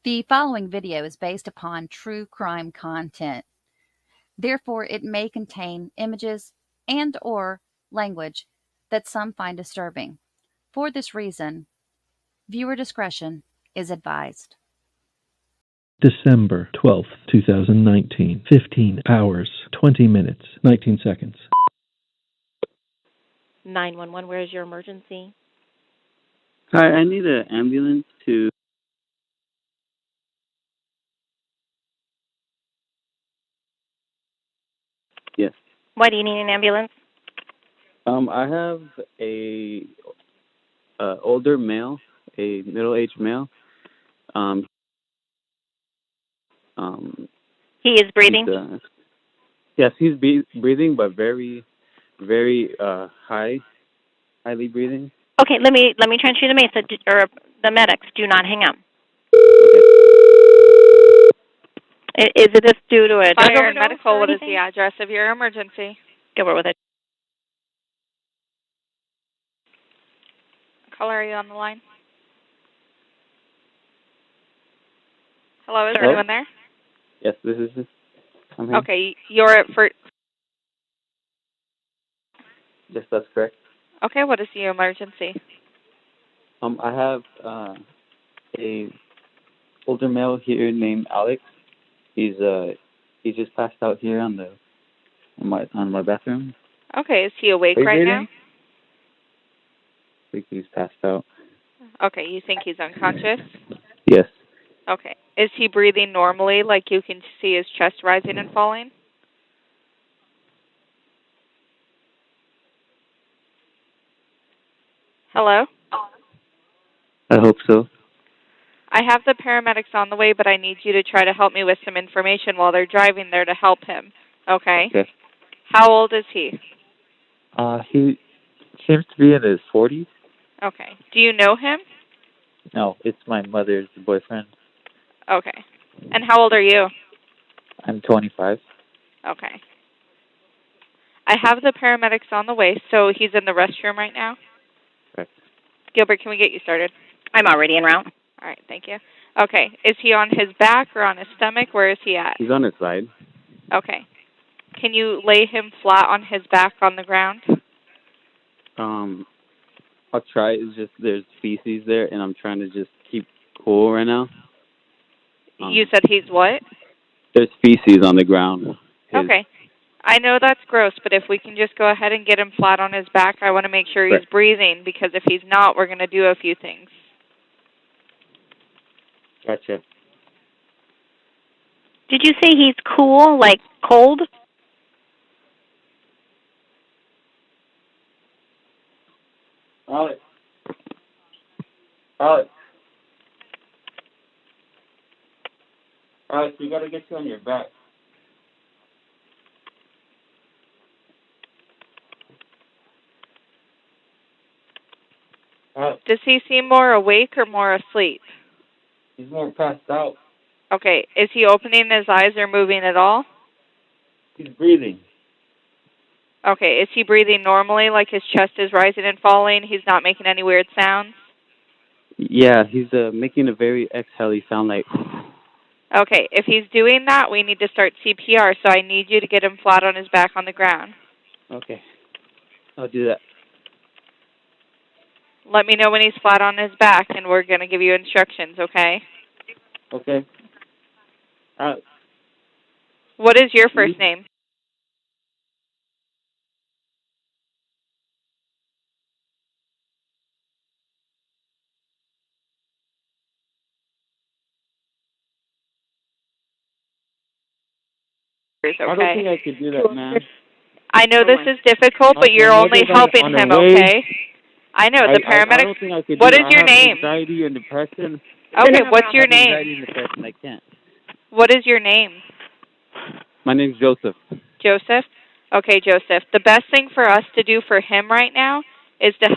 The following video is based upon true crime content. Therefore, it may contain images and/or language that some find disturbing. For this reason, viewer discretion is advised. December 12th, 2019, 15 hours, 20 minutes, 19 seconds. 911, where is your emergency? Hi, I need an ambulance to... Yes. Why do you need an ambulance? I have a older male, a middle-aged male. He is breathing? Yes, he's breathing, but very, very highly breathing. Okay, let me transfer you to the medics. Do not hang up. Is this due to a drug overdose medical? or What is anything? the address of your emergency? Go over with it. Caller, are you on the line? Hello, is Hello? anyone there? Yes, this is. I'm here. Okay, you're at for. Yes, that's correct. Okay, what is the emergency? I have a older male here named Alex. He just passed out here on my bathroom. Okay, is he awake right now? I think he's passed out. Okay, you think he's unconscious? Yes. Okay, is he breathing normally, like you can see his chest rising and falling? Hello? I hope so. I have the paramedics on the way, but I need you to try to help me with some information while they're driving there to help him. Okay? Okay. How old is he? He seems to be in his 40s. Okay. Do you know him? No, it's my mother's boyfriend. Okay. And how old are you? I'm 25. Okay. I have the paramedics on the way, so he's in the restroom right now. Correct. Gilbert, can we get you started? I'm already en route. All right, thank you. Okay, is he on his back or on his stomach? Where is he at? He's on his side. Okay. Can you lay him flat on his back on the ground? I'll try. It's just there's feces there, and I'm trying to just keep cool right now. You said he's what? There's feces on the ground. Okay. I know that's gross, but if we can just go ahead and get him flat on his back, I want to make sure he's breathing, because if he's not, we're going to do a few things. Gotcha. Did you say he's cool, like cold? Alex. Alex. Alex, we got to get you on your back. Alex. Does he seem more awake or more asleep? He's more passed out. Okay. Is he opening his eyes or moving at all? He's breathing. Okay. Is he breathing normally, like his chest is rising and falling? He's not making any weird sounds? Yeah, he's making a very exhale sound like... Okay. If he's doing that, we need to start CPR, so I need you to get him flat on his back on the ground. Okay. I'll do that. Let me know when he's flat on his back, and we're going to give you instructions, okay? Okay. What is your first name? Okay. I don't think I could do that, man. I know this is difficult, but you're only helping him, okay? I know, the paramedics... I don't think I could what do is your name? Anxiety and depression. Okay, what's your name? Anxiety and depression, I can't. What is your name? My name's Joseph. Joseph? Okay, Joseph. The best thing for us to do for him right now is to...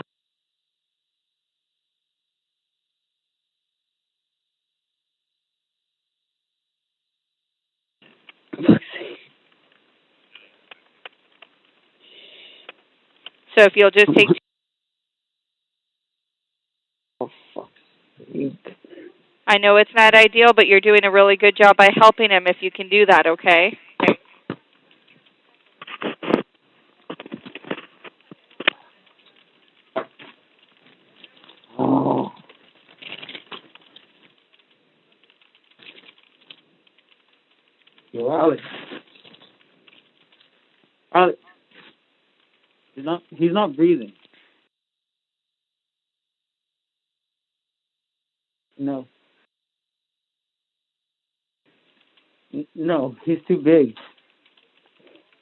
So if you'll just take... Oh, fuck. I know it's not ideal, but you're doing a really good job by helping him if you can do that, okay? Oh. Yo, Alex. Alex. He's not breathing. No. No, he's too big.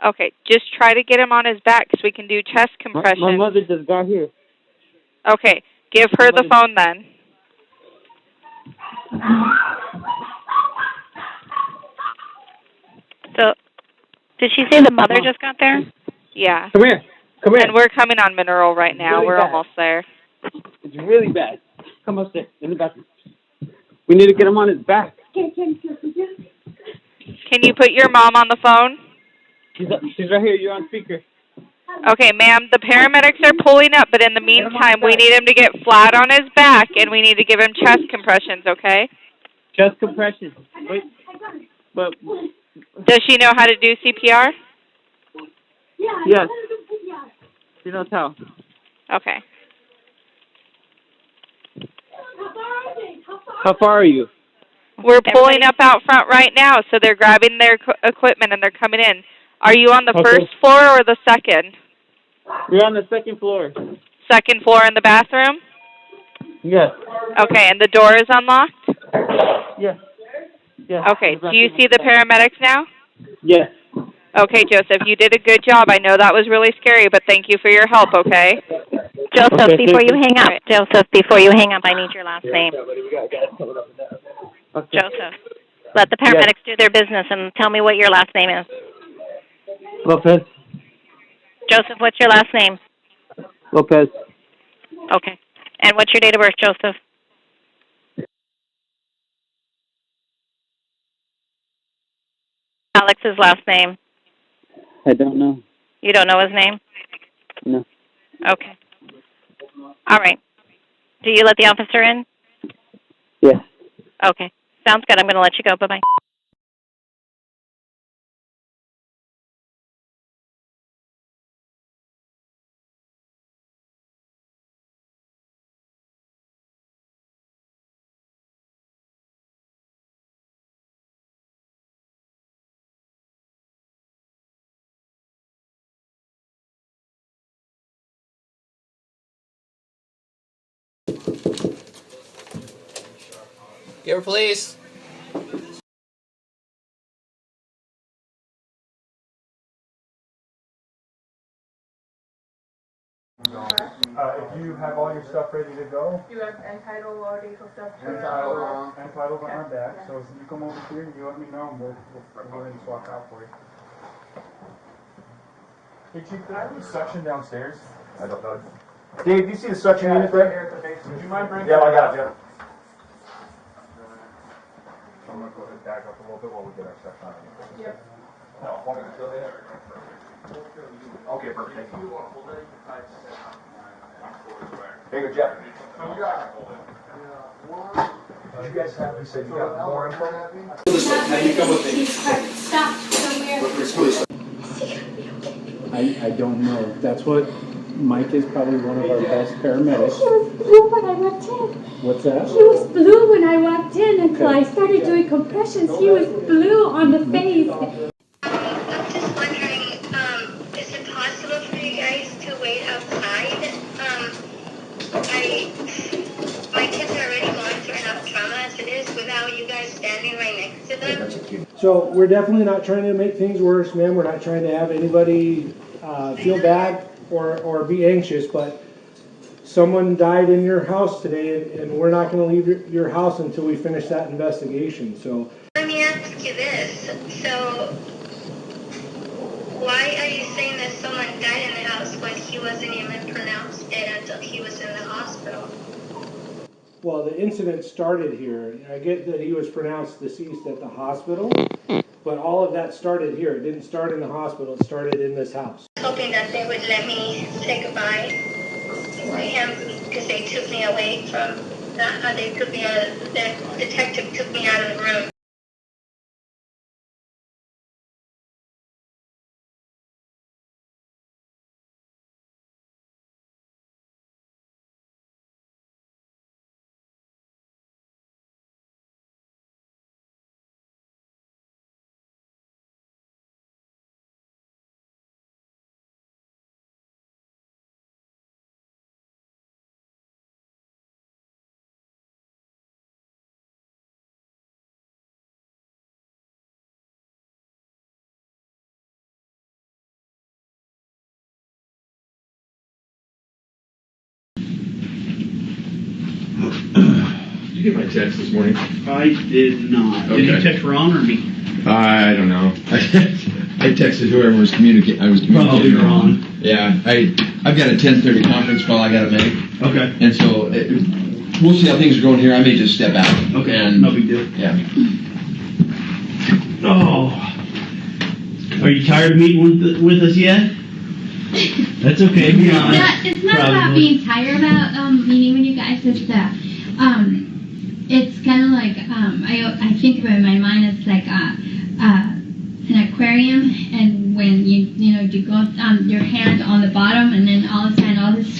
Okay, just try to get him on his back so we can do chest compression. My mother just got here. Okay, give her the phone then. So, did she say the mother just got there? Yeah. Come here. Come here. And we're coming on Mineral right now. Really we're bad. almost there. It's really bad. Come upstairs in the bathroom. We need to get him on his back. Can you put your mom on the phone? She's right here. You're on speaker. Okay, ma'am, the paramedics are pulling up, but in the meantime, we need him to get flat on his back, and we need to give him chest compressions, okay? Chest compression. Wait. But does she know how to do CPR? Yes. She knows how. Okay. How far are you? We're pulling up out front right now, so they're grabbing their equipment and they're coming in. Are you on the first floor or the second? We're on the second floor. Second floor in the bathroom? Yes. Okay, and the door is unlocked? Yes. Yes. Okay, do you see the paramedics now? Yes. Okay, Joseph, you did a good job. I know that was really scary, but thank you for your help, okay? Joseph, before you hang up, Joseph, before you hang up, I need your last name. Okay. Joseph, let the paramedics do their business and tell me what your last name is. Lopez. Joseph, what's your last name? Lopez. Okay. And what's your date of birth, Joseph? Alex's last name. I don't know. You don't know his name? No. Okay. All right. Do you let the officer in? Yes. Okay. Sounds good. I'm going to let you go. Bye-bye. Here, please. If you have all your stuff ready to go, you have entitled or legal stuff. entitled on our back. So you come over here and you let me know, and we'll go ahead and swap out for you. Hey Chief, did I have a suction downstairs? I don't know. Dave, do you see the suction unit right there? here at the base. Would you mind bringing? Yeah, I got you. I'm gonna go ahead and back up a little bit while we get our stuff on. Yep. No, want me to fill it? Okay, perfect. Thank you. Here you go, Jeff. Did you guys have, you said you got more info? Stop somewhere. I don't know. That's what Mike is probably one of our best paramedics. He was blue when I walked in. What's that? He was blue when I walked in until I started doing compressions. He was blue on the face. I'm just wondering, is it possible for you guys to wait outside? My kids are already going through enough trauma as it is without you guys standing right next to them. So we're definitely not trying to make things worse, ma'am. We're not trying to have anybody feel bad or be anxious, but someone died in your house today, and we're not going to leave your house until we finish that investigation. So Let me ask you this. So why are you saying that someone died in the house when he wasn't even pronounced dead until he was in the hospital? well, the incident started here. I get that he was pronounced deceased at the hospital, but all of that started here. It didn't start in the hospital. It started in this house. Hoping that they would let me say goodbye to him because they took me away from They took me out. The detective took me out of the room. Did you get my text this morning? I did not. Okay. Did you text Ron or me? I don't know. I texted whoever was communicating. I was communicating. Probably Ron. Yeah, I've got a 10:30 conference call I got to make. Okay. And so we'll see how things are going here. I may just step out. Okay. And, no big deal. Yeah. Oh. Are you tired of meeting with us yet? That's okay. Be honest. It's not about being tired about meeting with you guys. It's it's kind of like I think of it in my mind. It's like an aquarium, and when you go your hand on the bottom, and then all of a sudden all this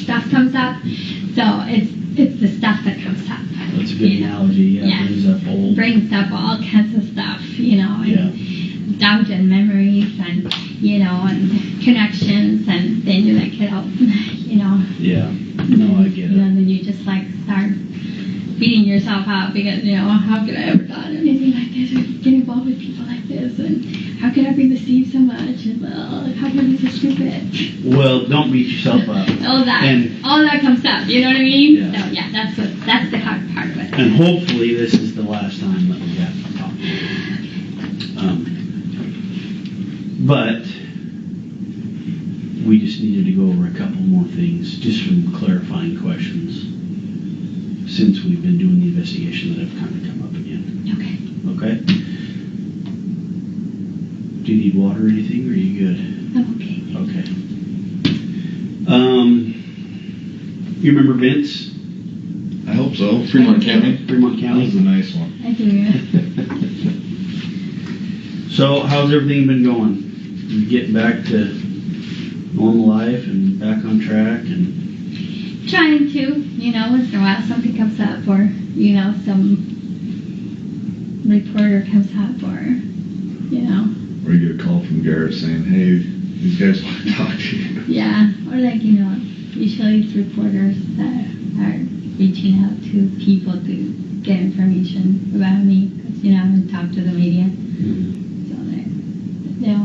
stuff comes up. So it's the stuff that comes up. That's a good analogy. Yeah. Brings up all kinds of stuff. And doubt and memories, and and connections, and then you let it out. Yeah. No, I get it. And then you just like start beating yourself up because how could I ever done anything like this, or get involved with people like this, and how could I be deceived so much, and how could I be so stupid? Well, don't beat yourself up. all that comes up. You know what I mean? Yeah. So yeah, that's the hard part of it. And hopefully this is the last time that we have to talk. But we just needed to go over a couple more things, just some clarifying questions, since we've been doing the investigation that have kind of come up again. Okay. Okay? Do you need water or anything, or are you good? I'm okay. Okay. You remember Vince? I hope so. Fremont County. Fremont County. That was a nice one. I do. So, how's everything been going? You getting back to normal life and back on track and Trying to, once in a while something comes up, or some reporter comes up, or Or you get a call from Garrett saying, hey, these guys want to talk to you. Yeah, or like, usually it's reporters that are reaching out to people to get information about me, because, I haven't talked to the media. So they're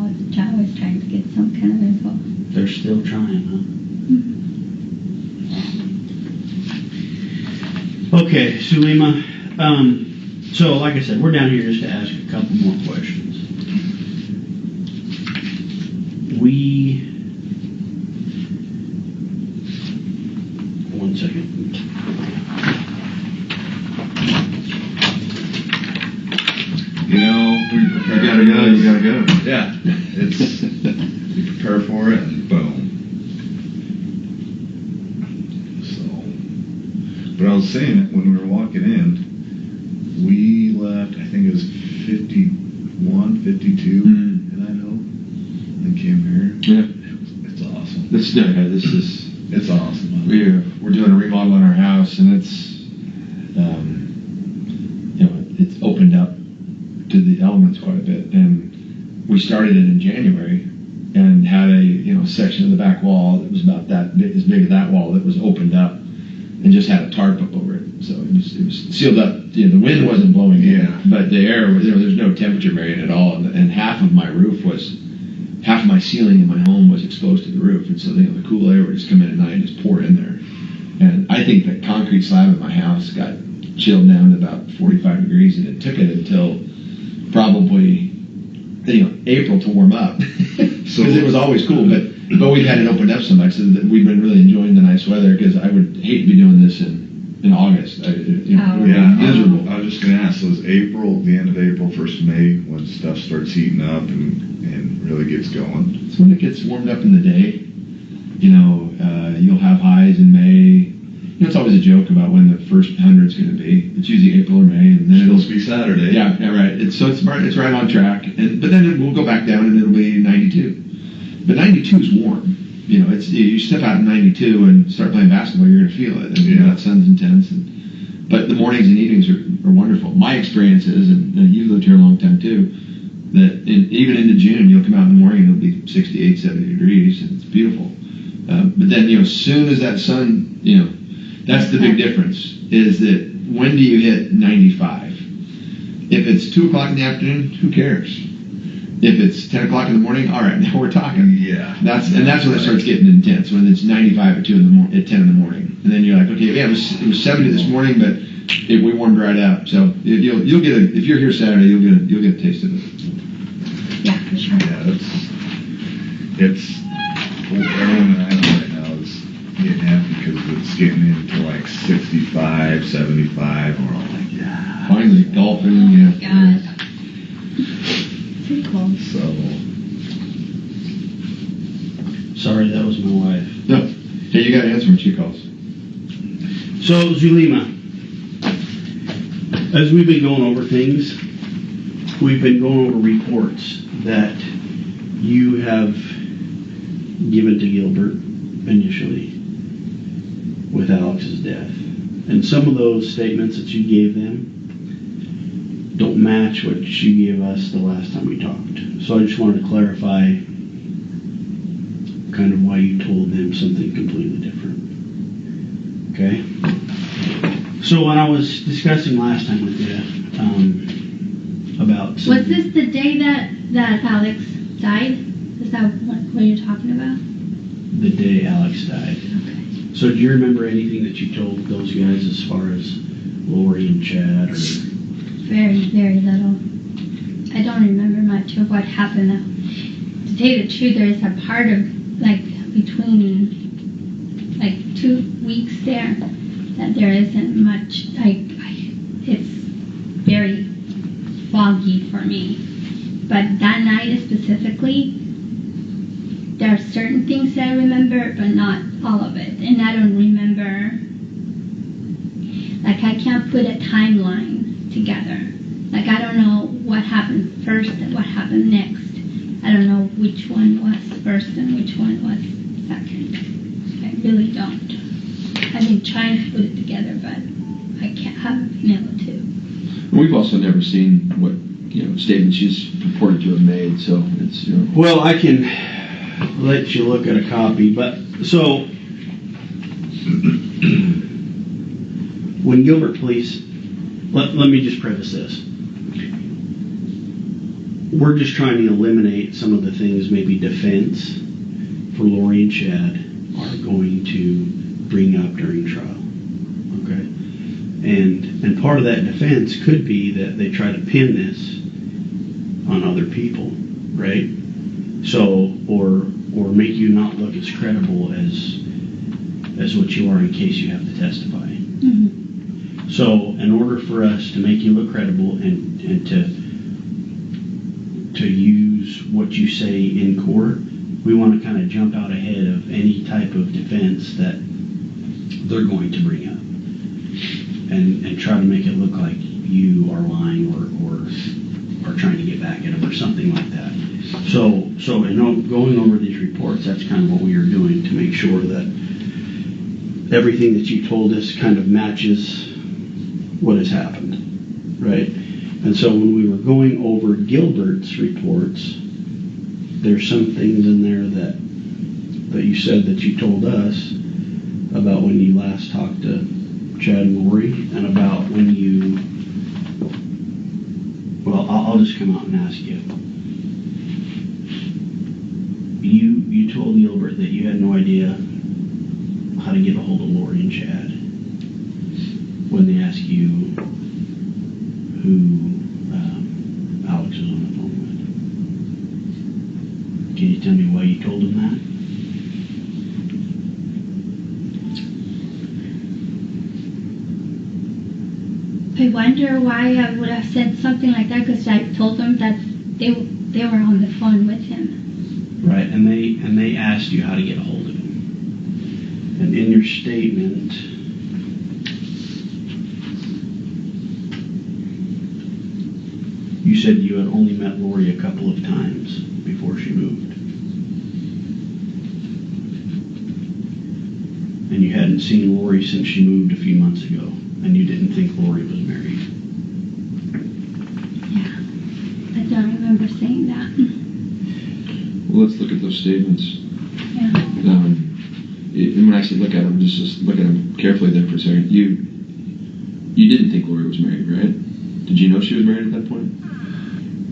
always trying to get some kind of info. they're still trying, huh? Okay, Zeluma. So, like I said, we're down here just to ask a couple more questions. One second. We gotta go, you gotta go. Yeah. It's, you prepare for it and boom. So, but I was saying it when we were walking in, we left, I think it was 51, 52 in Idaho, and came here. Yeah. It's awesome. It's awesome. We're doing a remodel on our house, and it's it's opened up to the elements quite a bit. And we started it in January, and had a section of the back wall that was about that big, as big as that wall, that was opened up, and just had a tarp up over it. So it was sealed up. The wind wasn't blowing in, but the air, there's no temperature variant at all. And half of my ceiling in my home was exposed to the roof, and so the cool air would just come in at night and just pour in there. And I think the concrete slab of my house got chilled down to about 45 degrees, and it took it until probably April to warm up, because it was always cool. But we've had it opened up so much that we've been really enjoying the nice weather, because I would hate to be doing this in August. It would be miserable. I was just going to ask, so is April, the end of April, 1st of May, when stuff starts heating up and really gets going? It's when it gets warmed up in the day. You'll have highs in May, it's always a joke about when the first 100's going to be. It's usually April or May, and then it'll be Saturday. Yeah, right. It's right on track, but then we'll go back down and it'll be 92. But 92 is warm. You step out in 92 and start playing basketball, you're going to feel it. And, that sun's intense. But the mornings and evenings are wonderful. My experience is, and you've lived here a long time too, that even into June, you'll come out in the morning and it'll be 68, 70 degrees, and it's beautiful. But then, as soon as that sun, that's the big difference, is that when do you hit 95? If it's 2 o'clock in the afternoon, who cares? If it's 10 o'clock in the morning, all right, now we're talking. Yeah. That's when it starts getting intense, when it's 95 at 10 in the morning. And then you're like, okay, yeah, it was 70 this morning, but we warmed right up. So you'll get if you're here Saturday, you'll get a taste of it. Yeah, for sure. Yeah, it's everyone that I know right now is getting happy because it's getting into like 65, 75, and we're all like, yeah. Finally, golfing, Oh my God. Too cold. So. Sorry, that was my wife. No. Hey, you got to answer when she calls. So, Zeluma, as we've been going over things, we've been going over reports that you have given to Gilbert initially with Alex's death. And some of those statements that you gave them don't match what you gave us the last time we talked. So I just wanted to clarify kind of why you told them something completely different. Okay? So when I was discussing last time with you about... Was this the day that Alex died? Is that what you're talking about? The day Alex died. Okay. So do you remember anything that you told those guys as far as Lori and Chad? Or... Very, very little. I don't remember much of what happened though. To tell you the truth, there is a part of between 2 weeks there that there isn't much. It's very foggy for me. But that night specifically, there are certain things that I remember, but not all of it. And I don't remember. I can't put a timeline together. I don't know what happened first and what happened next. I don't know which one was first and which one was second. I really don't. I've been trying to put it together, but I haven't been able to. We've also never seen what statements she's purported to have made, so it's Well, I can let you look at a copy, but so when Gilbert Police, let me just preface this. We're just trying to eliminate some of the things maybe defense for Lori and Chad are going to bring up during trial. Okay? And part of that defense could be that they try to pin this on other people, right? So, or make you not look as credible as what you are in case you have to testify. Mm-hmm. So, in order for us to make you look credible and to use what you say in court, we want to kind of jump out ahead of any type of defense that they're going to bring up, and try to make it look like you are lying or trying to get back at them or something like that. So in going over these reports, that's kind of what we are doing to make sure that everything that you told us kind of matches what has happened, right? And so when we were going over Gilbert's reports, there's some things in there that you said that you told us about when you last talked to Chad and Lori, and about when you, well, I'll just come out and ask you. You told Gilbert that you had no idea how to get a hold of Lori and Chad when they asked you who Alex was on the phone with. Can you tell me why you told him that? I wonder why I would have said something like that, because I told them that they were on the phone with him. Right, and they asked you how to get a hold of him. And in your statement, You said you had only met Lori a couple of times before she moved. And you hadn't seen Lori since she moved a few months ago, and you didn't think Lori was married. Yeah, I don't remember saying that. Well, let's look at those statements. Yeah. And when I say look at them, just look at them carefully there for a second. You didn't think Lori was married, right? Did you know she was married at that point?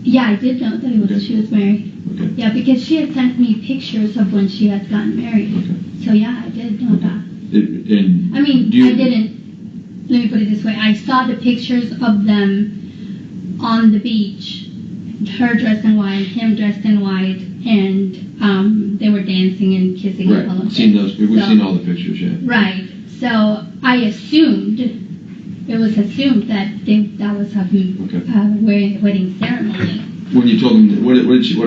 Yeah, I did know that she was married. Okay. Yeah, because she had sent me pictures of when she had gotten married. Okay. So yeah, I did know that. I mean, I didn't. Let me put it this way: I saw the pictures of them on the beach, her dressed in white, him dressed in white, and they were dancing and kissing. Right. And all of Seen those. We've seen all the pictures, yeah. Right. So I assumed. It was assumed that that was a wedding ceremony. When you told him, what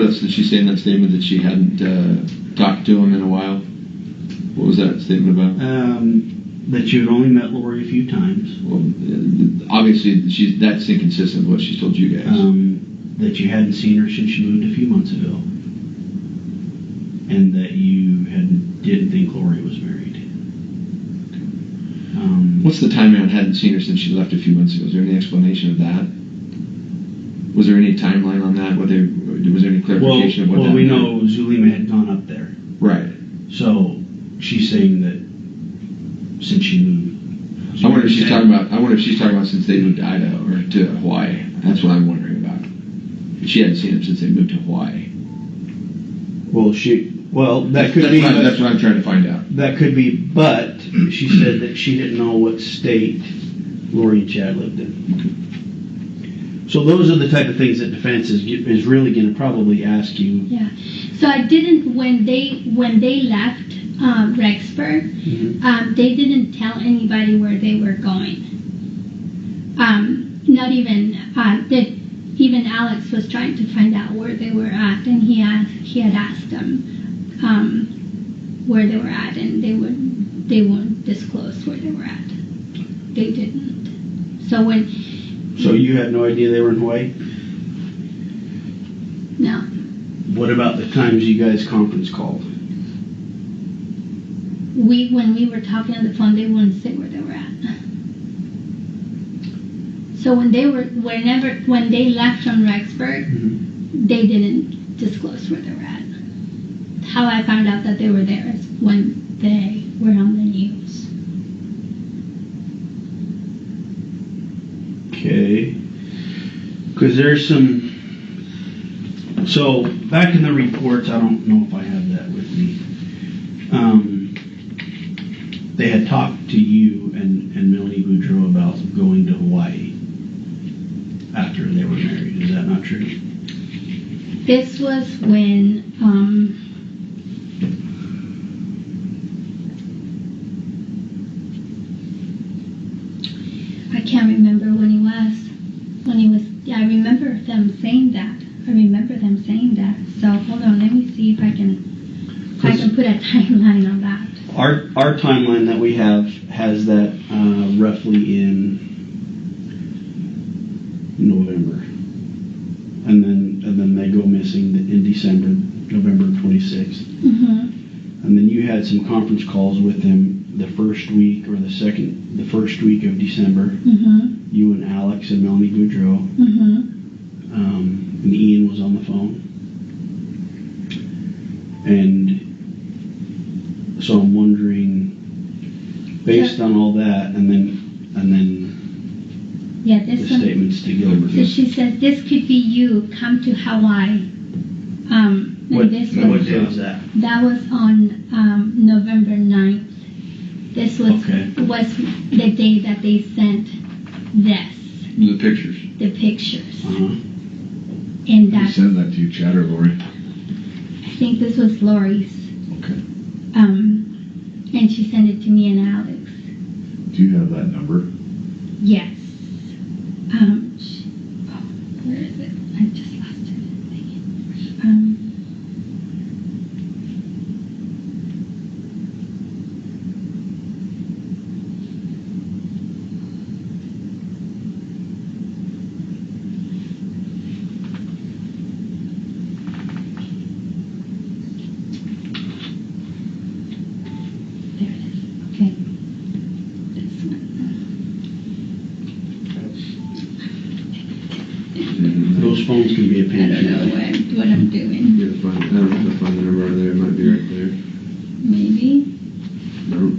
else did she say in that statement that she hadn't talked to him in a while? What was that statement about? That you had only met Lori a few times. Well, obviously that's inconsistent with what she's told you guys. That you hadn't seen her since she moved a few months ago, and that you didn't think Lori was married. What's the timeline on hadn't seen her since she left a few months ago? Is there any explanation of that? Was there any timeline on that? Was there any clarification of what that Well, we meant? know Zeluma had gone up there. Right. So she's saying that since she moved. I wonder if she's talking about since they moved to Idaho or to Hawaii. That's what I'm wondering about. She hadn't seen him since they moved to Hawaii. That could be. That's what I'm trying to find out. That could be, but she said that she didn't know what state Lori and Chad lived in. So those are the type of things that defense is really going to probably ask you. Yeah. So I didn't when they left Rexburg. Mm-hmm. They didn't tell anybody where they were going. Not even even Alex was trying to find out where they were at, and he had asked them where they were at, and they wouldn't disclose where they were at. They didn't. So you had no idea they were in Hawaii? No. What about the times you guys conference called? When we were talking on the phone, they wouldn't say where they were at. So when they left from Rexburg, they didn't disclose where they were at. How I found out that they were there is when they were on the news. Okay. Because there's some. So back in the reports, I don't know if I have that with me. They had talked to you and Melanie Boudreau about going to Hawaii after they were married. Is that not true? This was when I can't remember when he was. I remember them saying that. So hold on, let me see if I can put a timeline on that. Our timeline that we have has that roughly in November, and then they go missing in December, November 26th, and then you had some conference calls with him the first week of December. You and Alex and Melanie Boudreau, and Ian was on the phone, and so I'm wondering, based on all that, and then yeah, the statements to Gilbert. So she said, "This could be you. Come to Hawaii." What day was that? That was on November 9th. This was the day that they sent this. The pictures. The pictures. And that. Who sent that to you, Chad or Lori? I think this was Lori's. Okay. And she sent it to me and Alex. Do you have that number? Yes. Where is it? I just lost it. phones can be a I pain. don't know what I'm doing. You gotta find, I don't know if I find the number on there. It might be right there. Maybe. No.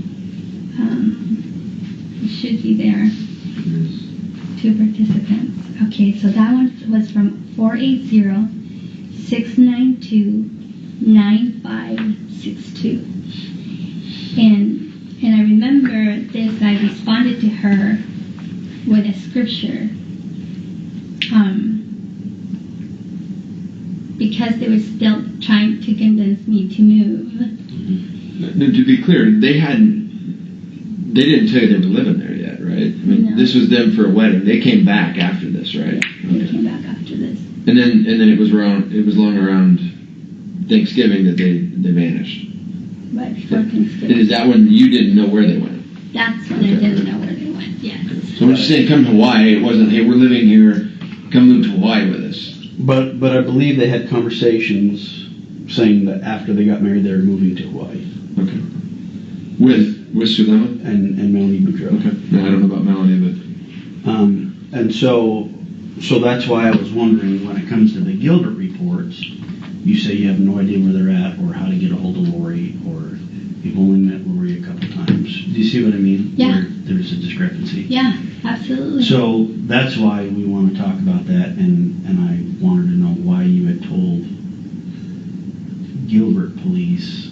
It should be there. Yes. 2 participants. Okay, so that one was from 480-692-9562. And I remember this, I responded to her with a scripture. Because they were still trying to convince me to move. Now, to be clear, they didn't tell you they were living there yet, right? I mean, No. This was them for a wedding. They came back after this, right? They came back after this. And then it was long around Thanksgiving that they vanished. Right before And Thanksgiving. is that when you didn't know where they went? That's when I didn't know where they went, yes. So when she's saying come to Hawaii, it wasn't, hey, we're living here, come move to Hawaii with us. But I believe they had conversations saying that after they got married, they were moving to Hawaii. Okay. With Zeluma? And Melanie Boudreaux. Okay. No, I don't know about Melanie, but... And so that's why I was wondering, when it comes to the Gilbert reports, you say you have no idea where they're at or how to get a hold of Lori, or you've only met Lori a couple times. Do you see what I mean? Yeah. Where there's a discrepancy. Yeah, absolutely. So that's why we want to talk about that, and I wanted to know why you had told Gilbert police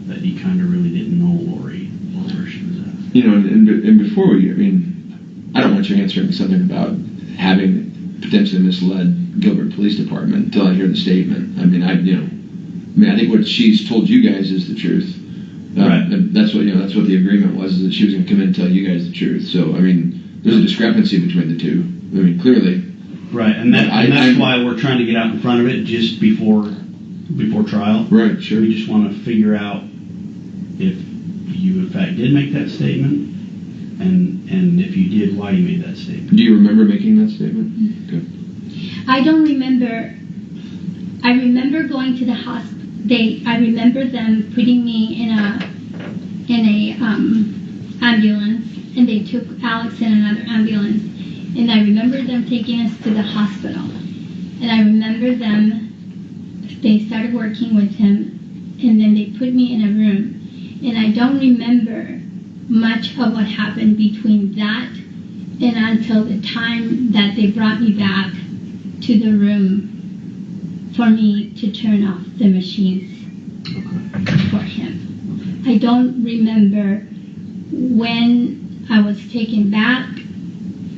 that you kind of really didn't know Lori or where she was at. You know, and before I don't want you answering something about having potentially misled Gilbert Police Department until I hear the statement. I think what she's told you guys is the truth. Right. And that's what the agreement was, is that she was going to come in and tell you guys the truth. So, there's a discrepancy between the two. Clearly. Right, and that's why we're trying to get out in front of it just before trial. Right, sure. We just want to figure out if you in fact did make that statement, and if you did, why you made that statement. Do you remember making that statement? Okay. I don't remember. I remember going to the hospital. I remember them putting me in a ambulance, and they took Alex in another ambulance. And I remember them taking us to the hospital. And I remember they started working with him, and then they put me in a room. And I don't remember much of what happened between that and until the time that they brought me back to the room for me to turn off the machines for him. I don't remember when I was taken back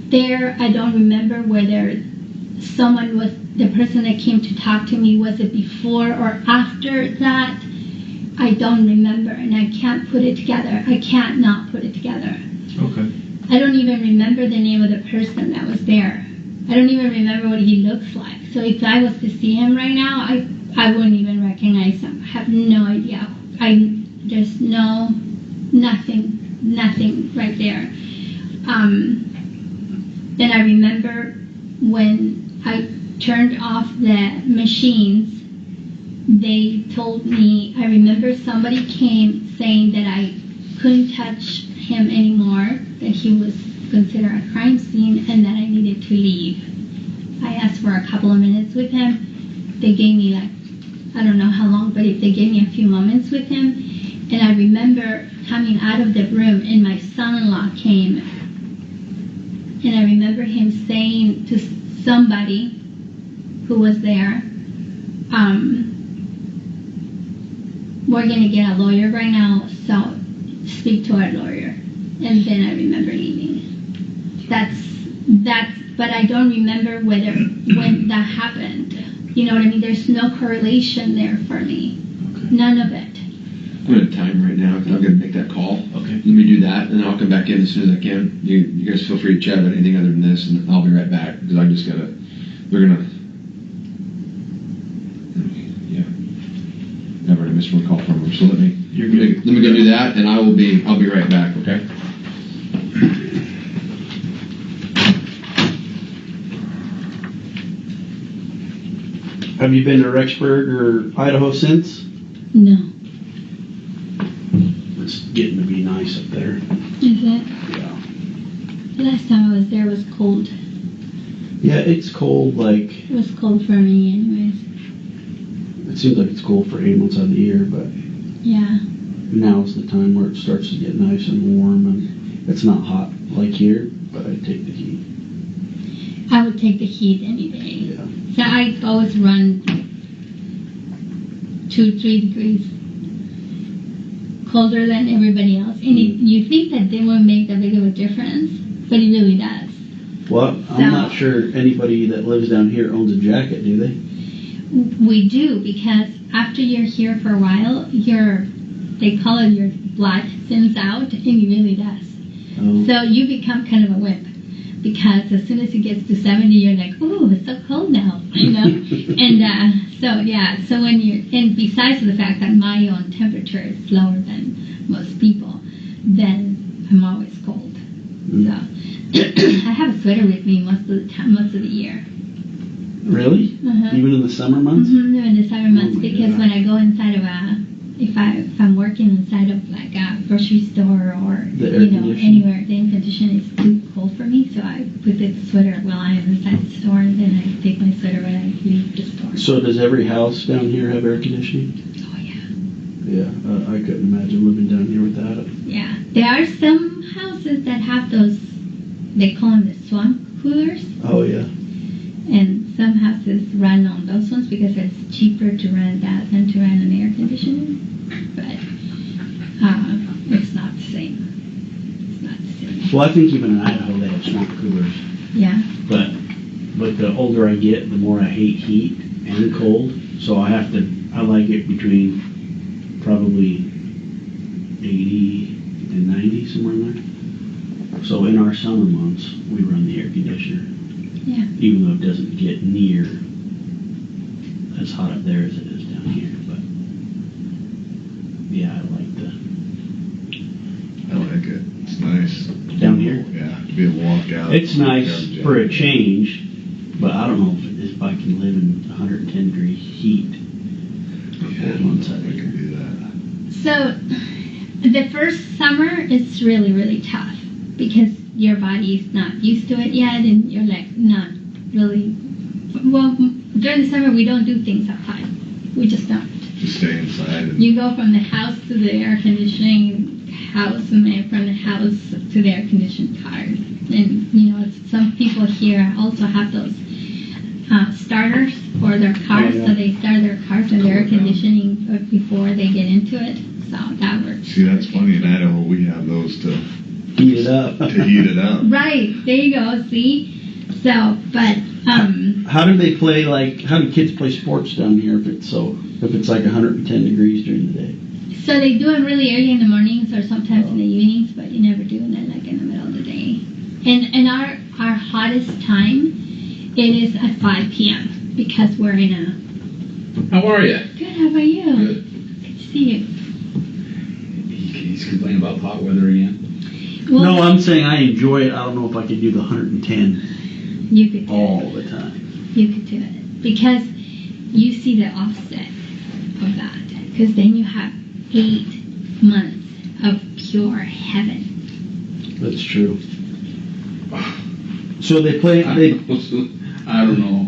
there. I don't remember whether the person that came to talk to me, was it before or after that? I don't remember, and I can't put it together. I can't not put it together. Okay. I don't even remember the name of the person that was there. I don't even remember what he looks like. So if I was to see him right now, I wouldn't even recognize him. I have no idea. There's nothing right there. Then I remember when I turned off the machines, they told me, I remember somebody came saying that I couldn't touch him anymore, that he was considered a crime scene, and that I needed to leave. I asked for a couple of minutes with him. They gave me I don't know how long, but they gave me a few moments with him. And I remember coming out of the room, and my son-in-law came. And I remember him saying to somebody who was there, we're going to get a lawyer right now, so speak to our lawyer. And then I remember leaving. But I don't remember when that happened. You know what I mean? There's no correlation there for me. Okay. None of it. I'm at a time right now, because I'm going to make that call. Okay. Let me do that, and then I'll come back in as soon as I can. You guys feel free to chat about anything other than this, and I'll be right back, because I just got to, they're going to, yeah. I've already missed one call from them, so let me go do that, and I'll be right back, okay? Have you been to Rexburg or Idaho since? No. It's getting to be nice up there. Is it? Yeah. The last time I was there was cold. Yeah, it's cold, like, It was cold for me anyways. it seems like it's cold for 8 months out of the year, but Yeah. now's the time where it starts to get nice and warm, and it's not hot like here, but I take the heat. I would take the heat any day. Yeah. So I always run 2-3 degrees colder than everybody else. And you think that they won't make that big of a difference, but it really does. Well, I'm not sure anybody that lives down here owns a jacket, do they? We do, because after you're here for a while, they call it your blood thins out, and it really does. Oh. So you become kind of a wimp, because as soon as it gets to 70, you're like, oh, it's so cold now, you know? So when and besides the fact that my own temperature is lower than most people, then I'm always cold. So I have a sweater with me most of the time, most of the year. Really? Uh-huh. Even in the summer months? Mm-hmm, in the summer months, because God. when I go inside of if I'm working inside of like a grocery store or anywhere, the air conditioning is too cold for me, so I put the sweater while I am inside the store, and then I take my sweater when I leave the store. So does every house down here have air conditioning? Oh yeah. Yeah, I couldn't imagine living down here without it. Yeah, there are some houses that have those. They call them the swamp coolers. Oh yeah. And some houses run on those ones because it's cheaper to run that than to run an air conditioner. But it's not the same. It's not the same. Well, I think even in Idaho they have swamp coolers. Yeah. But the older I get, the more I hate heat and cold. So I like it between probably 80 and 90, somewhere in there. So in our summer months, we run the air conditioner. Yeah. Even though it doesn't get near as hot up there as it is down here, but yeah, I like it. It's nice. Down here? Yeah, to be able to walk out. It's nice for a change, but I don't know if I can live in 110 degree heat for 4 months out of the year. Do that. So the first summer is really, really tough because your body is not used to it yet, and you're like not really. Well, during the summer we don't do things outside. We just don't. Just stay inside. You go from the house to the air conditioning house, and then from the house to the air conditioned car. And some people here also have those starters for their cars, so they start their cars in the air conditioning before they get into it. So that works. See, that's funny. In Idaho, we have those to heat it up. Right. There you go. See? So, but how do they play? How do kids play sports down here if it's like 110 degrees during the day? So they do it really early in the mornings or sometimes in the evenings, but you never do it like in the middle of the day. And our hottest time, it is at 5 p.m. because we're in a. How are you? Good. How about you? Good. Good to see you. He's complaining about hot weather again. Well, no, I'm saying I enjoy it. I don't know if I could do the 110 you could do all the time. You could do it because you see the offset of that. Because then you have 8 months of pure heaven. That's true. So they play. I don't know.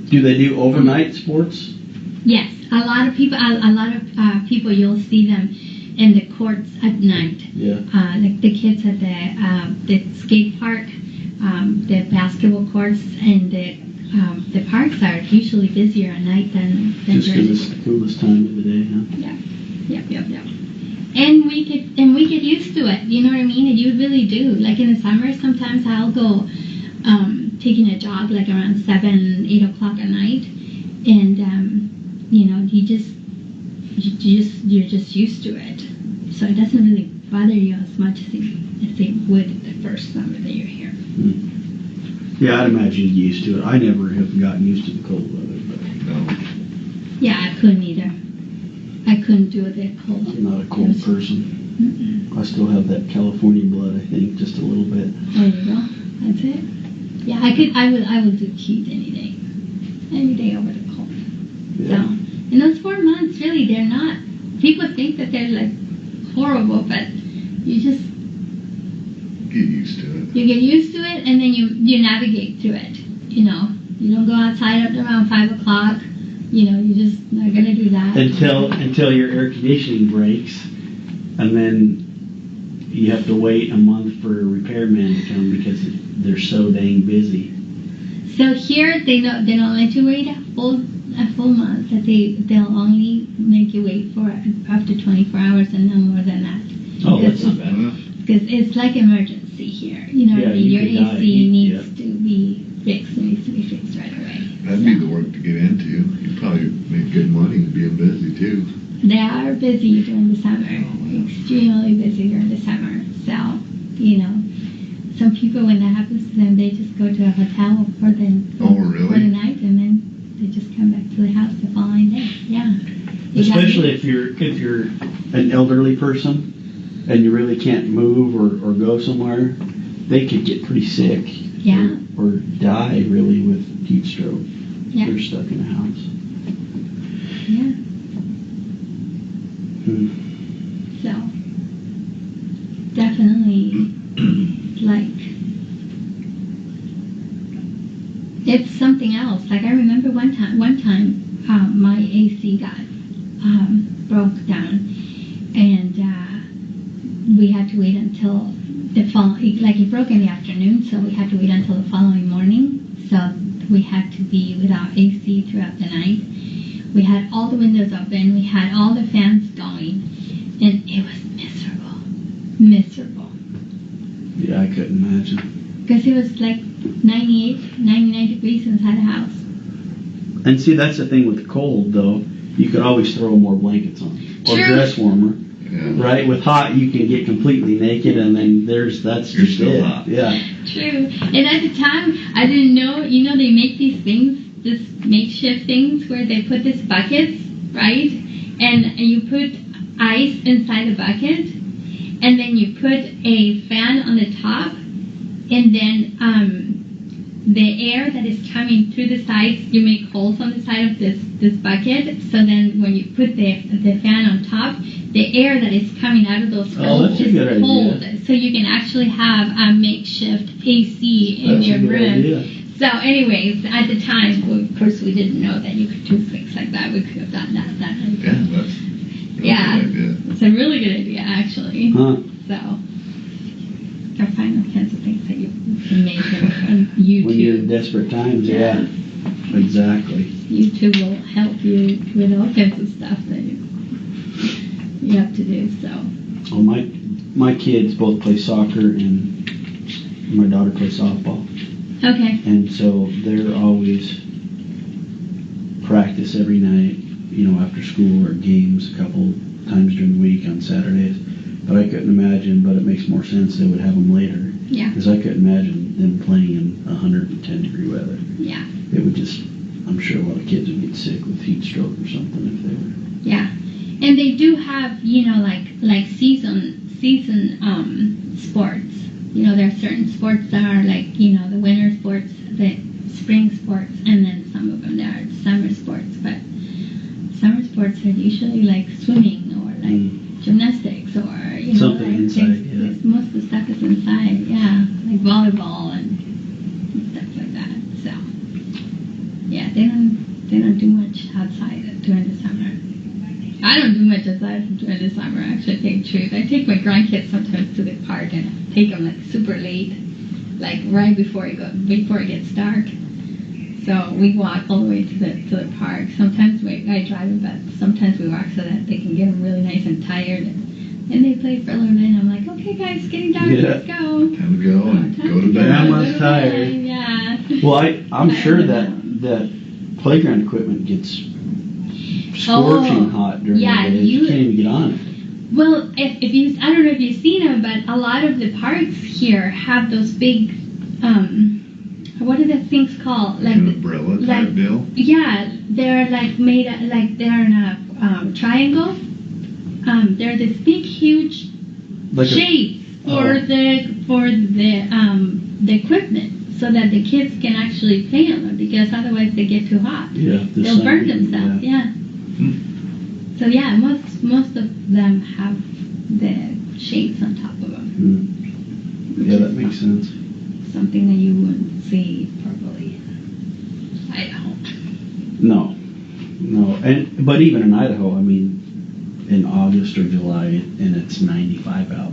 Do they do overnight sports? Yes, a lot of people. You'll see them in the courts at night. Yeah. Like the kids at the skate park, the basketball courts, and the parks are usually busier at night than just during because it's the coolest time of the day, huh? Yeah. Yep. And we get used to it. You know what I mean? And you really do. Like in the summer, sometimes I'll go taking a jog like around 7, 8 o'clock at night, and you're just used to it. So it doesn't really bother you as much as it would the first summer that you're here. Yeah, I'd imagine you're used to it. I never have gotten used to the cold weather, but no. Yeah, I couldn't either. I couldn't do it that cold. I'm not a cold person. I still have that California blood, I think, just a little bit. There you go. That's it. Yeah, I would do heat any day over the cold. Yeah. So, in those 4 months, really, they're not. People think that they're like horrible, but you just Get used to it. You get used to it, and then you navigate through it. You know, you don't go outside up around 5 o'clock. You know, you're just not gonna do that until your air conditioning breaks, and then you have to wait a month for a repairman to come because they're so dang busy. So here they don't let you wait a full month. That they'll only make you wait for up to 24 hours and no more than that. Oh, that's not bad. Because it's like emergency here. You know what I mean? Your AC needs to be fixed. It needs to be fixed right away. That'd be the work to get into. You'd probably make good money being busy too. They are busy during the summer. Extremely busy during the summer. So, you know, some people, when that happens to them, they just go to a hotel for the night, and then they just come back to the house the following day. Yeah. Especially if you're an elderly person and you really can't move or go somewhere, they could get pretty sick. Yeah. Or die really with heat stroke. Yeah. They're stuck in a house. Yeah. So, definitely, like, it's something else. Like, I remember one time, my AC got broke down, and we had to wait until the following. Like, it broke in the afternoon, so we had to wait until the following morning. So we had to be without AC throughout the night. We had all the windows open. We had all the fans going, and it was miserable. Miserable. Yeah, I couldn't imagine. Because it was like 98, 99 degrees inside the house. And see, that's the thing with the cold, though. You could always throw more blankets on. Or True. dress warmer. Yeah. Right? With hot, you can get completely naked, and then you're just it. Hot. Yeah. True. And at the time, I didn't know, you know, they make these things, this makeshift things where they put these buckets, right? And you put ice inside the bucket, and then you put a fan on the top, and then the air that is coming through the sides, you make holes on the side of this bucket, so then when you put the fan on top, the air that is coming out of those holes is cold. So you can actually have a makeshift AC in your room. Idea. So anyways, at the time, of course, we didn't know that you could do things like that. We could have done that. Yeah, that's yeah, it's a really good idea, actually. Huh. So I find all kinds of things that you can make on YouTube. When you're in desperate times, yeah. Exactly. YouTube will help you with all kinds of stuff that you have to do. So. Well, my kids both play soccer and my daughter plays softball. Okay. And so they're always practice every night, you know, after school or games a couple times during the week on Saturdays. But I couldn't imagine, but it makes more sense they would have them later. Yeah. Because I couldn't imagine them playing in 110 degree weather. Yeah. It would just, I'm sure a lot of kids would get sick with heat stroke or something if they were. Yeah. And they do have, you know, like season sports. You know, there are certain sports that are like, you know, the winter sports, the spring sports, and then some of them there are summer sports. But summer sports are usually like swimming or like gymnastics or, you know, something like inside, things, most of the stuff is inside, yeah, like volleyball and stuff like that. So, yeah, they don't do much outside during the summer. I don't do much outside during the summer, actually, to tell the truth. I take my grandkids sometimes to the park and take them like super late, like right before it gets dark. So we walk all the way to the park. Sometimes I drive them, but sometimes we walk so that they can get them really nice and tired. And they play for a little bit, and I'm like, okay, guys, it's getting dark, let's go. Time to go and go to bed. I'm tired. Yeah. Well, I'm sure that playground equipment gets scorching hot during the day. You can't even get on it. Well, if you, I don't know if you've seen them, but a lot of the parks here have those big, what are the things called? Like an umbrella type deal? Yeah, they're like made, like they're in a triangle. They're this big, huge like shades for the equipment, so that the kids can actually play on them, because otherwise they get too hot. Yeah, they'll burn themselves. Yeah. So yeah, most of them have the shades on top of them. Yeah, that makes sense. Something that you wouldn't see probably Idaho. No, but even in Idaho, I mean, in August or July, and it's 95 out.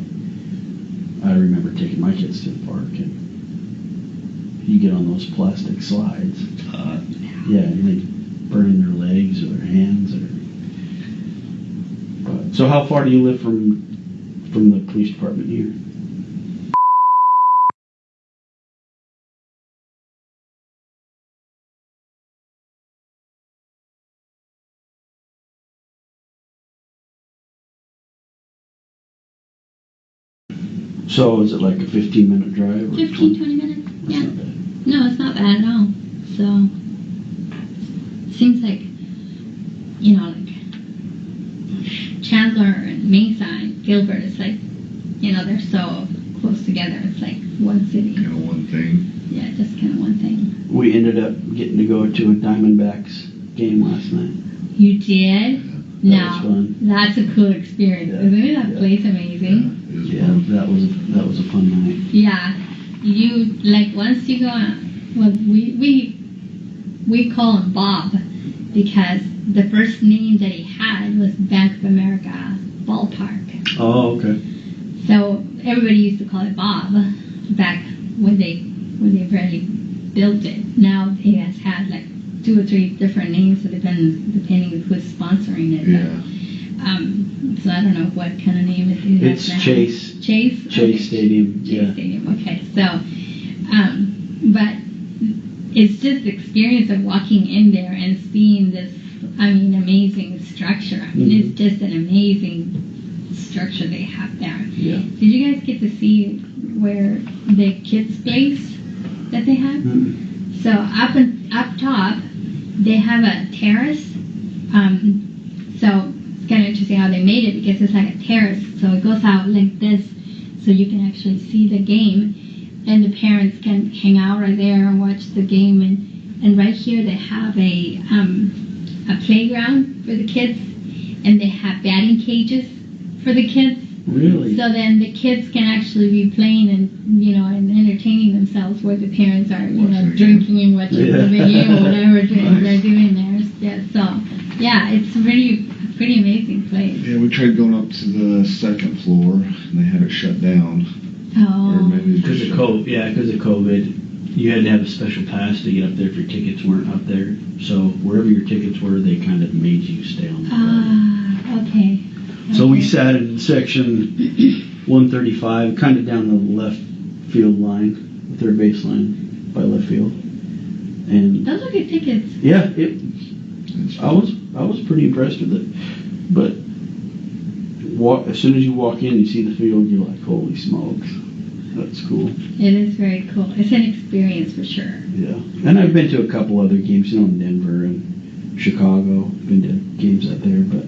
I remember taking my kids to the park, and you get on those plastic slides. Yeah, and they burn their legs or their hands. So how far do you live from the police department here? So is it like a 15-minute drive? 15, 20 minutes, yeah. No, it's not bad at all. So, seems like, like Chandler and Mesa and Gilbert, it's like, they're so close together. It's like one city. Kind of one thing. Yeah, just kind of one thing. We ended up getting to go to a Diamondbacks game last night. You did? That was fun. That's a cool experience. Yeah. Isn't that place amazing? Yeah, that was a fun night. Yeah, you once you go on. Well, we call him Bob because the first name that he had was Bank of America Ballpark. Oh, okay. So everybody used to call it Bob back when they really built it. Now he has had like 2 or 3 different names, so depending on who's sponsoring it. Yeah. So I don't know what kind of name it is. It's now. Chase. Chase? Chase Stadium. Chase Stadium, okay. So, but it's just the experience of walking in there and seeing this, amazing structure. It's just an amazing structure they have there. Yeah. Did you guys get to see where the kids' place that they have? So up top, they have a terrace. So it's kind of interesting how they made it because it's like a terrace. So it goes out like this, so you can actually see the game, and the parents can hang out right there and watch the game. And right here they have a playground for the kids, and they have batting cages for the kids. Really? So then the kids can actually be playing and and entertaining themselves where the parents are drinking and watching the video or whatever they're doing there. Yeah, so yeah, it's a pretty amazing place. Yeah, we tried going up to the 2nd floor, and they had it shut down. Oh. Or maybe Because of COVID. Yeah, because of COVID, you had to have a special pass to get up there if your tickets weren't up there. So wherever your tickets were, they kind of made you stay on the Ah, okay. So we sat in section 135, kind of down the left field line, the third base line by left field. And those are good tickets. yeah, I was pretty impressed with it. But as soon as you walk in, you see the field, you're like, holy smokes, that's cool. It is very cool. It's an experience for sure. Yeah, and I've been to a couple other games, in Denver and Chicago. Been to games out there, but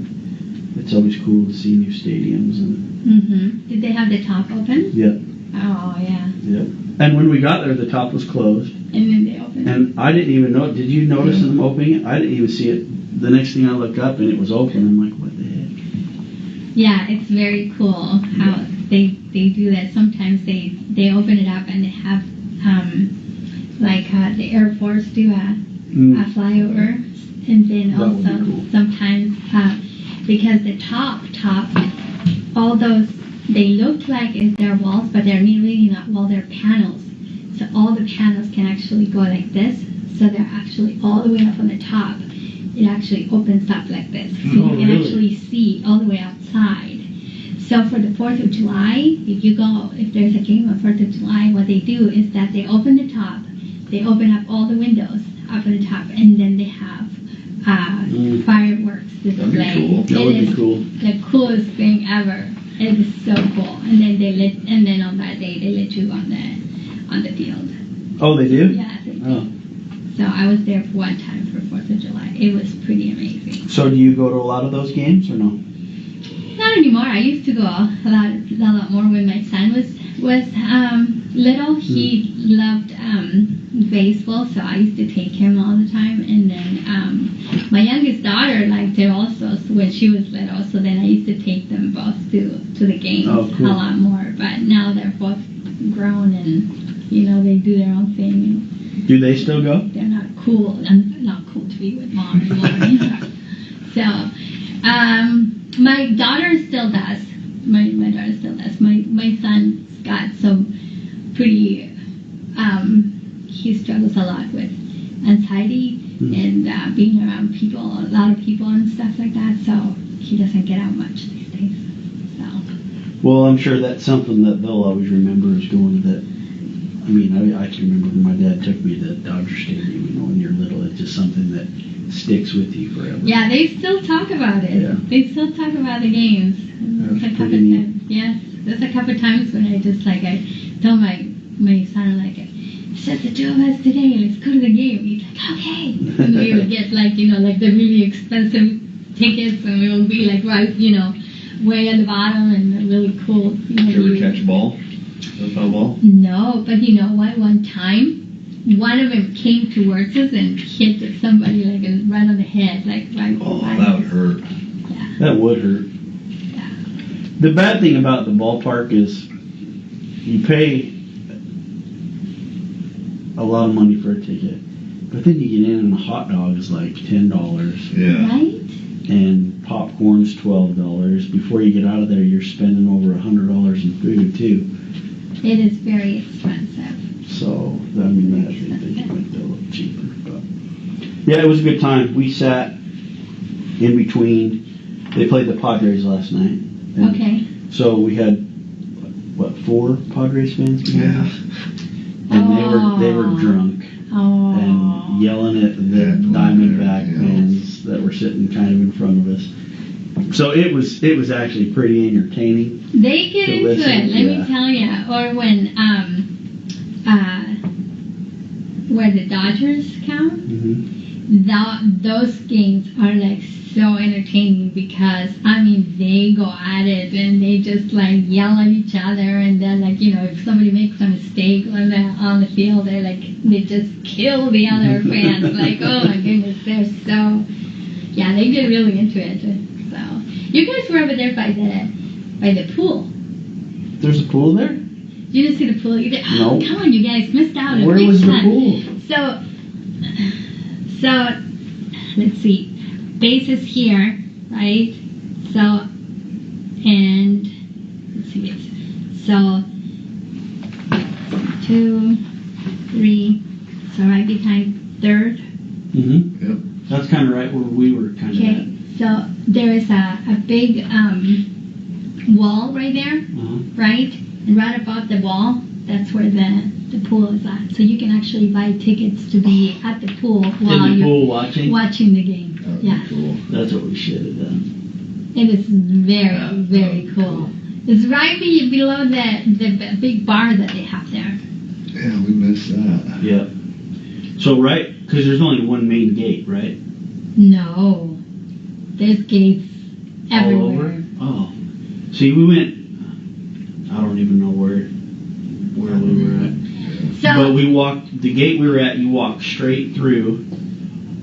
it's always cool to see new stadiums. And Did they have the top open? yeah. Oh yeah. Yeah. And when we got there, the top was closed. And then they opened it. And I didn't even know. Did you notice them opening it? I didn't even see it. The next thing I looked up and it was open. I'm like, what the heck? Yeah, it's very cool how they do that. Sometimes they open it up and they have the Air Force do a flyover, and then That would be also cool. sometimes because the top all those they look like it's their walls, but they're really not. Well, they're panels. So all the panels can actually go like this. So they're actually all the way up on the top. It actually opens up like this. So you can actually see all the way outside. So for the 4th of July, if there's a game on 4th of July, what they do is that they open the top, they open up all the windows up on the top, and then they have fireworks display. That'd be cool. That would be cool. The coolest thing ever. It is so cool. And then on that day they let you on the field. Oh, they do? Yeah, they do. Oh. So I was there for one time for 4th of July. It was pretty amazing. So do you go to a lot of those games or no? Not anymore. I used to go a lot more when my son was little. He loved baseball, so I used to take him all the time. And then my youngest daughter liked it also when she was little, so then I used to take them both to the games a lot more. But now they're both grown and, you know, they do their own thing. Do they still go? They're not cool. I'm not cool to be with mom anymore. So, my daughter still does. My daughter still does. My son's got some pretty, he struggles a lot with anxiety and being around people, a lot of people and stuff like that. So he doesn't get out much these days. So. Well, I'm sure that's something that they'll always remember is going to that. I mean, I can remember when my dad took me to Dodger Stadium, you know, when you're little. It's just something that sticks with you forever. Yeah, they still talk about it. Yeah. They still talk about the games. That's pretty neat. Yes, there's a couple of times when I just like, I told my son, like, it's just the two of us today, let's go to the game. He's like, okay. And we would get like, you know, like the really expensive tickets and we would be like right, you know, way at the bottom and really cool. You know, Did you ever catch a ball? A foul ball? No, but you know what? One time, one of them came towards us and hit somebody like right on the head, like right. Oh, that would hurt. Yeah. That would hurt. Yeah. The bad thing about the ballpark is you pay a lot of money for a ticket, but then you get in and a hot dog is like $10. Yeah. Right? And popcorn's $12. Before you get out of there, you're spending over $100 in food too. It is very expensive. So, I mean, I think they can make that a little cheaper. But yeah, it was a good time. We sat in between. They played the Padres last night. And Okay. so we had, what, 4 Padres fans behind Yeah. us? And they were drunk and yelling at the Diamondback fans that were sitting kind of in front of us. So it was actually pretty entertaining. They get to into listen, it, let me tell you. Or when where the Dodgers count, those games are like so entertaining because I mean they go at it and they just like yell at each other and then like, you know, if somebody makes a mistake on the field, they just kill the other fans. Like, oh my goodness, they're so, yeah, they get really into it. So you guys were over there by the pool. There's a pool there? You didn't see the pool either? No. Oh, come on, you guys missed out. Where was the pool? So let's see. Base is here, right? So, and let's see this. So 2, 3. So right behind third. Yep. That's kind of right where we were kind of Okay. at. So there is a big wall right there, right? And right above the wall, that's where the pool is at. So you can actually buy tickets to be at the pool while in the you're pool watching the game. Yeah. Cool. That's what we should have done. It is very, very cool. It's right below the big bar that they have there. Yeah, we missed that. Yep. So right, because there's only one main gate, right? No. There's gates everywhere. All over? Oh. See, we went, I don't even know where we were at. But we walked, the gate we were at, you walk straight through,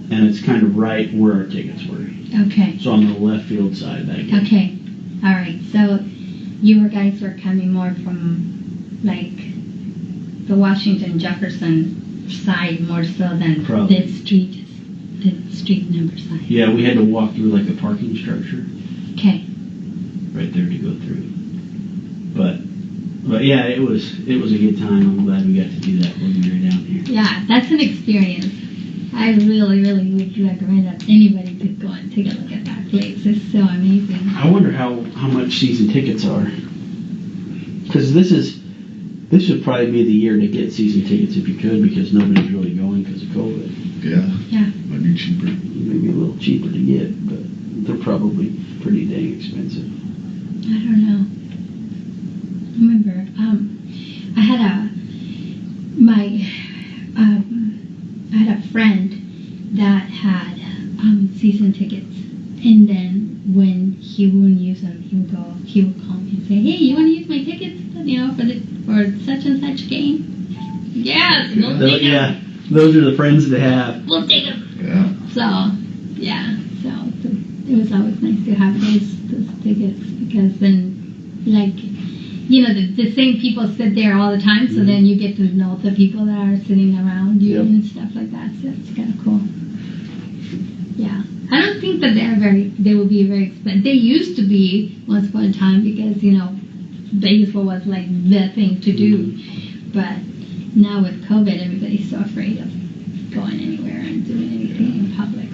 and it's kind of right where our tickets were. Okay. So on the left field side of that gate. Okay. All right. So you guys were coming more from like the Washington Jefferson side more so than the street number side. Yeah, we had to walk through like a parking structure. Okay. Right there to go through. But yeah, it was a good time. I'm glad we got to do that when we were down here. Yeah, that's an experience. I really, really would recommend that anybody could go and take a look at that place. It's so amazing. I wonder how much season tickets are. Because this should probably be the year to get season tickets if you could, because nobody's really going because of COVID. Yeah. Yeah. Might be cheaper. Maybe a little cheaper to get, but they're probably pretty dang expensive. I don't know. I remember, I had a friend that had season tickets, and then when he wouldn't use them, he would call me and say, "Hey, you want to use my tickets? You know, for such and such game?" Yes, we'll take them. Yeah, those are the friends to have. We'll take them. Yeah. So it was always nice to have those tickets because then, like, the same people sit there all the time, so then you get to know the people that are sitting around you and stuff like that. So it's kind of cool. Yeah, I don't think that they will be very expensive. They used to be once upon a time because baseball was like the thing to do, but now with COVID, everybody's so afraid of going anywhere and doing anything in public.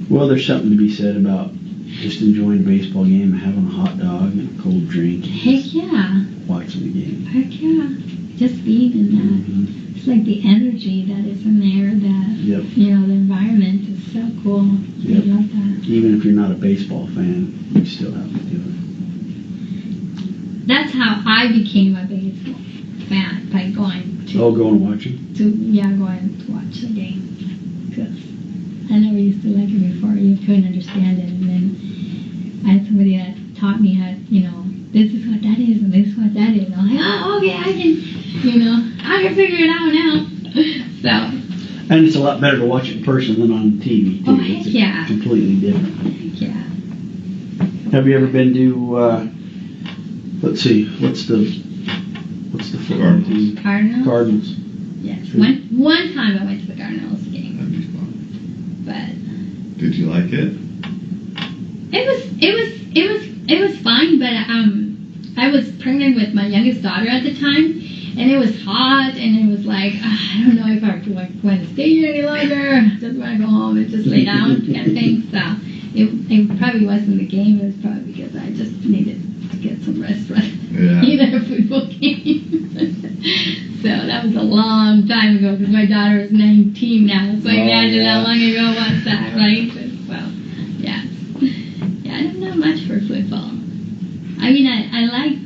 Well, there's something to be said about just enjoying a baseball game, having a hot dog and a cold drink. Heck yeah. Watching the game. Heck yeah. Just being in that. It's like the energy that is in there, that, the environment is so cool. I love that. Even if you're not a baseball fan, you still have to do it. That's how I became a baseball fan, by going to... Oh, going and watching? Going to watch the game. Because I never used to like it before. You couldn't understand it. And then I had somebody that taught me how, this is what that is and this is what that is. And I'm like, oh, okay, I can figure it out now. So. And it's a lot better to watch it in person than on TV, too. Oh, heck yeah. It's completely different. Heck yeah. Have you ever been to, let's see, what's the football team? Cardinals. Yes. One time I went to the Cardinals game. That'd be fun. But did you like it? It was fine, but I was pregnant with my youngest daughter at the time, and it was hot, and it was like I don't know if I want to stay here any longer. I just want to go home and just lay down kind of thing. So it probably wasn't the game. It was probably because I just needed to get some rest either a football game. So that was a long time ago because my daughter is 19 now. So imagine how long ago was that, right? Well, yeah, I don't know much for football. I mean, I liked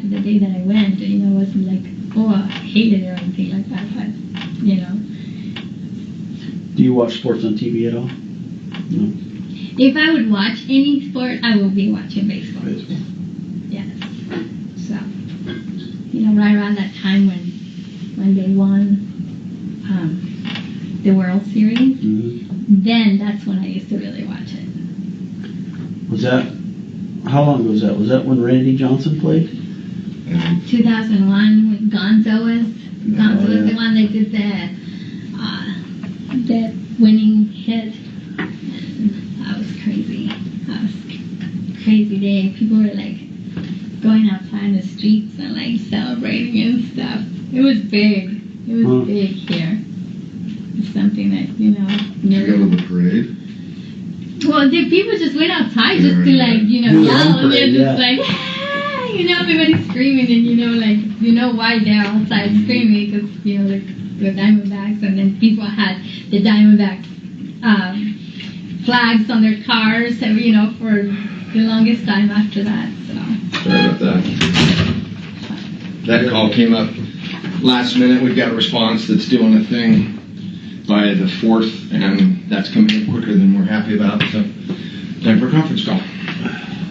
the day that I went. It wasn't like, I hated it or anything like that. But Do you watch sports on TV at all? No. If I would watch any sport, I will be watching baseball. Yes. So, right around that time when they won the World Series, then that's when I used to really watch it. Was that, how long ago was that? Was that when Randy Johnson played? 2001, when Gonzo was the one that did the winning hit. And that was crazy. That was a crazy day. People were like going outside in the streets and like celebrating and stuff. It was big. It was big here. It's something that, Did you go to the parade? Well, the people just went outside just to like, yell, and they're just like, everybody's screaming, and why they're outside screaming, because, the Diamondbacks, and then people had the Diamondbacks flags on their cars, for the longest time after that, so. Sorry about that. That call came up last minute. We've got a response that's doing a thing by the 4th, and that's coming in quicker than we're happy about, so time for a conference call.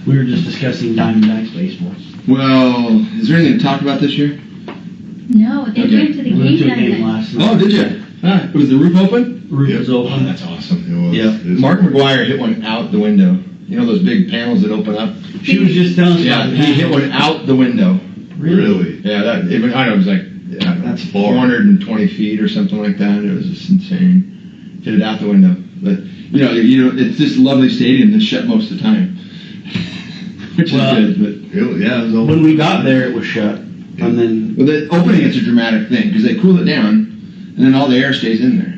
We were just discussing Diamondbacks baseball. Well, is there anything to talk about this year? No, they went to the game last night. Oh, did you? Was the roof open? Roof was open. Oh, that's awesome. It was. Yeah. Mark McGuire hit one out the window. You know those big panels that open up? She was just telling us about he hit one out the window. Really? Yeah, I know, it was like that's 420 feet or something like that. It was just insane. Hit it out the window. But, it's this lovely stadium that's shut most of the time. Which is good. But it was open. When we got there, it was shut. And then... Well, the opening is a dramatic thing, because they cool it down, and then all the air stays in there.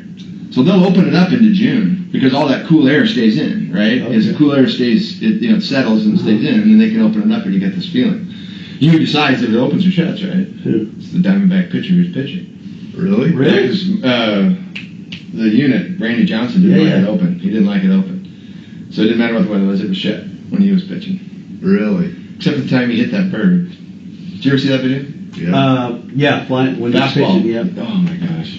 So they'll open it up into June, because all that cool air stays in, right? Okay. As the cool air stays, it settles and stays in, and then they can open it up and you get this feeling. Who decides if it opens or shuts, right? Who? It's the Diamondback pitcher who's pitching. Really? Yeah, 'cause, the unit, Randy Johnson, didn't like it open. He didn't like it open. So it didn't matter what the weather was, it was shut when he was pitching. Really? Except for the time he hit that bird. Did you ever see that video? Yeah, flying when fastball. Pitching, yeah. Oh my gosh.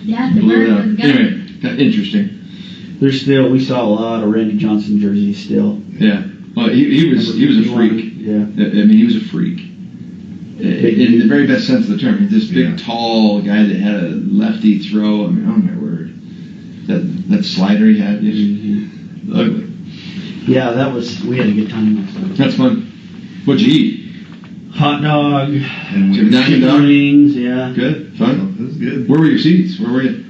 Yeah, the bird was gone. Anyway, interesting. We saw a lot of Randy Johnson jerseys still. Yeah. Well, he was a freak. Yeah. I mean, he was a freak. In the very best sense of the term. This big, tall guy that had a lefty throw. I mean, oh my word. That slider he had, ugly. Yeah, we had a good time last night. That's fun. What'd you eat? Hot dog, And Chicken chicken dog? wings, yeah. Good? Fun? It was good. Where were your seats? Where were you?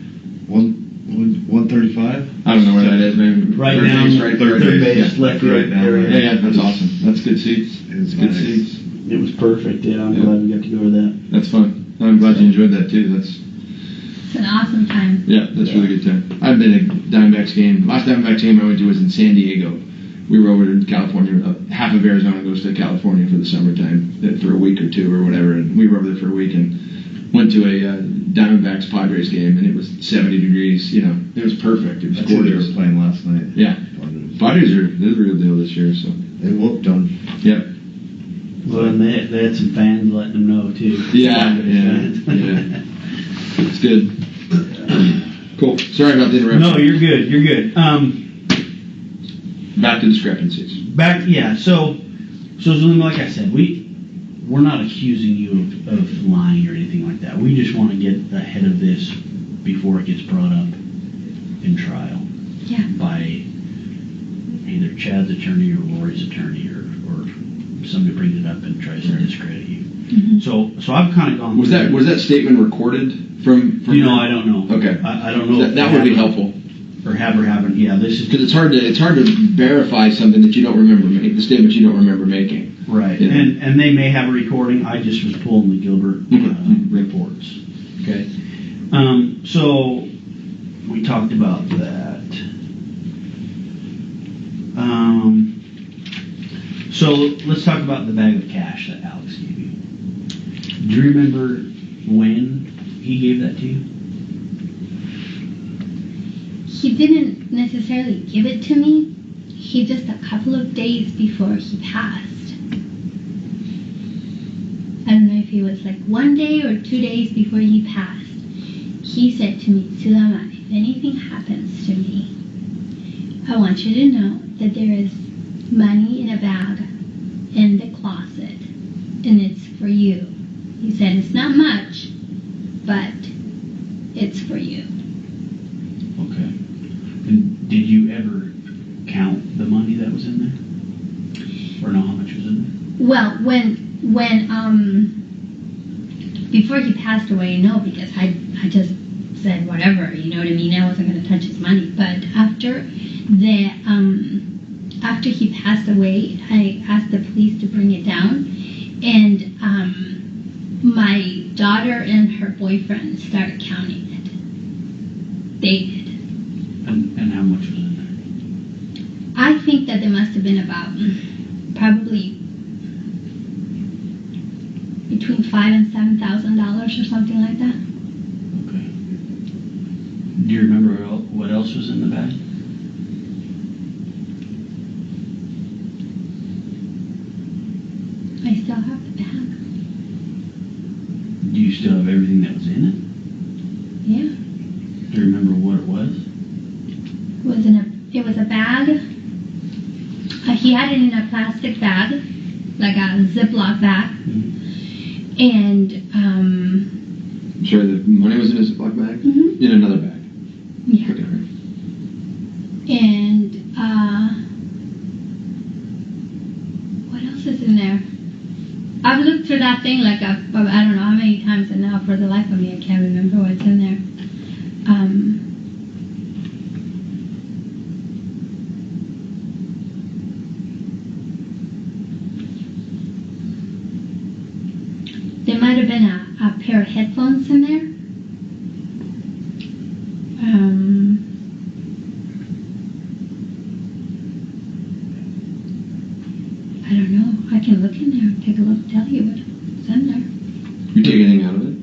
135. I don't know where that is. Maybe Right third down, base, right? third base, Yeah. left Right down area. Yeah, that's awesome. That's good seats. It was Good nice. seats. It was perfect, yeah. I'm Yeah. glad we got to go to that. That's fun. I'm glad you enjoyed that too. It's an awesome time. That's really good time. I've been at a Diamondbacks game. Last Diamondbacks game I went to was in San Diego. We were over in California. Half of Arizona goes to California for the summertime for a week or two or whatever, and we were over there for a week and went to a Diamondbacks Padres game, and it was 70 degrees. You know, it was perfect. It was That's who they gorgeous. were playing last night. Yeah, Padres are the real deal this year. So They whooped them. yeah. Well, and they had some fans letting them know, too. Yeah. It's good. Cool. Sorry about the interruption. No, you're good. You're good. Back to discrepancies. So Zeluma, like I said, we're not accusing you of lying or anything like that. We just want to get ahead of this before it gets brought up in trial. Yeah. By either Chad's attorney or Lori's attorney or somebody brings it up and tries to discredit you. Mm-hmm. So I've kind of gone. Was that statement recorded from You know, I don't know. Okay. I don't know. That would be helpful. Or have or haven't. Yeah, this is because it's hard to verify something that you don't remember making, the statement you don't remember making. Right. You know? And they may have a recording. I just was pulling the Gilbert reports. Okay. So we talked about that. So let's talk about the bag of cash that Alex gave you. Do you remember when he gave that to you? He didn't necessarily give it to me. He just a couple of days before he passed. I don't know if it was like 1 day or 2 days before he passed. He said to me, Zeluma, if anything happens to me, I want you to know that there is money in a bag in the closet, and it's for you. He said it's not much, but it's for you. Okay. And did you ever count the money that was in there? Or know how much was in there? Well, when before he passed away, no, because I just said whatever, you know what I mean? I wasn't going to touch his money. But after he passed away, I asked the police to bring it down, and my daughter and her boyfriend started counting it. They did. And how much was in there? I think that there must have been about probably between $5,000 and $7,000 or something like that. Okay. Do you remember what else was in the bag? I still have the bag. Do you still have everything that was in it? Yeah. Do you remember what it was? It was a bag. He had it in a plastic bag, like a Ziploc bag. Mm-hmm. And Sure, the money was in a Ziploc bag? Mm-hmm. In another bag? Yeah. Okay, right. And what else is in there? I've looked through that thing like I don't know how many times, and now for the life of me I can't remember what's in there. There might have been a pair of headphones in there. I don't know. I can look in there and take a look and tell you what's in there. You take anything out of it?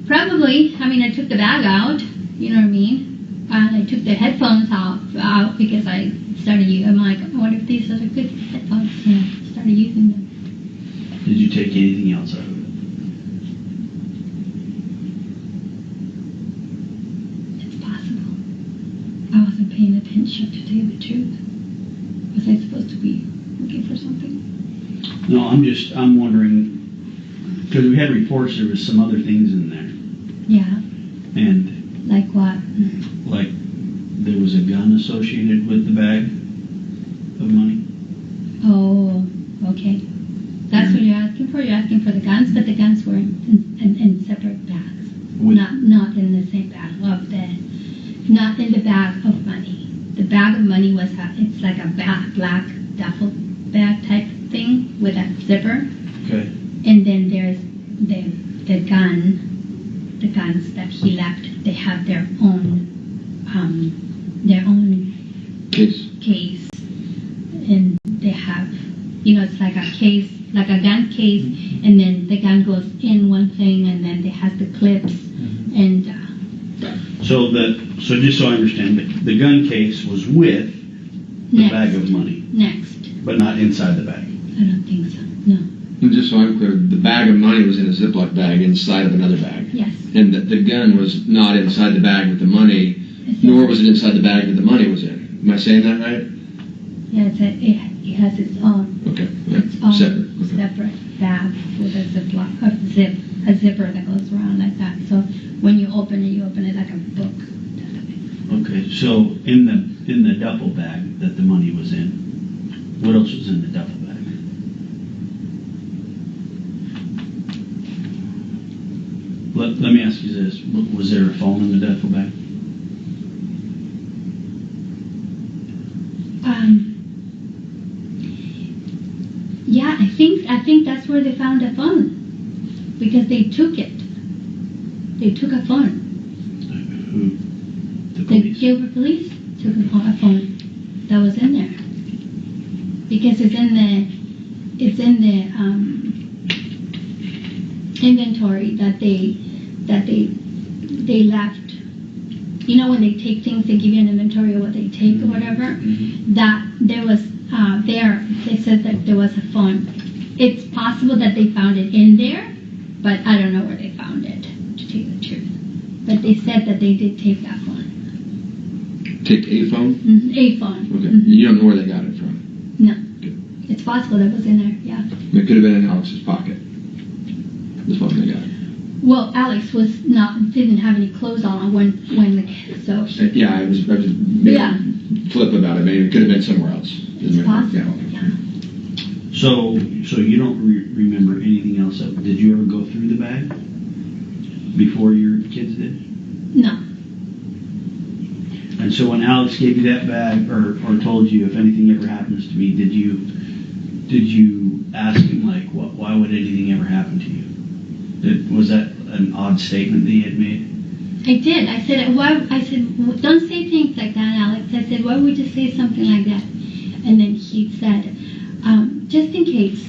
Probably. I mean, I took the bag out. You know what I mean? And I took the headphones out because I started using. I'm like, I wonder if these are good headphones. Yeah, I started using them. Did you take anything else out of it? It's possible. I wasn't paying attention, to tell you the truth. Was I supposed to be looking for something? No, I'm wondering, because we had reports there was some other things in there. Yeah. And Like what? like there was a gun associated with the bag of money. Oh, Not in the same bag of not in the bag of money. The bag of money was it's like a black duffel bag type thing with a zipper. Okay. And then there's the guns that he left. They have their own case, and they have, it's like a case, like a gun case, and then the gun goes in one thing, and then they have the clips, and. So just so I understand, the gun case was with the bag of money. Next. But not inside the bag. I don't think so. No. And just so I'm clear, the bag of money was in a Ziploc bag inside of another bag. Yes. And the gun was not inside the bag with the money, nor was it inside the bag that the money was in. Am I saying that right? Yeah, it has its own. Okay. Its own separate bag with a zipper that goes around like that. So when you open it like a book. Okay. So in the duffel bag that the money was in, what else was in the duffel bag? Let me ask you this: was there a phone in the duffel bag? Yeah, I think that's where they found a phone, because they took it. They took a phone. Who? The police? The Gilbert police took a phone that was in there, because it's in the inventory that they left. When they take things, they give you an inventory of what they take or whatever. That there was they said that there was a phone. It's possible that they found it in there, but I don't know where they found it, to tell you the truth. But they said that they did take that phone. Take a phone? A phone. Okay. You don't know where they got it from? No. It's possible that it was in there, yeah. It could have been in Alex's pocket. The phone they got. Well, Alex didn't have any clothes on when so. Yeah, I was flip about it. Maybe it could have been somewhere else. It's possible. Yeah. So you don't remember anything else? Did you ever go through the bag before your kids did? No. And so when Alex gave you that bag, or told you if anything ever happens to me, did you ask him, like, why would anything ever happen to you? Was that an odd statement that he had made? I did. I said, don't say things like that, Alex. I said, why would you say something like that? And then he said, just in case.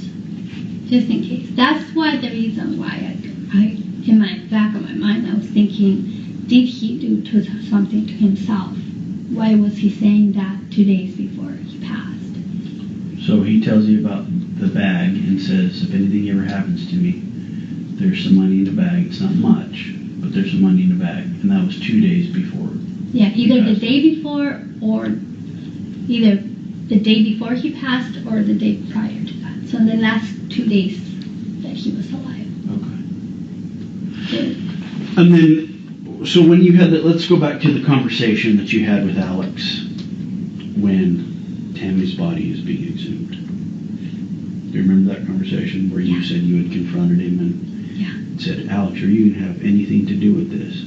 Just in case. That's why the reason why I in my back of my mind, I was thinking, did he do something to himself? Why was he saying that 2 days before he passed? So he tells you about the bag and says, if anything ever happens to me, there's some money in the bag. It's not much, but there's some money in the bag. And that was 2 days before. Yeah, either the day before, or either the day before he passed or the day prior to that. So in the last 2 days that he was alive. Okay. And then, so when you had that, let's go back to the conversation that you had with Alex when Tammy's body is being exhumed. Do you remember that conversation where you said you had confronted him and said, Alex, are you going to have anything to do with this?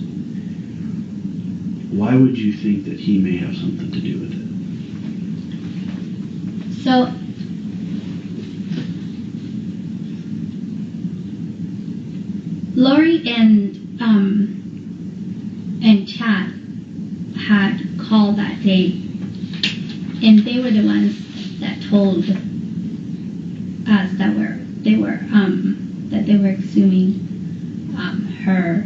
Why would you think that he may have something to do with it? So, Lori and Chad had called that day, and they were the ones that told us that they were exhuming her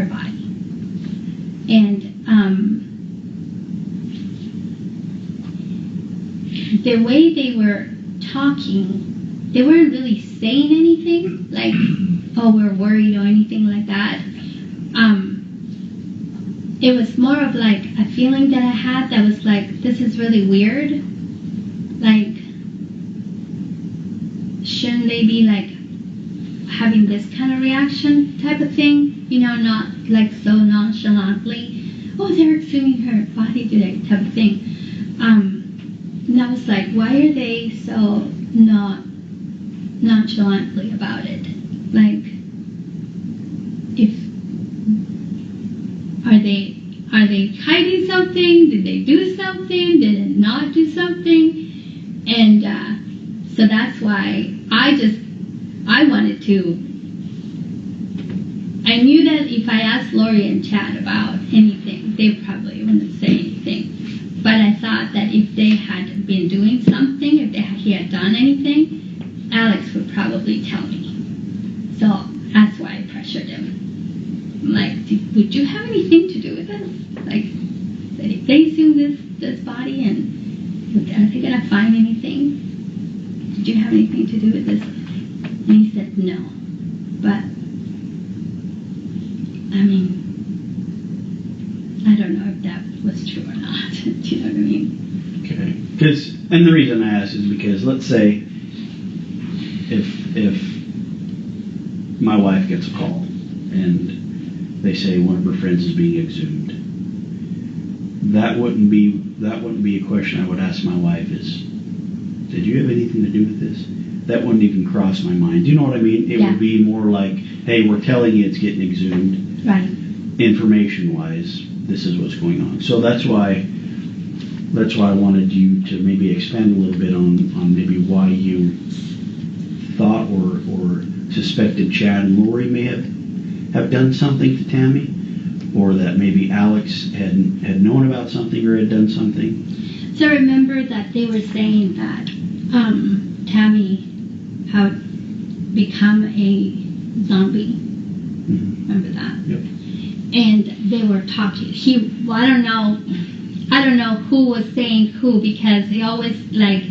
body, and the way they were talking, they weren't really saying anything like, oh, we're worried or anything like that. It was more of like a feeling that I had that was like, this is really weird. Like, shouldn't they be like having this kind of reaction type of thing? Not like so nonchalantly, oh, they're exhuming her body today type of thing. And I was like, why are they so not nonchalantly about it? Like, why I wanted to. I knew that if I asked Lori and Chad about anything, they probably wouldn't say anything. But I thought that if they had been doing something, if he had done anything, Alex would probably tell me. So that's why I pressured him. I'm like, would you have anything to do with this? Like, that if they sue this body, and are they gonna find anything? Did you have anything to do with this? And he said no. But I mean, I don't know if that was true or not. Do you know what I mean? Okay. And the reason I ask is because, let's say, if my wife gets a call and they say one of her friends is being exhumed, that wouldn't be a question I would ask my wife. Is, did you have anything to do with this? That wouldn't even cross my mind. Do you know what I mean? It would be more like, hey, we're telling you it's getting exhumed. Right. Information-wise, this is what's going on. So that's why I wanted you to maybe expand a little bit on maybe why you thought or suspected Chad and Lori may have done something to Tammy, or that maybe Alex had known about something or had done something. So remember that they were saying that Tammy had become a zombie. Mm-hmm. Remember that? Yep. And they were talking. I don't know who was saying who, because they always like,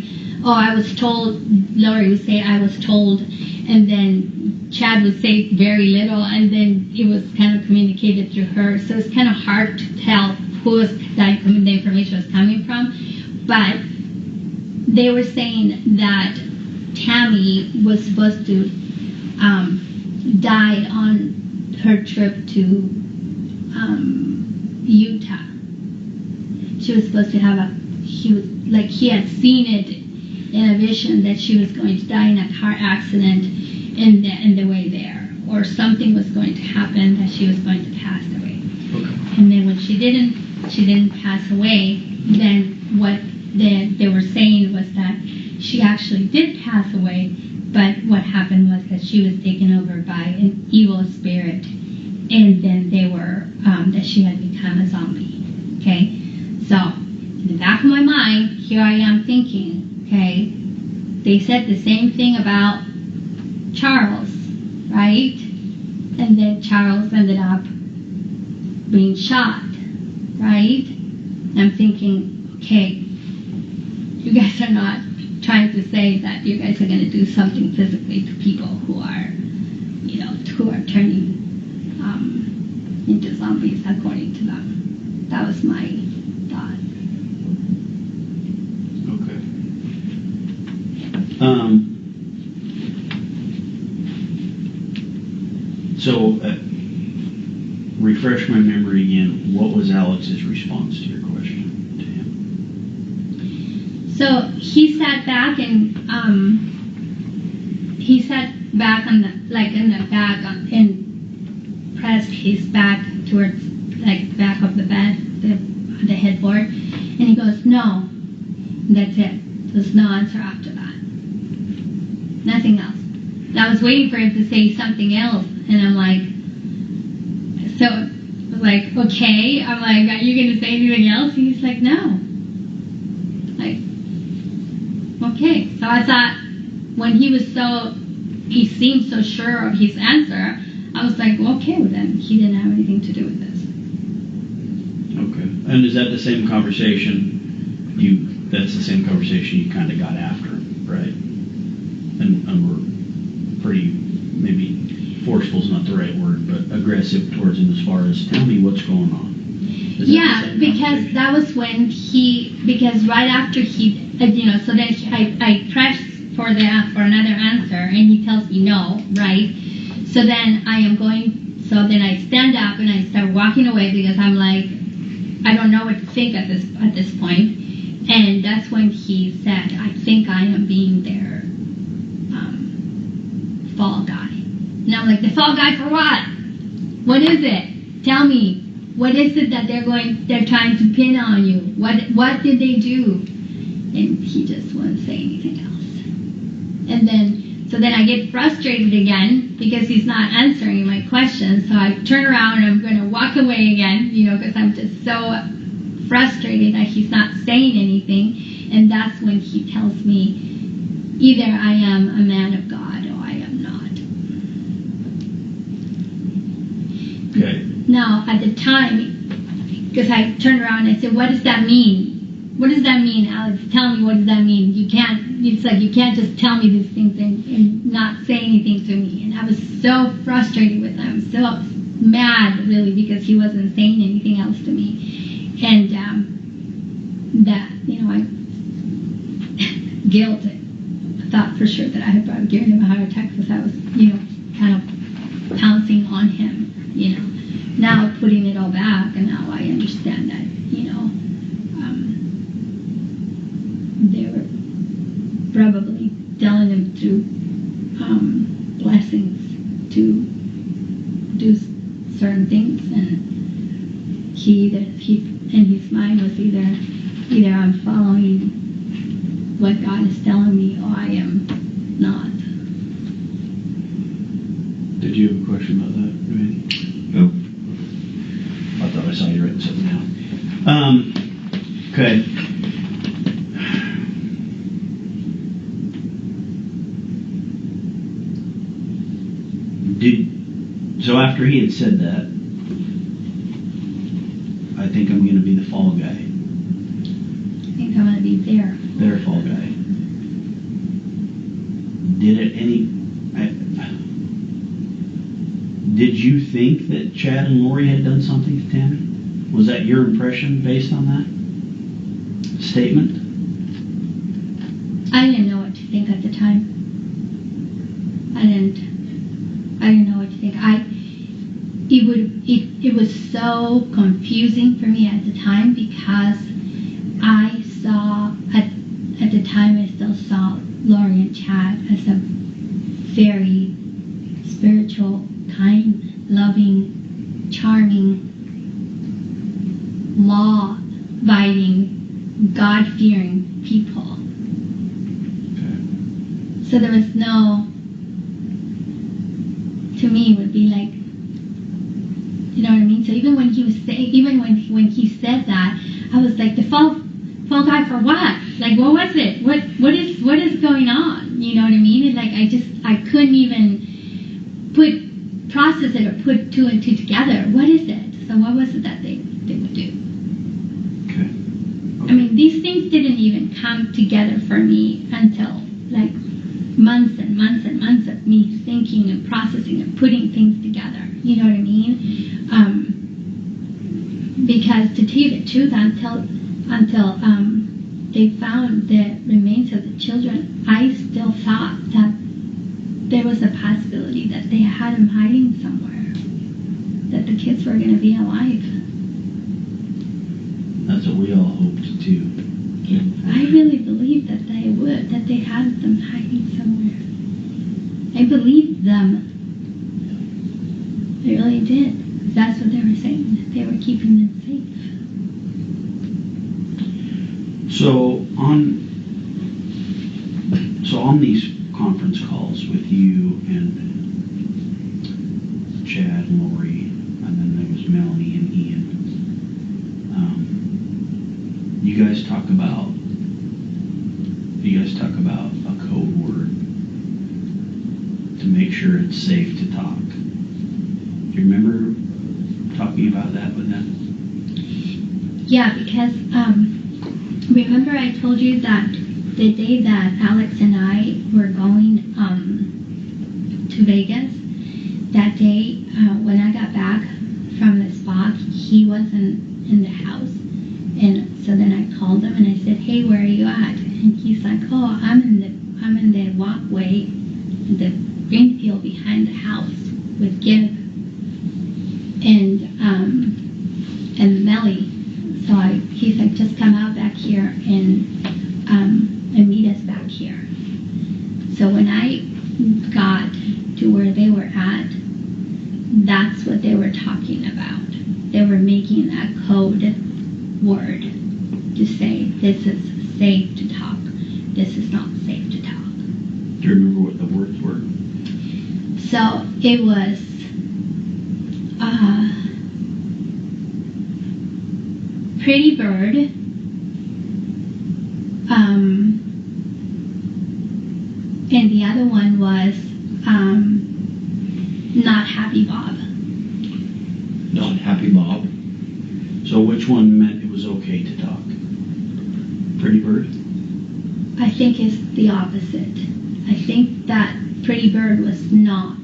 oh, I was told. Lori would say, I was told, and then Chad would say very little, and then it was kind of communicated through her. So it's kind of hard to tell who the information was coming from. But they were saying that Tammy was supposed to die on her trip to Utah. She was supposed to have he had seen it in a vision that she was going to die in a car accident in the way there, or something was going to happen that she was going to pass away. Okay. And then when she didn't pass away, then what they were saying was that she actually did pass away, but what happened was that she was taken over by an evil spirit, and then they were that she had become a zombie. Okay, so in the back of my mind, here I am thinking, okay, they said the same thing about Charles, right? And then Charles ended up being shot, right? And I'm thinking, okay, you guys are not trying to say that you guys are going to do something physically to people who are, who are turning into zombies according to them. That was my thought. Okay. So, refresh my memory again. What was Alex's response to your question to him? So he sat back and and pressed his back towards back of the bed, the headboard, and he goes, "No." And that's it. There's no answer after that. Nothing else. I was waiting for him to say something else, and I'm like, okay. I'm like, are you going to say anything else? And he's like, no. Like, okay. So I thought when he seemed so sure of his answer, I was like, well, okay, well then he didn't have anything to do with this. Okay. And is that the same conversation that's the same conversation you kind of got after, right? And we're pretty, maybe forceful is not the right word, but aggressive towards him as far as, tell me what's going on. Yeah, because that was when because right after so then I pressed for another answer, and he tells me no, right? So then then I stand up and I start walking away, because I'm like, I don't know what to think at this point. And that's when he said, I think I am being their fall guy. And I'm like, the fall guy for what? What is it? Tell me. What is it that they're trying to pin on you? What did they do? And he just wouldn't say anything else. And then I get frustrated again because he's not answering my questions. So I turn around and I'm going to walk away again, because I'm just so frustrated that he's not saying anything. And that's when he tells me either I am a man of God or I am not. Okay. Now, at the time, because I turned around and I said, what does that mean? What does that mean, Alex? Tell me, what does that mean? It's like you can't just tell me these things and not say anything to me. And I was so frustrated with him, so mad, really, because he wasn't saying anything else to me. And that, I guilt. I thought for sure that I had probably given him a heart attack because I was, kind of pouncing on him, Now putting it all back, and now I understand that, they were probably telling him through blessings to do certain things, and he in his mind was either I'm following what God is telling me or I am not. Did you have a question about that, Randy? No. I thought I saw you writing something down. Okay. So after he had said that, I think I'm going to be the fall guy. I think I'm going to be their fall guy. Did you think that Chad and Lori had done something to Tammy? Was that your impression based on that statement? I didn't know what to think at the time. I didn't know what to think. It was so confusing for me at the time because I saw at the time I still saw Lori and Chad as a very spiritual, kind, loving, charming, law-abiding, God-fearing people. Okay. So there was no, to me, it would be like, you know what I mean? So even when he was saying, when he said that, I was like, the fall guy for what? Like, what was it? What is going on? You know what I mean? And like, I couldn't even process it or put two and two together. What is it? So what was it that they would do? Okay. I mean, these things didn't even come together for me until like months and months and months of me thinking and processing and putting things together. You know what I mean? Because to tell you the truth, until they found the remains of the children, I still thought that there was a possibility that they had them hiding somewhere, that the kids were going to be alive. That's what we all hoped too. I really believed that they had them hiding somewhere. I believed them. I really did. That's what they were saying, that they were keeping them safe. So on these conference calls with you and Chad and Lori, and then there was Melanie and Ian, you guys talk about a code word to make sure it's safe to talk. Do you remember talking about that with them? Yeah, because remember I told you that the day that Alex and I were going to Vegas, that day when I got back from the spa, he wasn't in the house. And so then I called him and I said, hey, where are you at? And he's like, oh, I'm in the walkway, the green field behind the house with Gib and Melly. So he's like, just come out back here and meet us back here. So when I got to where they were at, that's what they were talking about. They were making a code word to say, this is safe to talk, this is not safe to talk. Do you numbers were. So it was Pretty Bird, and the other one was Not Happy Bob. Not Happy Bob. So which one meant it was okay to talk? Pretty Bird? I think it's the opposite. I think that Pretty Bird was not.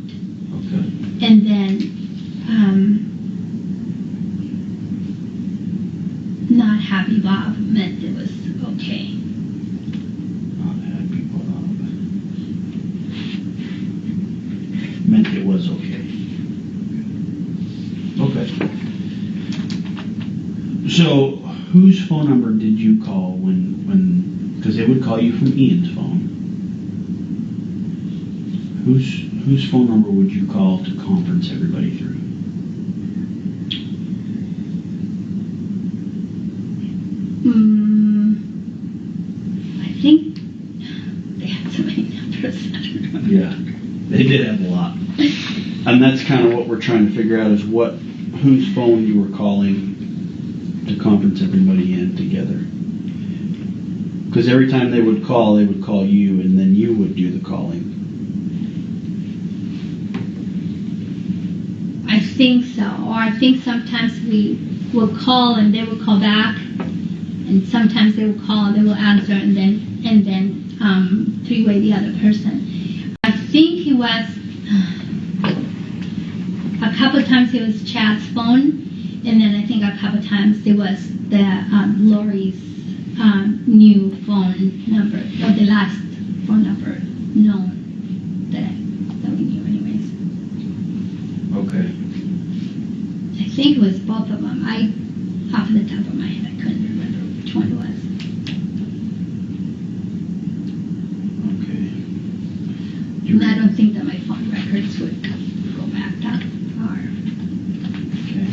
Okay. And then Not Happy Bob meant it was okay. Not Happy Bob. Meant it was okay. Okay. So, whose phone number did you call when, because they would call you from Ian's phone. Whose phone number would you call to conference everybody through? I think they had so many numbers. I don't know. Yeah, they did have a lot. And that's kind of what we're trying to figure out is whose phone you were calling to conference everybody in together. Because every time they would call you, and then you would do the calling. I think so. Or I think sometimes we will call and they will call back, and sometimes they will call and they will answer, and then three-way the other person. I think it was a couple of times it was Chad's phone, and then I think a couple of times it was the Lori's new phone number, or the last phone number known that we knew anyways. Okay. I think it was both of them. Off the top of my head, I couldn't remember which one it was. Okay. And I don't think that my phone records would go back that far. Okay.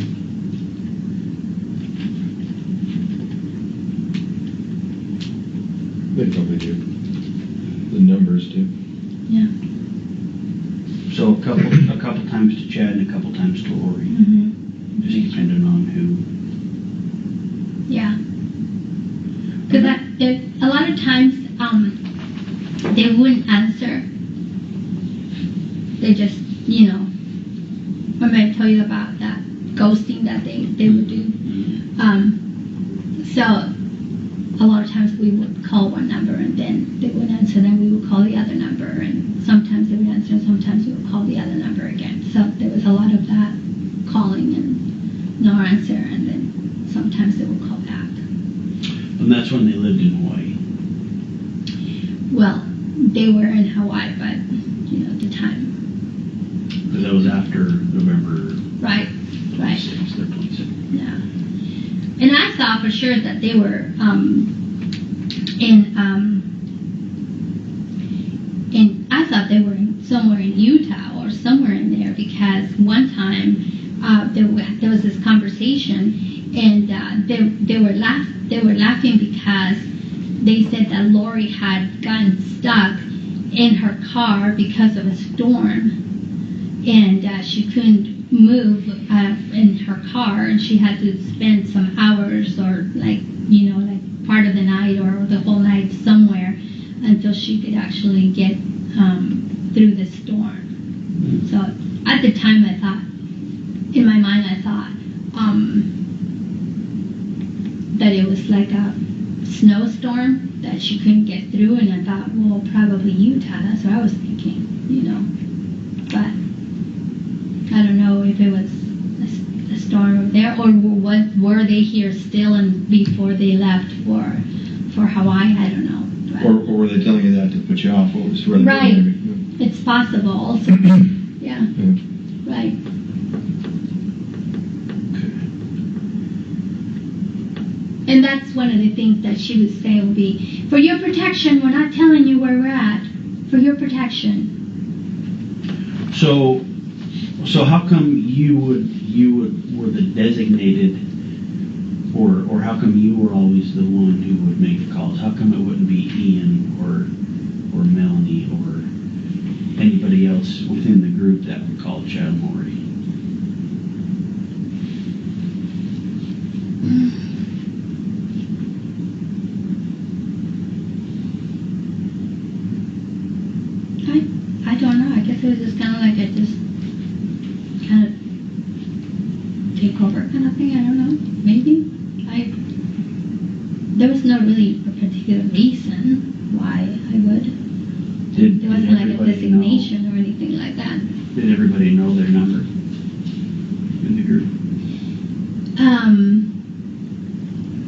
They probably do. The numbers do. Yeah. So a couple times to Chad and a couple times to Lori. Mm-hmm. Just depending on who. Yeah. Because a lot of times they wouldn't answer. They just, remember I told you about that ghosting that they would do. So a lot of times we would call one number and then they wouldn't answer, then we would call the other number, and sometimes they would answer and sometimes we would call the other number again. So there was a lot of that calling and no answer, and then sometimes they would call back. And that's when they lived in Hawaii. Well, they were in Hawaii, but at the time. Because that was after November Right. 26th or 27th. Yeah. And I thought for sure that they were I thought they were somewhere in Utah or somewhere in there, because one time there was this conversation, and they were laughing because they said that Lori had gotten stuck in her car because of a storm, and she couldn't move in her car, and she had to spend some hours or like part of the night or the whole night somewhere until she could actually get through the storm. So at the time I thought, in my mind I thought that it was like a snowstorm that she couldn't get through, and I thought, well, probably Utah, that's what I was thinking, but I don't know if it was a storm over there, or were they here still and before they left for Hawaii? I don't know. Or were they telling you that to put you off? What was rather Right. maybe? It's possible also. Yeah. Right. And that's one of the things that she would say would be, for your protection, we're not telling you where we're at. For your protection. So how come you were the designated, or how come you were always the one who would make the calls? How come it wouldn't be Ian or Melanie or anybody else within the group that would call chattel Marie? I don't know. I guess it was just kind of like a just kind of take over kind of thing. I don't know. Maybe. There was no really a particular reason why I would. There wasn't like a designation or anything like that. Did everybody know their number in the group?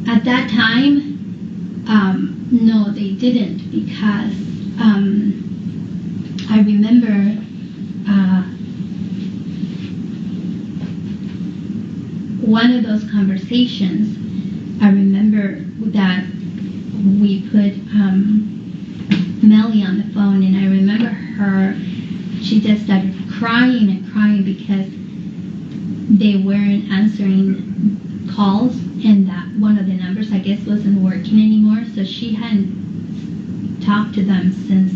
At that time, no, they didn't, because I remember one of those conversations. I remember that we put Melly on the phone, and I remember her, she just started crying and crying because they weren't answering calls, and that one of the numbers, I guess, wasn't working anymore, so she hadn't talked to them since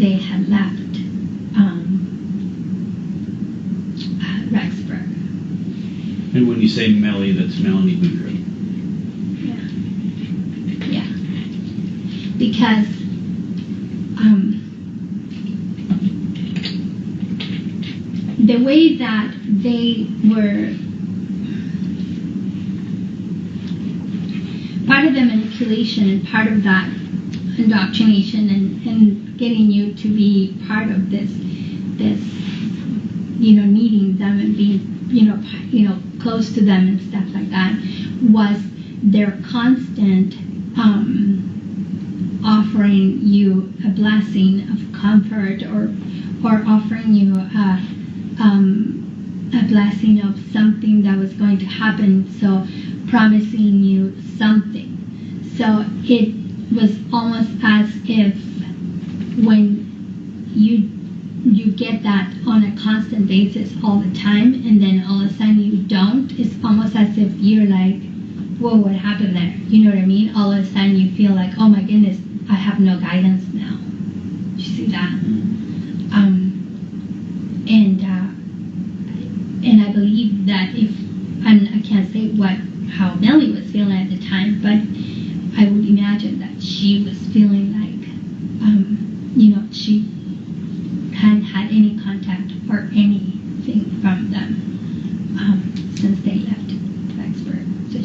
they had left Rexburg. And when you say Melly, that's Melanie Boudreaux. Yeah. Because the way that they were, part of the manipulation and part of that indoctrination and getting you to be part of this, needing them and being, close to them and stuff like that, was their constant offering you a blessing of comfort, or offering you a blessing of something that was going to happen, so promising you something. So it was almost as if when you get that on a constant basis all the time, and then all of a sudden you don't, it's almost as if you're like, whoa, what happened there? You know what I mean? All of a sudden you feel like, oh my goodness, I have no guidance now. You see that? And I believe that and I can't say how Melly was feeling at the time, but I would imagine that she was feeling like, she hadn't had any contact or anything from them since they left Rexburg. So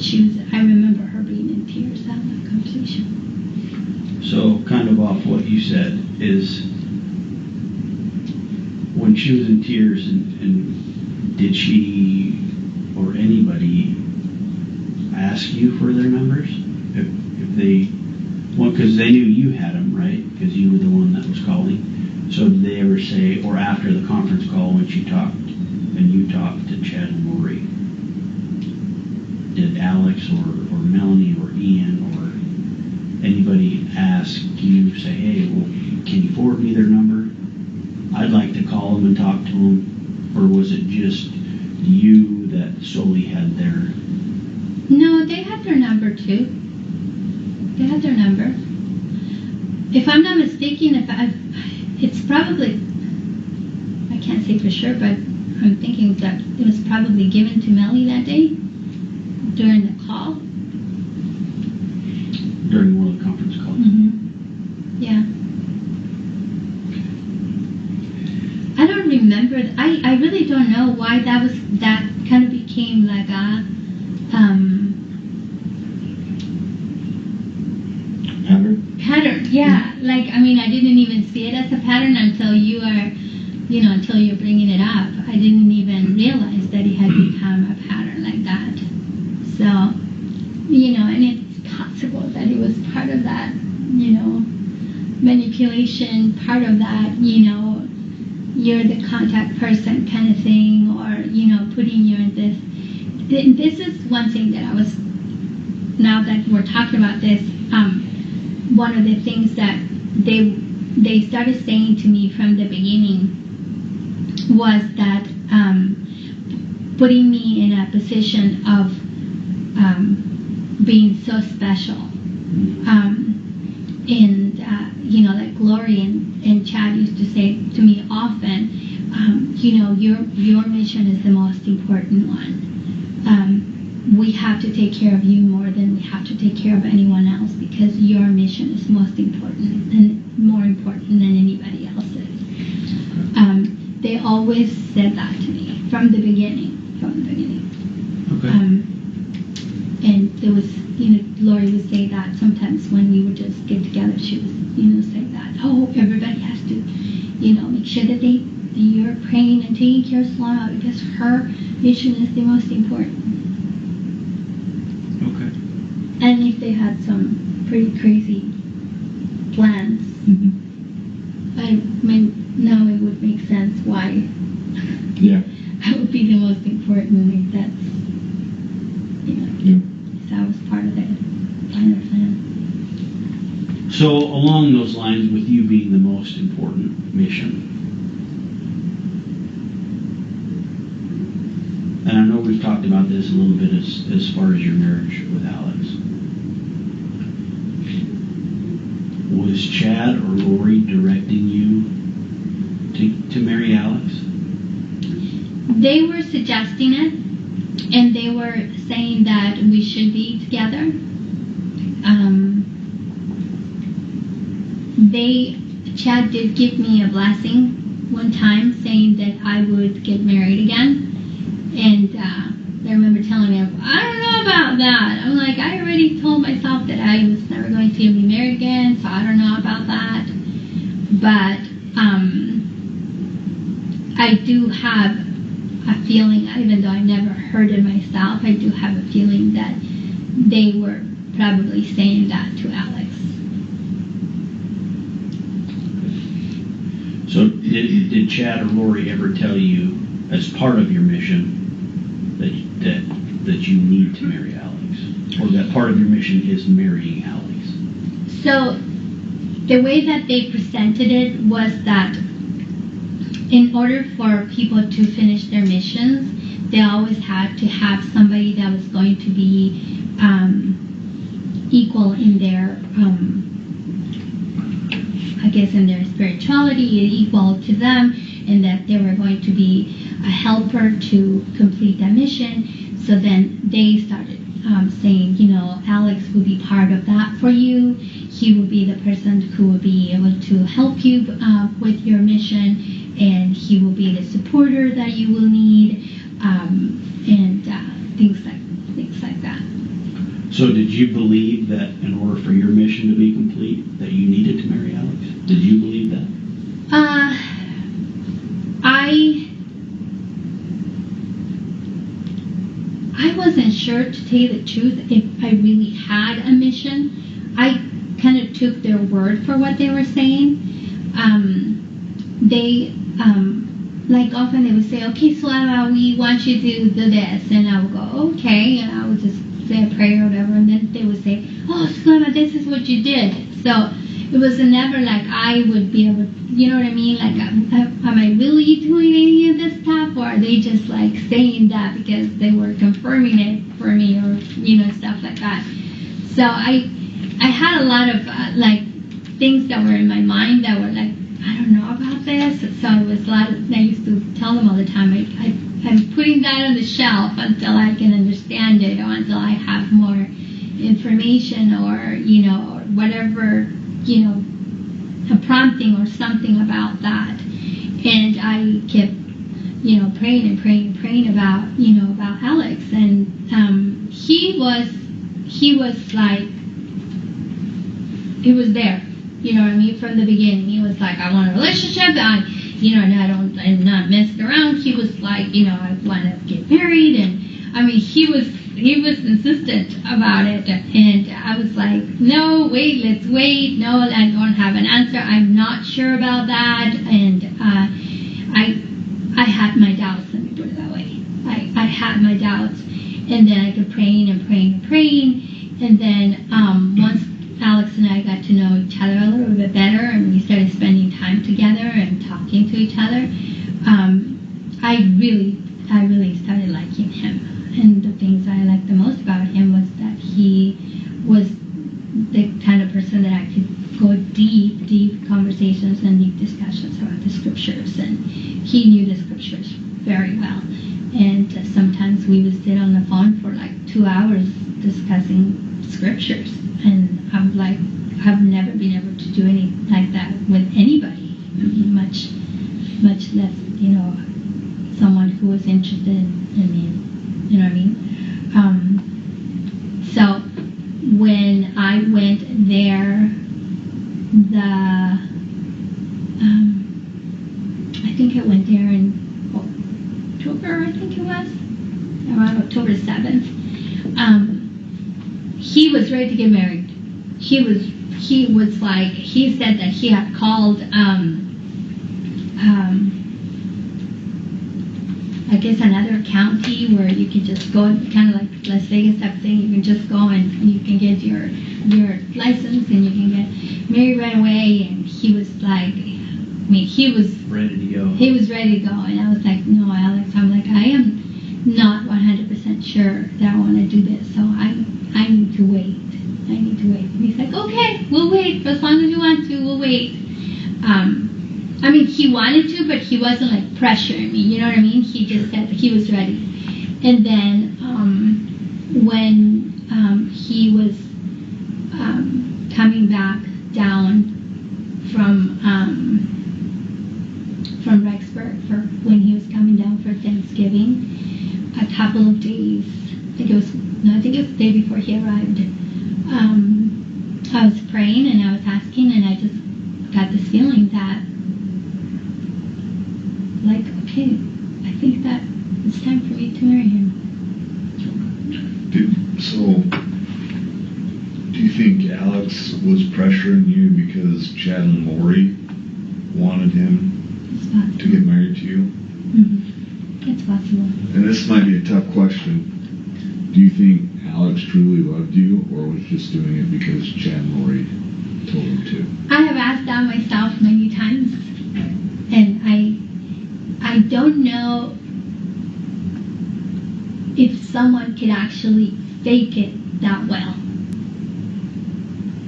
I remember her being in tears having that conversation. So kind of off what you said is, when she was in tears, and did she or anybody ask you for their numbers? If they, because they knew you had them, right? Because you were the one that was calling. So did they ever say, or after the conference call when you talked to Chad and Lori, did Alex or Melanie or Ian or anybody ask you, say, hey, well, can you forward me their number? I'd like to call them and talk to them. Or was it just you that solely had their... No, they had their number too. They had their number. If I'm not mistaken, it's probably, I can't say for sure, but I'm thinking that it was probably given to Melly that day during the call. During one of the conference calls? Mm-hmm. Yeah. I don't remember. I really don't know why that kind of became like a pattern. Yeah. Like, I mean, I didn't even see it as a pattern until until you're bringing it up. I didn't even realize that it had become a pattern like that. So, and it's possible that it was part of that, manipulation, part of that, you're the contact person kind of thing, or, putting you in this. This is one thing that now that we're talking about this, one of the things that they started saying to me from the beginning was that putting me in a position of being so special, And like Lori and Chad used to say to me often, your mission is the most important one. We have to take care of you more than we have to take care of anyone else, because your mission is most important and more important than anybody else's. They always said that to me from the beginning. Okay. And there was, Lori would say that sometimes when we would just get together, she would, say that, oh, everybody has to, make sure that you're praying and taking care of Zeluma, because her mission is the most important. Okay. And if they had some pretty crazy plans, I mean, now it would make sense why. Yeah. That would be the most important. If that's, that was part of the final plan. So along those lines, with you being the most important mission, and I know we've talked about this a little bit as far as your marriage with Alex. Was Chad or Lori directing you to marry Alex? They were suggesting it, and they were saying that we should be together. Chad did give me a blessing one time, saying that I would get married again. And I remember telling him, I don't know about that. I'm like, I already told myself that I was never going to be married again, so I don't know about that. But I do have a feeling, even though I never heard it myself, I do have a feeling that they were probably saying that to Alex. So did Chad or Lori ever tell you, as part of your mission, that you need to marry Alex, or that part of your mission is marrying Alex? So the way that they presented it was that in order for people to finish their missions, they always had to have somebody that was going to be equal in their, in their spirituality, equal to them, and that they were going to be a helper to complete that mission. So then they started saying, Alex will be part of that for you. He will be the person who will be able to help you with your mission, and he will be the supporter that you will need, and things like that. So did you believe that in order for your mission to be complete, that you needed to marry Alex? Did you believe that? I wasn't sure, to tell you the truth, if I really had a mission. I kind of took their word for what they were saying. Often they would say, okay, Zeluma, we want you to do this. And I would go, okay. And I would just say a prayer or whatever. And then they would say, oh, Zeluma, this is what you did. So it was never like I would be able, you know what I mean? Like, am I really doing any of this stuff? Or are they just like saying that because they were confirming it for me, or, stuff like that. So I had a lot of things that were in my mind that were like, I don't know about this. So it was a lot of, I used to tell them all the time, I'm putting that on the shelf until I can understand it, or until I have more information, or, or whatever, a prompting or something about that. And I kept, praying about, about Alex. And he was like, he was there. You know what I mean? From the beginning, he was like, I want a relationship. I'm not messing around. He was like, I want to get married. And I mean, he was insistent about it. And I was like, no, wait, let's wait. No, I don't have an answer. I'm not sure about that. And I had my doubts, let me put it that way. I had my doubts. And then I kept praying. And then once Alex and I got to know each other a little bit better, and we started spending time together and talking to each other, I really started liking him. And the things I liked the most about him was that he was the kind of person that I could go deep conversations and deep discussions about the scriptures, and he knew the scriptures very well. And sometimes we would sit on the phone for like 2 hours discussing scriptures, and I'm like, I've never been able to do anything like that with anybody. I mean, much less, someone who was interested in me. You know what I mean? So when I went there, I think I went there in October, I think it was, around October 7th. He was ready to get married. He was like, he said that he had called, I guess another county where you can just go, kind of like Las Vegas type thing. You can just go and you can get your license and you can get married right away. And he was like, he was ready to go. He was ready to go, and I was like, no, Alex. I'm like, I am not 100% sure that I want to do this, so I need to wait. I need to wait. And he's like, okay, we'll wait for as long as you want to. We'll wait. I mean, he wanted to, but he wasn't like pressuring me. You know what I mean? He just said that he was ready. And then when he was coming back down from Rexburg for when he was coming down for Thanksgiving, a couple of days, I think it was the day before he arrived, I was praying and I was asking, and I just got this feeling that, like, okay, I think that it's time for me to marry him. Do you think Alex was pressuring you because Chad and Lori wanted him to get married to you? Mm-hmm. It's possible. And this might be a tough question. Do you think Alex truly loved you, or was just doing it because Chad and Lori told him to? I have asked that myself many times, and I don't know if someone could actually fake it that well.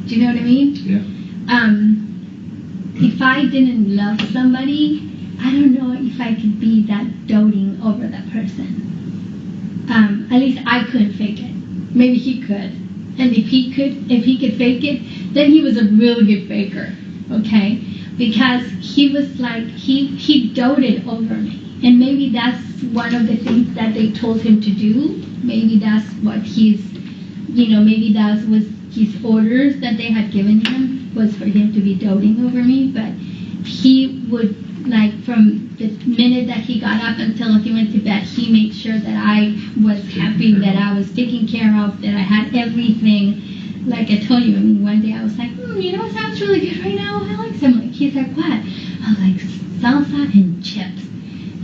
Do you know what I mean? Yeah. If I didn't love somebody, I don't know if I could be that doting over that person. At least I couldn't fake it. Maybe he could. And if he could fake it, then he was a really good faker. Okay? Because he was like, he doted over me. And maybe that's one of the things that they told him to do. Maybe that's what maybe that was his orders that they had given him, was for him to be doting over me. But he would, like, from the minute that he got up until he went to bed, he made sure that I was happy, that I was taken care of, that I had everything. Like I told you, I mean, one day I was like, what sounds really good right now, Alex? He's like, what? I was like, salsa and chips.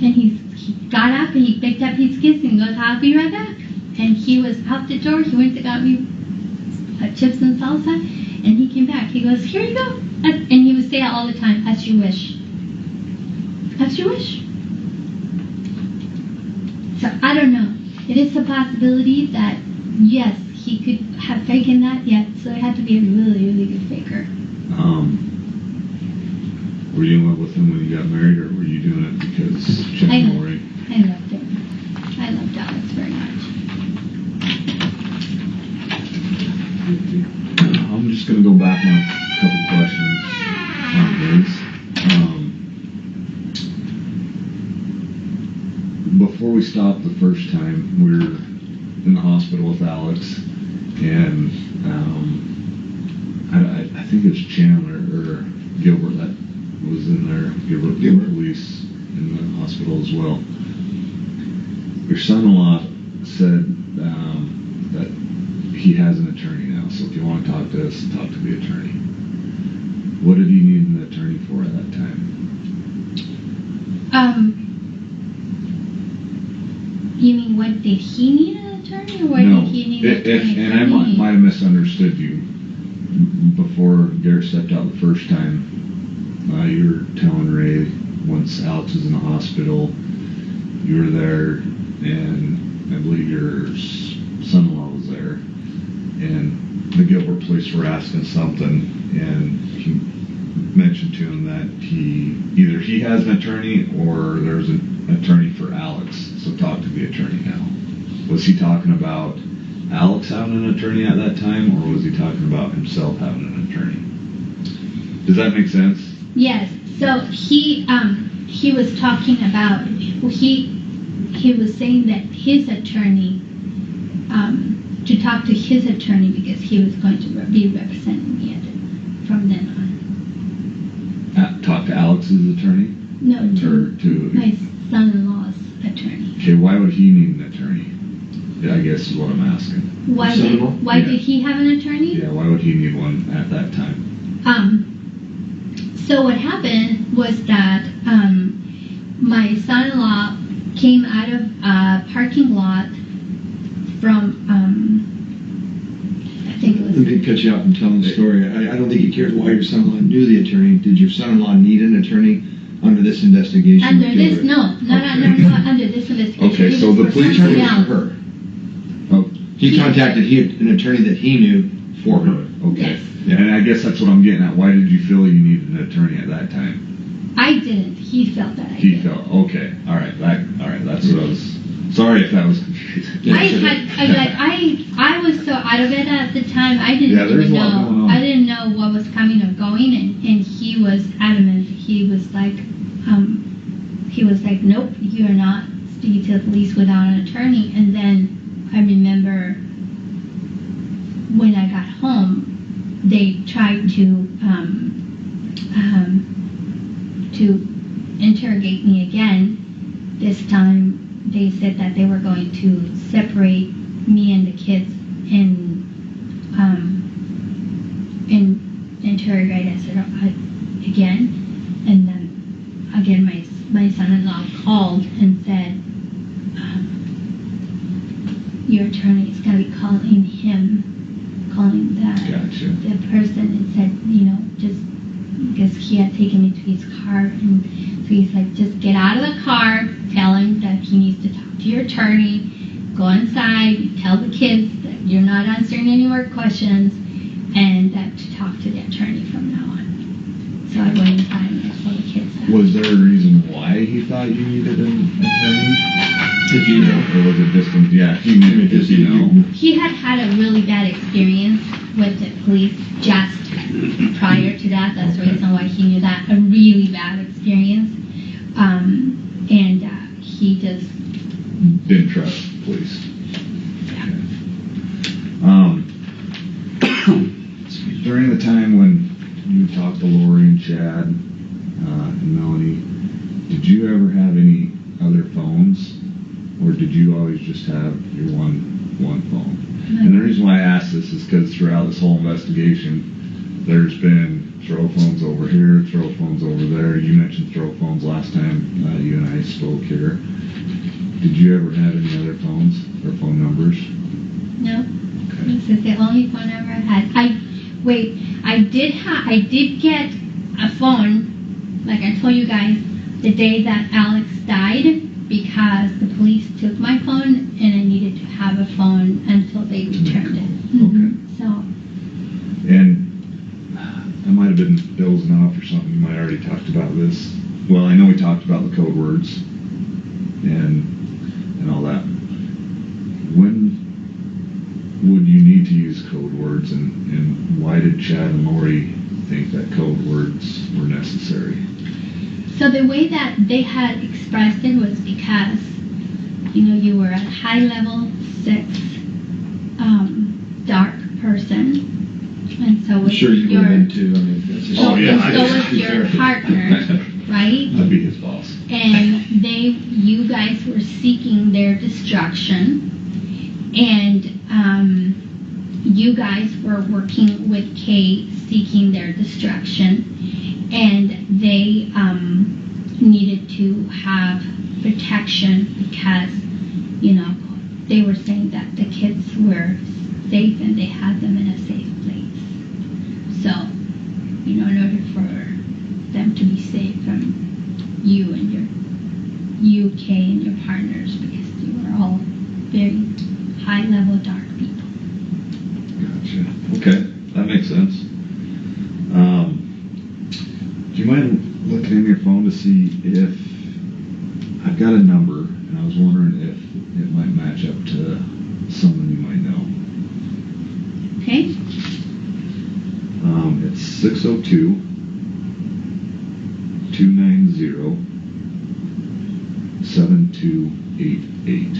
And he got up and he picked up his kids and goes, I'll be right back. And he was out the door. He went and got me chips and salsa, and he came back. He goes, here you go. And he would say it all the time, as you wish. As you wish. So I don't know. It is a possibility that, yes, he could have faken that, yet. So it had to be a really, really good faker. Were you in love with him when you got married, or were you doing it because Chad and Lori? I loved him. I loved Alex very much. I'm just going to go back on a couple questions on this. Before we stopped the first time, we were in the hospital with Alex, and I think it's Chandler or Gilbert that was in there. Gilbert Police in the hospital as well. Your son-in-law said that he has an attorney now, so if you want to talk to us, talk to the attorney. What did he need an attorney for at that time? You mean, what did he need an attorney, or what did he need an attorney? And I might have misunderstood you. Before Garrett stepped out the first time, you were telling Ray, once Alex was in the hospital, you were there, and I believe your son-in-law was there, and the Gilbert police were asking something, and he mentioned to him that either he has an attorney or there's an attorney for Alex. So talk to the attorney now. Was he talking about Alex having an attorney at that time, or was he talking about himself having an attorney? Does that make sense? Yes. So he was talking about, he was saying that his attorney, to talk to his attorney because he was going to be representing me from then on. Talk to Alex's attorney? No, to my son-in-law's attorney. Okay, why would he need an attorney? I guess is what I'm asking. Why did he have an attorney? Yeah, why would he need one at that time? So what happened was that my son-in-law came out of a parking lot from, I think it was... Let me cut you off and tell the story. I don't think he cares why your son-in-law knew the attorney. Did your son-in-law need an attorney under this investigation? Under this, no. Not under this investigation. Okay, so the police attorney was for her. Oh, he contacted an attorney that he knew for her. Okay. Yeah, and I guess that's what I'm getting at. Why did you feel you needed an attorney at that time? I didn't. He felt that I did. He felt, okay. All right, that's what I was, sorry if that was confusing. I was so out of it at the time. I didn't even know. I didn't know what was coming or going, and he was adamant. He was like, nope, you are not speaking to the police without an attorney. And then I remember when I got home, they tried to interrogate me again. This time they said that they were going to separate me and the kids and interrogate us again. And then again my son-in-law called and said, your attorney is going to be calling the person, and said, just because he had taken me to his car, and so he's like, just get out of the car, tell him that he needs to talk to your attorney, go inside, tell the kids that you're not answering any more questions, and that to talk to the attorney from now on. So I went inside and I told the kids that. Was there a reason why he thought you needed an attorney? Did you know? Or was it just, he knew, did you know? He had a really bad experience with the police just prior to that. That's the reason why he knew that. A really bad experience. And he just... didn't trust the police. Yeah. During the time when you talked to Lori and Chad and Melanie, did you ever have any other phones? Or did you always just have your one phone? And the reason why I ask this is because throughout this whole investigation, there's been throw phones over here, throw phones over there. You mentioned throw phones last time you and I spoke here. Did you ever have any other phones or phone numbers? No. Okay. This is the only phone number I had. I did get a phone, like I told you guys, the day that Alex died, because the police took my phone and I needed to have a phone until they returned it. Okay. So. And that might have been bills enough or something. You might have already talked about this. Well, I know we talked about the code words and all that. When would you need to use code words, and why did Chad and Lori think that code words were necessary? So the way that they had expressed it was because, you were a high-level 6 dark person, and so was you would have been too. I mean, that's just so was your partner, right? I'd be his boss. And you guys were seeking their destruction, and you guys were working with Kay seeking their destruction, and they needed to have protection because, they were saying that the kids were safe and they had them in a safe place. So, in order for them to be safe from you and Kay and your partners, because you were all very high-level dark people. Gotcha. see if I've got a number, and I was wondering if it might match up to someone you might know. Okay. It's 602 290 7288.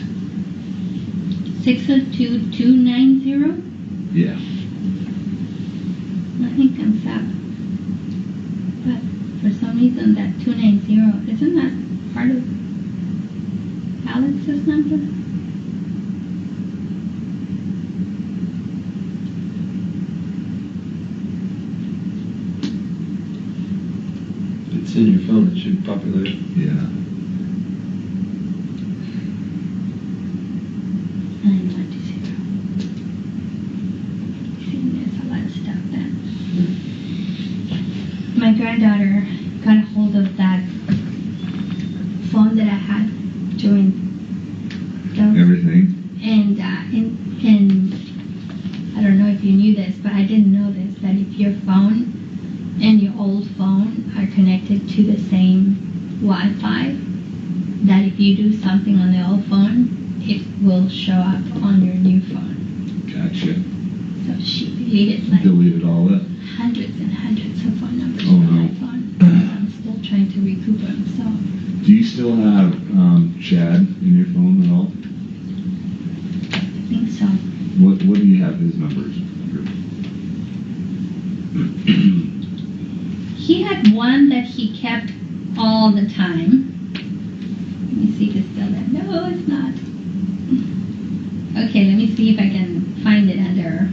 602-290? Yeah. Nothing comes up. But for some reason that 290, isn't that part of Alex's number? It's in your phone, it should populate. Yeah. 910. See, there's a lot of stuff then. My granddaughter got a hold of that phone that I had during those. Everything. And I don't know if you knew this, but I didn't know this, that if your phone and your old phone are connected to the same Wi-Fi, that if you do something on the old phone, it will show up on your new phone. Gotcha. So she deleted like Deleted all that? hundreds and hundreds of phone numbers Oh, from no. my phone. I'm still trying to recoup them, so. Do you still have Chad in your phone at all? I think so. What do you have his numbers? He had one that he kept all the time. Let me see if it's still there. No, it's not. Okay, let me see if I can find it under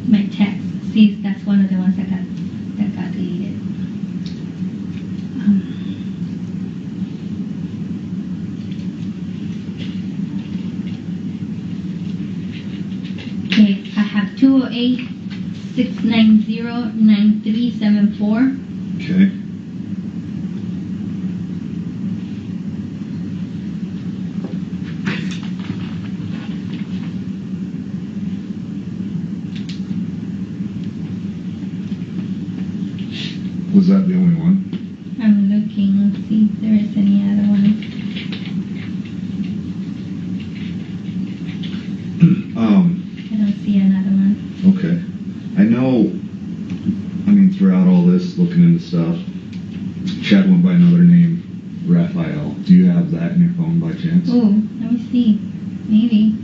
my text. See if that's one of the ones that got deleted. Okay, I have 208-690-9374. Okay. Was that the only one? I'm looking, let's see if there is any other one. I don't see another one. Okay. I know, throughout all this, looking into stuff, Chad went by another name, Raphael. Do you have that in your phone by chance? Oh, let me see. Maybe.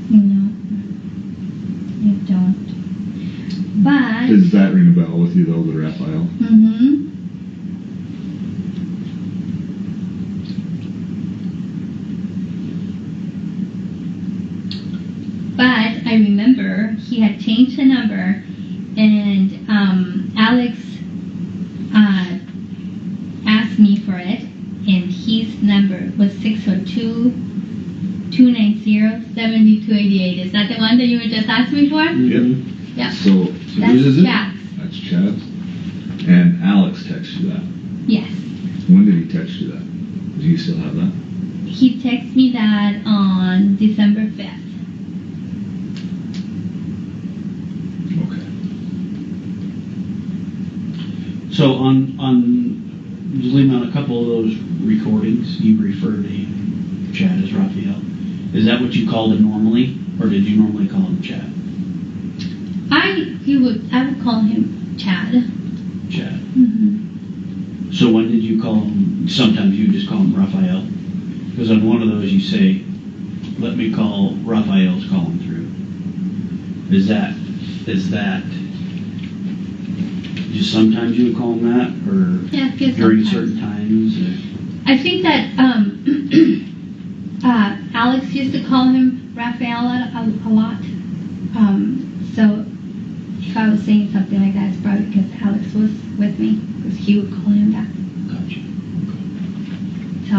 No, I don't. But. Does that ring a bell with you though, the Raphael? Mm-hmm. But I remember he had changed the number, and Alex asked me for it, and his number was 602-290-7288. Is that the one that you were just asking me for? Yep. Yeah. So That's whose is it? Chad's. That's Chad's. And Alex texted you that. Yes. When did he text you that? Do you still have that? He texted me that on December 5th. So on Zeluma, on a couple of those recordings, you referred to him, Chad, as Raphael. Is that what you called him normally, or did you normally call him Chad? I would call him Chad. Chad. Mm-hmm. So when did you call him? Sometimes you just call him Raphael, because on one of those you say, "Let me call Raphael's calling through." Is that just sometimes you would call him that, or yeah, during sometimes. certain times? I think that Alex used to call him Raphael a lot. So if I was saying something like that, it's probably because Alex was with me, because he would call him that. Gotcha. So.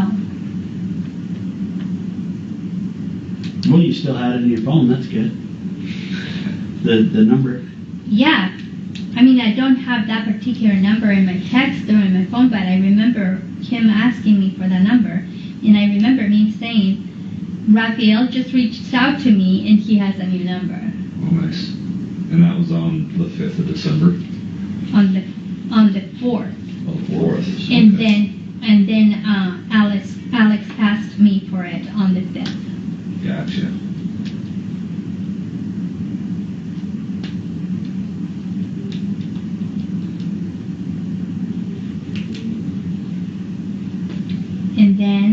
Well, you still had it in your phone. That's good. The number. Yeah. I mean, I don't have that particular number in my text or in my phone, but I remember him asking me for that number. And I remember me saying Raphael just reached out to me, and he has a new number. Oh, nice. And that was on the 5th of December? On the 4th. Oh, 4th. And then Alex asked me for it on the 5th. Gotcha. And then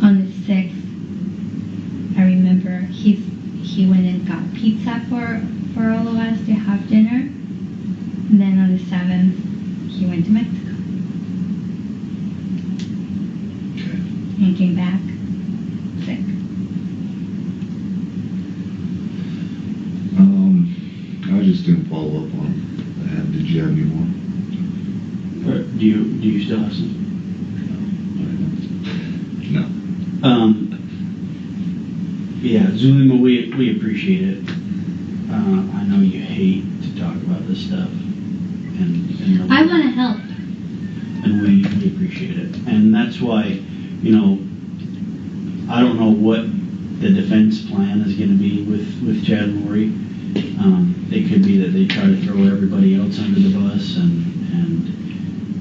on the 6th, I remember he went and got pizza for all of us to have dinner. And then on the 7th, he went to Mexico. Okay. And came back sick. I was just doing follow up on that. Did you have any more? Do you still have some? No. Yeah, Zeluma, we appreciate it. I know you hate to talk about this stuff, and I want to help. And we appreciate it, and that's why, I don't know what the defense plan is going to be with Chad and Lori. It could be that they try to throw everybody else under the bus, and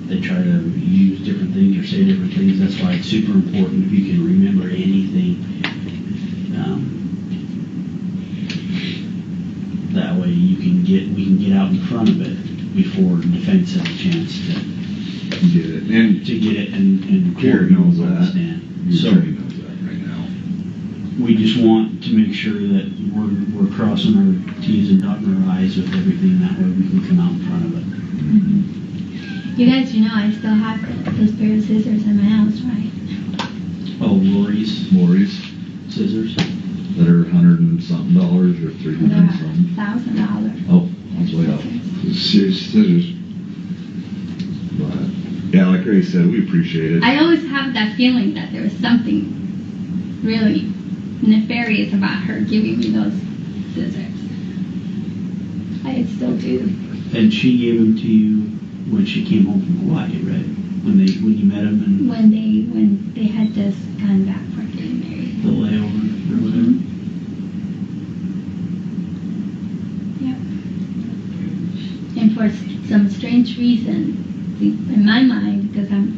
they try to use different things or say different things. That's why it's super important if you can remember anything. That way we can get out in front of it before defense has a chance to get it and Kerry knows that. Stand. So Kerry knows that right now. We just want to make sure that we're crossing our T's and dotting our I's with everything. That way we can come out in front of it. Mm-hmm. You guys, I still have those pair of scissors in my house, right? Oh, Lori's scissors that are $100 and something or $300 and something. $1,000. Oh, that's way up. Serious scissors. But yeah, like Ray said, we appreciate it. I always have that feeling that there was something really nefarious about her giving me those scissors. I still do. And she gave them to you when she came home from Hawaii, right? When you met him and when they had just gone back for getting married. The layover or whatever. Yep. And for some strange reason, in my mind, because I'm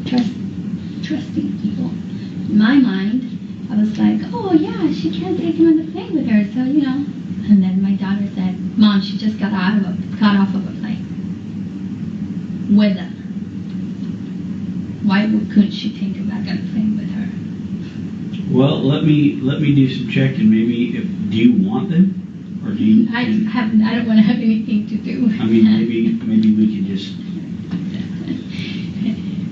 trusting people, in my mind, I was like, oh yeah, she can't take him on the plane with her, so And then my daughter said, Mom, she just got off of a plane with him. Why couldn't she take him back on the plane with her? Well, let me do some checking. Maybe do you want them, or do you? I don't want to have anything to do with I mean, maybe we can just.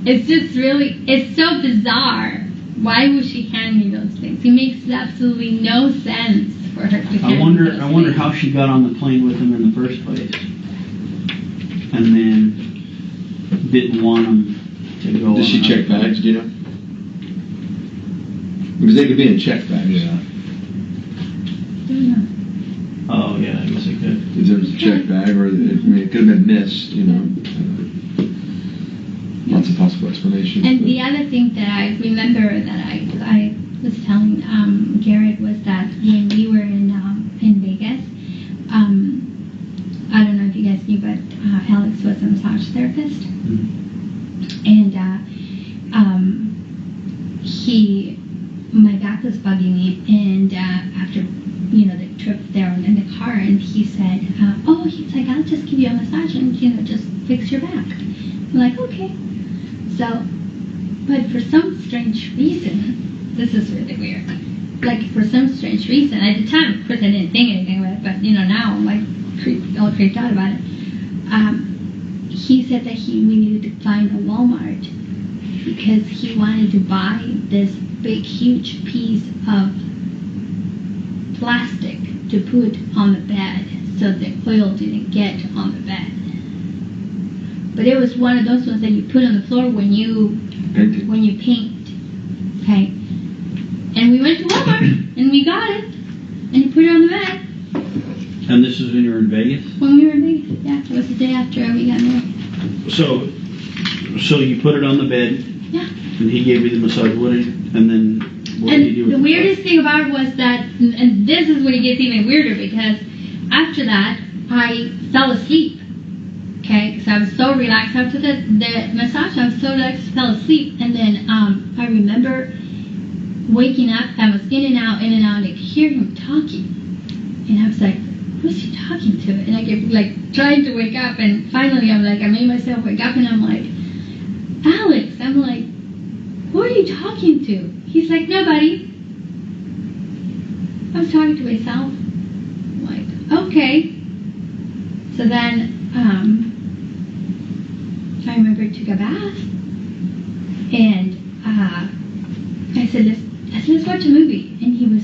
It's just it's so bizarre. Why would she hand me those things? It makes absolutely no sense for her to hand I wonder me those things. how she got on the plane with him in the first place, and then didn't want him to go. Does she check bags? Do you know? Because they could be in check bags. Yeah. Oh yeah, I guess it could. If there was a check bag, or it could have been missed. Lots of possible explanations. And the other thing that I remember that I was telling Garrett was that when we were in Vegas, I don't know if you guys knew, but Alex was a massage therapist, and my back was bugging me, and after the trip there and in the car, and he said, he's like, I'll just give you a massage and just fix your back. I'm like, okay. So, but for some strange reason, this is really weird. Like, for some strange reason, at the time, of course, I didn't think anything about it, but now I'm like all creeped out about it. He said that we needed to find a Walmart because he wanted to buy this big, huge piece of plastic to put on the bed so the oil didn't get on the bed. But it was one of those ones that you put on the floor when you paint. Okay. And we went to Walmart and we got it and he put it on the bed. And this is when you were in Vegas? When we were in Vegas, yeah. It was the day after we got married. So you put it on the bed And he gave you the massage, and then what did you do with the weirdest thing about it was that, and this is when it gets even weirder, because after that, I fell asleep. Okay, because I was so relaxed after the massage. I was so relaxed, fell asleep, and then I remember waking up. I was in and out, and I could hear him talking, and I was like, "Who's he talking to?" And I kept like trying to wake up, and finally I made myself wake up, and I'm like, "Alex," I'm like, "Who are you talking to?" He's like, "Nobody. I was talking to myself." I'm like, "Okay." So then I remember I took a bath, and I said, let's watch a movie. And he was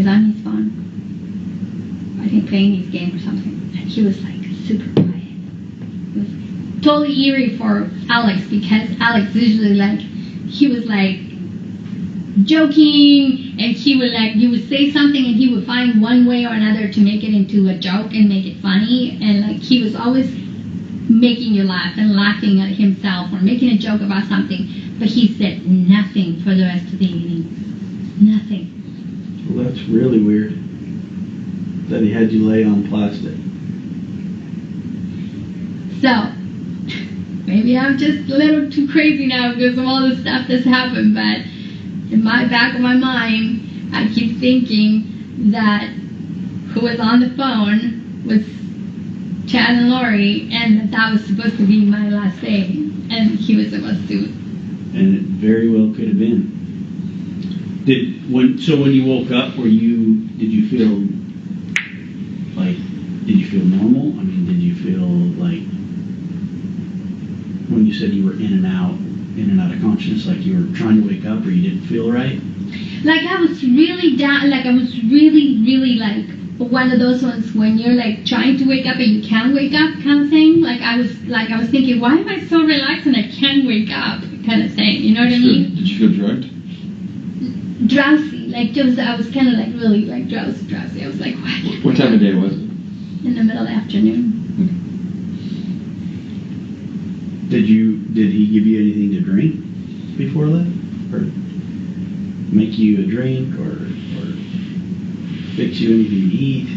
on his phone, I think playing his game or something. And he was like super quiet. It was totally eerie for Alex, because Alex usually he was like joking, and he would you would say something and he would find one way or another to make it into a joke and make it funny, and he was always making you laugh and laughing at himself or making a joke about something, but he said nothing for the rest of the evening. Nothing. Well, that's really weird that he had you lay on plastic. So maybe I'm just a little too crazy now because of all the stuff that's happened, but in my back of my mind, I keep thinking that who was on the phone was Chad and Lori, and that was supposed to be my last day, and he was supposed to. And it very well could have been. When you woke up, did you feel normal? I mean, did you feel like, when you said you were in and out of consciousness, like you were trying to wake up or you didn't feel right? Like I was really down, I was really, really one of those ones when you're trying to wake up and you can't wake up kind of thing. I was thinking, why am I so relaxed and I can't wake up kind of thing, you know what I mean? Did you feel drugged? Drowsy, I was kind of really drowsy. I was like, what? What time of day was it? In the middle of the afternoon. Did he give you anything to drink before that? Or make you a drink or fix you anything to eat?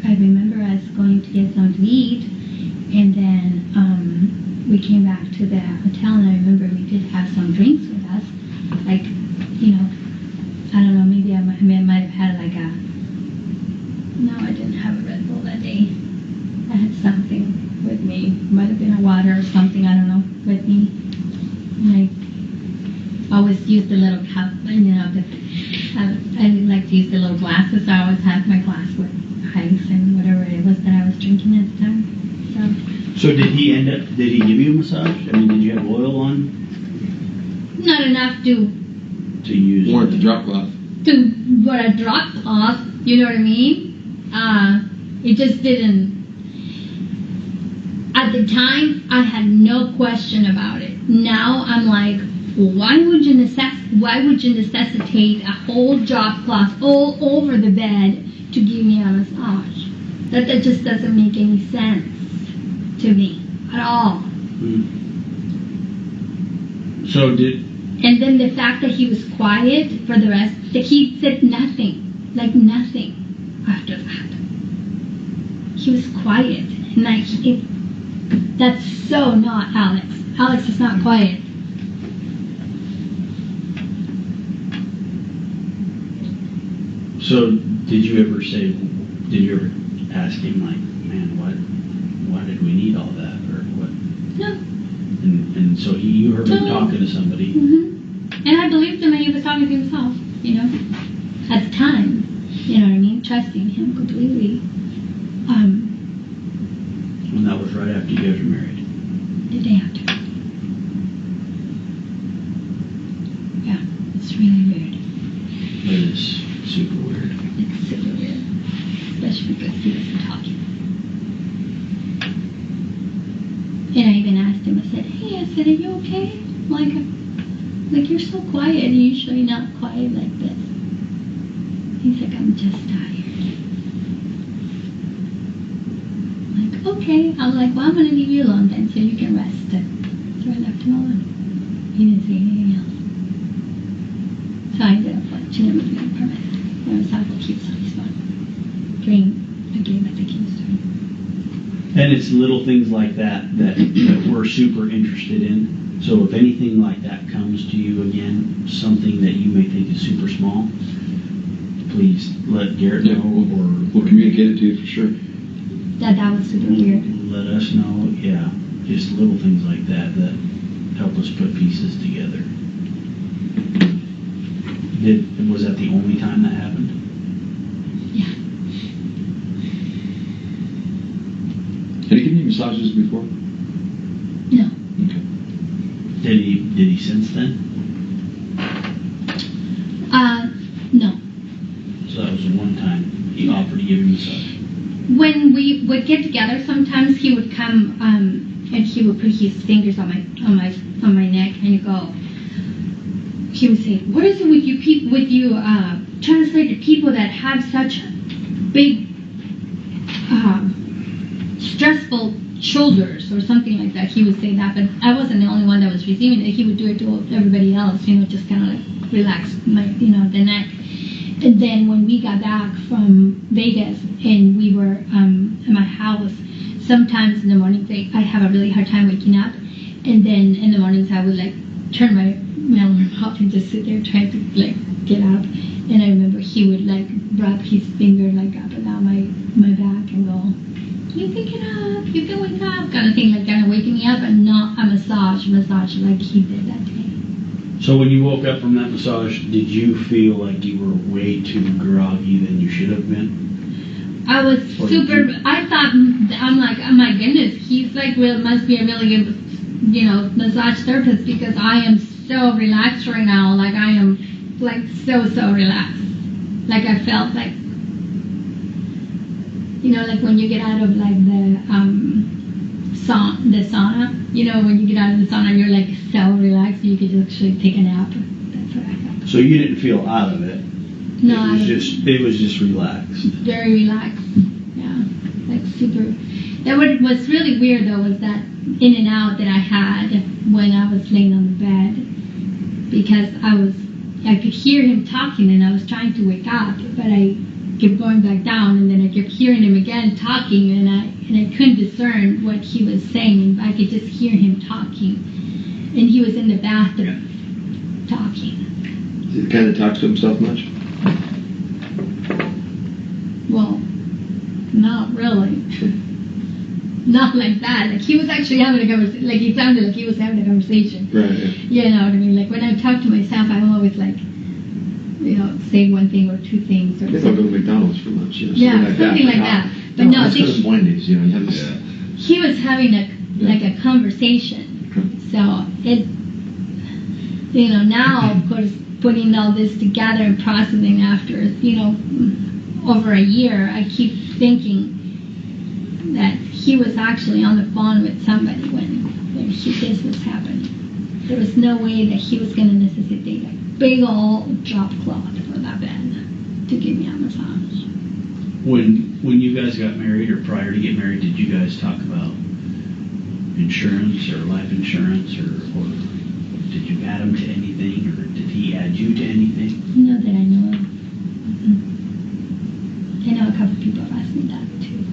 I remember us going to get something to eat, and then we came back to the hotel, and I remember we did have some drinks with us, I don't know, maybe I might have had no, I didn't have a Red Bull that day. I had something with me, might have been a water or something, I don't know, with me. And I always used the little cup, I like to use the little glasses, so I always had my glass with ice and whatever it was that I was drinking at the time. So did he give you a massage? I mean, did you have oil on? Not enough to use. Or the drop cloth. What a drop cloth, you know what I mean? It just didn't. At the time, I had no question about it. Now I'm like, why would you necessitate a whole drop cloth all over the bed to give me a massage? That just doesn't make any sense to me at all. So and then the fact that he was quiet for the rest, that he said nothing after that. He was quiet, and that's so not Alex. Alex is not quiet. So did you ever ask him, man, why did we need all that, or what? No. And so you heard him talking to somebody. Mm-hmm. And I believed him, and he was talking to himself, at the time, you know what I mean? Trusting him completely. And that was right after you guys were married? The day after. Yeah, it's really weird. It is super weird. It's super weird. Especially because he wasn't talking. And I even asked him, I said, are you okay? like, you're so quiet. You're usually not quiet like this. He's like, I'm just tired. I'm like, okay. I'm like, well, I'm going to leave you alone then so you can rest. So I left him alone. He didn't say anything else. So I ended up watching him with my permit. I was out to keep on his phone during the game I think he was doing. And it's little things like that that we're super interested in. So if anything like that comes to you again, something that you may think is super small, please let Garrett know, or we'll communicate it to you for sure. That was super weird. Let us know. Yeah, just little things like that that help us put pieces together. Was that the only time that happened? Yeah. Had he given you massages before? No. Okay. Did he since then? No. So that was the one time he offered to give you a massage. When we would get together, sometimes he would come and he would put his fingers on my neck and go. He would say, "What is it with you people? With you translated people that have such big, stressful shoulders," or something like that. He would say that, but I wasn't the only one that was receiving it. He would do it to everybody else. Just kind of like relax my, the neck. And then when we got back from Vegas and we were at my house, sometimes in the mornings I have a really hard time waking up, and then in the mornings I would like turn my alarm off and just sit there trying to like get up. And I remember he would like rub his finger like up and down my back and go, "You can get up, you can wake up," kind of thing, like kind of waking me up, and not a massage like he did that day. So when you woke up from that massage, did you feel like you were way too groggy than you should have been? I was super. I thought, I'm like, oh my goodness, he's like must be a really good, massage therapist, because I am so relaxed right now. Like I am, like so relaxed. Like I felt like, like when you get out of like the sauna. When you get out of the sauna, you're like so relaxed, you could actually take a nap. That's what I felt. So you didn't feel out of it. No, it was just relaxed. Very relaxed. Yeah, like super. That what was really weird though was that in and out that I had when I was laying on the bed, because I could hear him talking and I was trying to wake up, but I kept going back down, and then I kept hearing him again talking, and I couldn't discern what he was saying. I could just hear him talking, and he was in the bathroom talking. Does he kind of talk to himself much? Well, not really. Not like that. Like he was actually having a conversation. Like he sounded like he was having a conversation. Right. You know what I mean? Like when I talk to myself, I'm always like, say one thing or two things. Or I think I'll go to McDonald's for lunch. Something like that. But no, I think Wendy's. You have this. He was having a conversation. So it, now of course putting all this together and processing after, over a year, I keep thinking that he was actually on the phone with somebody when this was happening. There was no way that he was going to necessitate a big old drop cloth for that bed to give me a massage. When you guys got married, or prior to getting married, did you guys talk about insurance or life insurance, or did you add him to anything, or did he add you to anything? Not that I know of. I know a couple people have asked me that too.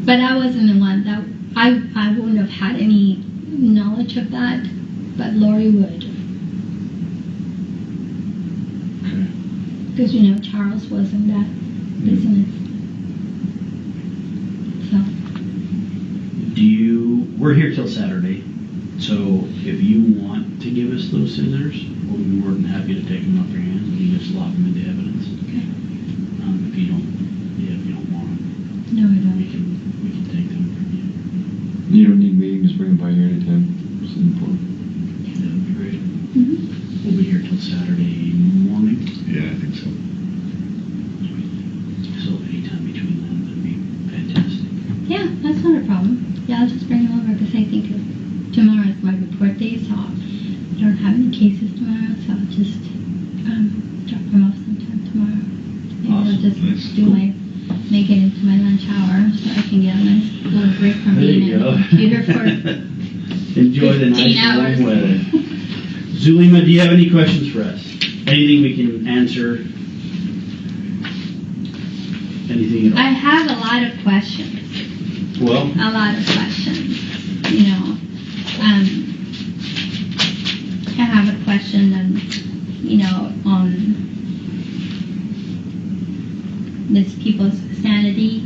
But I wasn't the one that I wouldn't have had any knowledge of that, but Lori would. Because Charles was in that business. So. We're here till Saturday, so if you want to give us those scissors, we'll be more than happy to take them off your hands and you just lock them into evidence. Okay. If you don't want them. No, I don't. We can take them from you. You don't need me. Just bring them by here anytime. It's important. Yeah, that would be great. We'll be here till Saturday morning. Yeah, I think so. So anytime between then, that'd be fantastic. Yeah, that's not a problem. Yeah, because I think tomorrow is my report day, so I don't have any cases tomorrow, so I'll just drop them off sometime tomorrow. Maybe I'll just make it into my lunch hour so I can get a nice little break from being in the computer for Enjoy the nice warm weather. Zulima, do you have any questions for us? Anything we can answer? Anything at all? I have a lot of questions. Well? A lot of questions. I have a question on these people's sanity.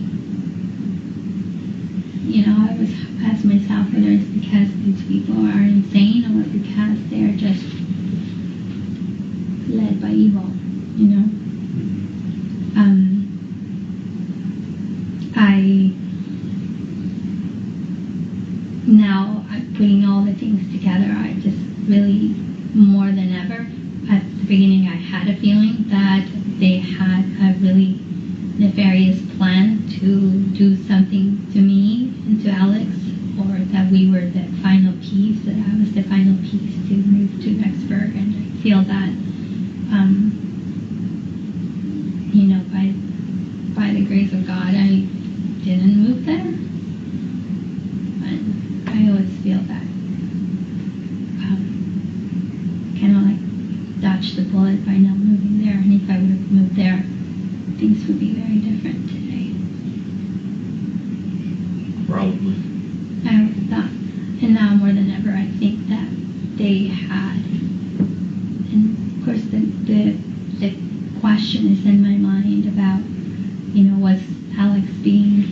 I was asking myself whether it's because these people are insane or because they're just led by evil, Now I'm putting all the things together. I just really, more than ever, at the beginning I had a feeling that they had a really nefarious plan to do something to me and to Alex, or that we were the final piece, that I was the final piece to move to Rexburg. And I feel that, by the grace of God, I didn't move there. And I always feel that kind of like dodged the bullet by not moving there. And if I would have moved there, things would be very different today. Probably. I would have thought. And now more than ever, I think that they had. And of course, the question is in my mind about, was Alex being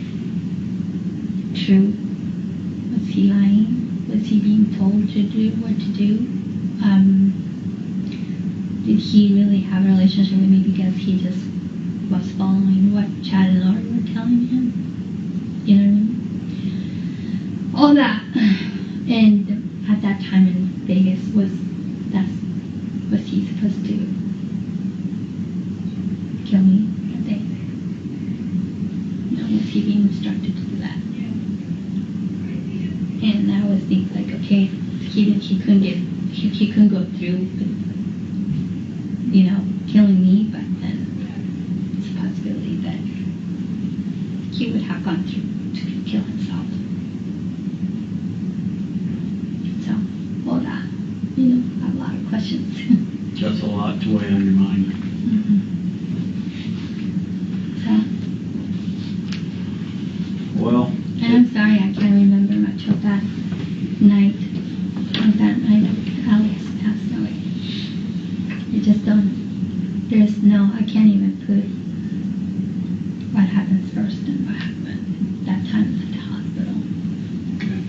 true? Was he lying? Was he being told to do what to do? Did he really have a relationship with me because he just was following what Chad and Lori were telling him? You know what I mean? All that. And at that time in Vegas, was he supposed to kill me that day? Was he being instructed to do that? And I was thinking, like, okay, he couldn't go through with, killing me, but then it's a possibility that he would have gone through to kill himself. So, all that, I have a lot of questions. That's a lot to weigh on your mind. So. Well. And I'm sorry, I can't remember much of that night. Alex passed away. I just don't. I can't even put what happens first and what happened that time at the hospital. Okay.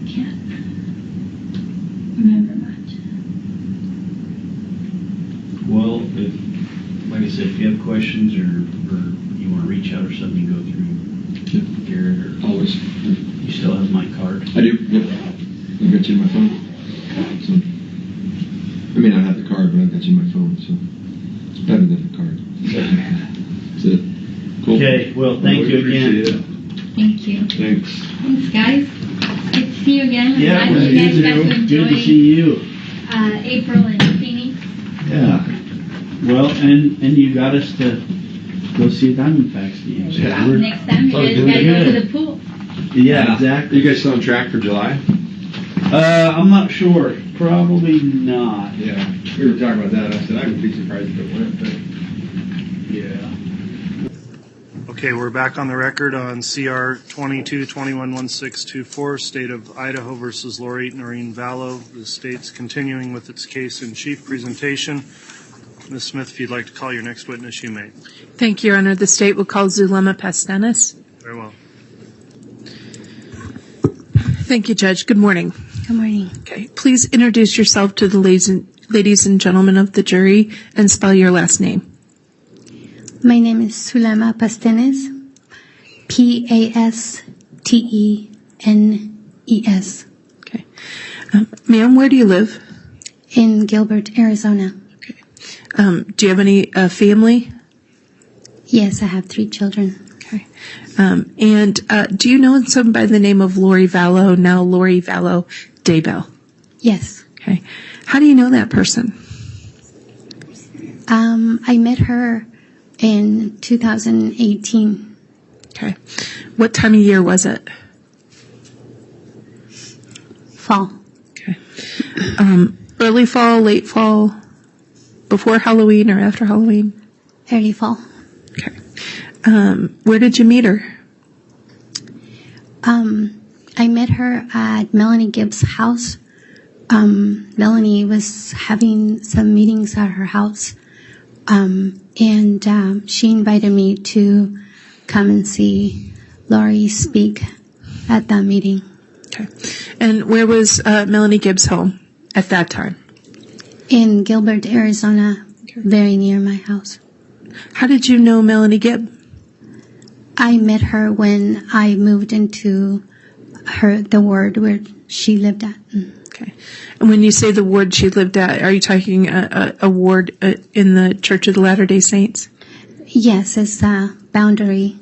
Can't remember much. Well, like I said, if you have questions or you want to reach out or something, go through Garrett or always. You still have my card? I do. Yep. I've got you in my phone. So, I may not have the card, but I've got you in my phone, so it's better than the card. That's it. Cool. Okay. Well, thank you again. Thank you. Thanks. Thanks, guys. Good to see you again. Yeah, I hope you guys got to enjoy. Good to see you. April and Phoenix. Yeah. Well, and you got us to go see a Diamondbacks game. So next time you guys gotta go to the pool. Yeah, exactly. You guys still on track for July? I'm not sure. Probably not. Yeah. We were talking about that. I said I would be surprised if it went, but yeah. Okay, we're back on the record on CR 22-211624, State of Idaho versus Lori Vallow. The state's continuing with its case in chief presentation. Ms. Smith, if you'd like to call your next witness, you may. Thank you, Your Honor. The state will call Zeluma Pastene. Very well. Thank you, Judge. Good morning. Good morning. Okay. Please introduce yourself to the ladies and gentlemen of the jury and spell your last name. My name is Zeluma Pastene, Pastenes. Okay. Ma'am, where do you live? In Gilbert, Arizona. Okay. Do you have any family? Yes, I have 3 children. Okay. And do you know someone by the name of Lori Vallow, now Lori Vallow Daybell? Yes. Okay. How do you know that person? I met her in 2018. Okay. What time of year was it? Fall. Okay. Early fall, late fall, before Halloween or after Halloween? Early fall. Okay. Where did you meet her? I met her at Melanie Gibbs' house. Melanie was having some meetings at her house. And she invited me to come and see Lori speak at that meeting. Okay. And where was Melanie Gibbs' home at that time? In Gilbert, Arizona, very near my house. How did you know Melanie Gibb? I met her when I moved into the ward where she lived at. Okay. And when you say the ward she lived at, are you talking a ward in the Church of the Latter-day Saints? Yes, it's a boundary,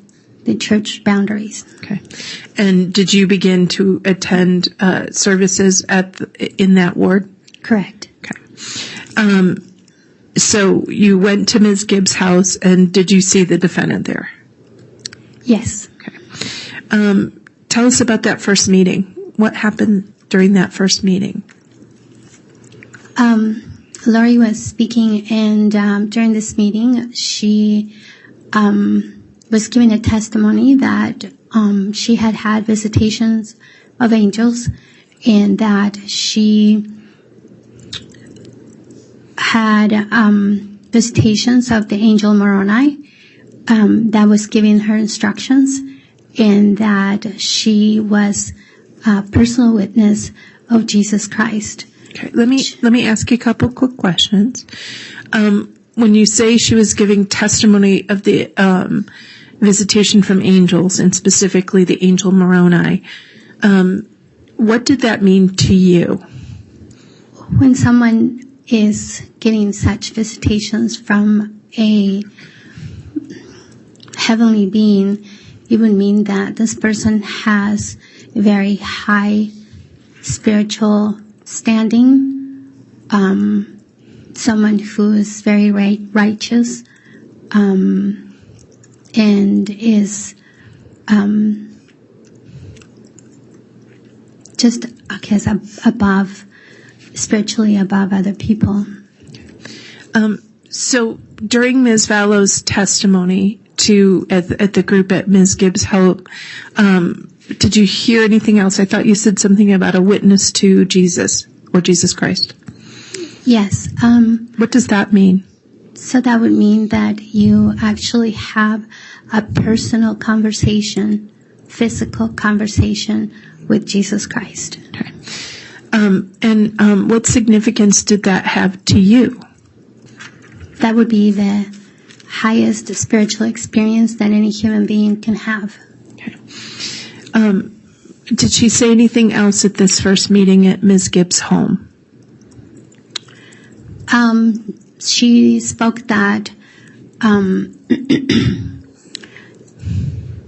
the church boundaries. Okay. And did you begin to attend services in that ward? Correct. Okay. So you went to Ms. Gibbs' house, and did you see the defendant there? Yes. Okay. Tell us about that first meeting. What happened during that first meeting? Lori was speaking, and during this meeting, she was giving a testimony that she had had visitations of angels, and that she had visitations of the angel Moroni that was giving her instructions, and that she was a personal witness of Jesus Christ. Okay, let me ask you a couple quick questions. When you say she was giving testimony of the visitation from angels, and specifically the angel Moroni, what did that mean to you? When someone is getting such visitations from a heavenly being, it would mean that this person has a very high spiritual standing, someone who is very righteous, and is just, I guess, spiritually above other people. So during Ms. Vallow's testimony at the group at Ms. Gibbs' home, did you hear anything else? I thought you said something about a witness to Jesus or Jesus Christ. Yes. What does that mean? So that would mean that you actually have a personal conversation, physical conversation with Jesus Christ. Okay. And what significance did that have to you? That would be the highest spiritual experience that any human being can have. Okay. Did she say anything else at this first meeting at Ms. Gibbs' home? She spoke that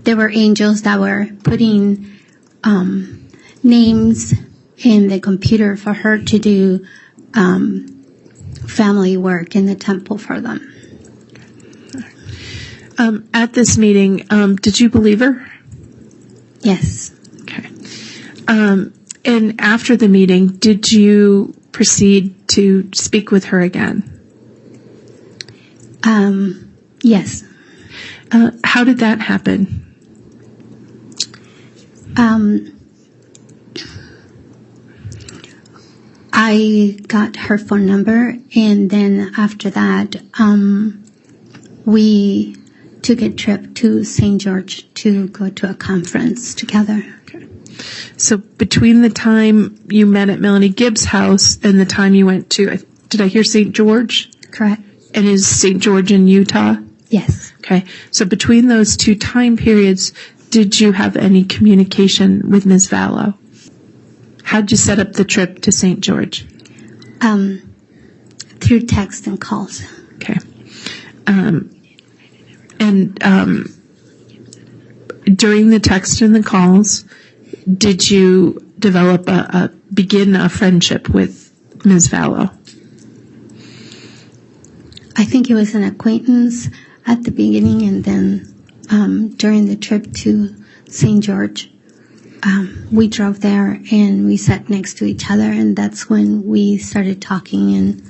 there were angels that were putting names in the computer for her to do family work in the temple for them. At this meeting, did you believe her? Yes. Okay. And after the meeting, did you proceed to speak with her again? Yes. How did that happen? I got her phone number, and then after that, we took a trip to St. George to go to a conference together. Okay. So between the time you met at Melanie Gibbs' house and the time you went to, did I hear St. George? Correct. And is St. George in Utah? Yes. Okay. So between those two time periods, did you have any communication with Ms. Vallow? How did you set up the trip to St. George? Through text and calls. Okay. during the text and the calls, did you begin a friendship with Ms. Vallow? I think it was an acquaintance at the beginning, and then during the trip to St. George, we drove there and we sat next to each other, and that's when we started talking, and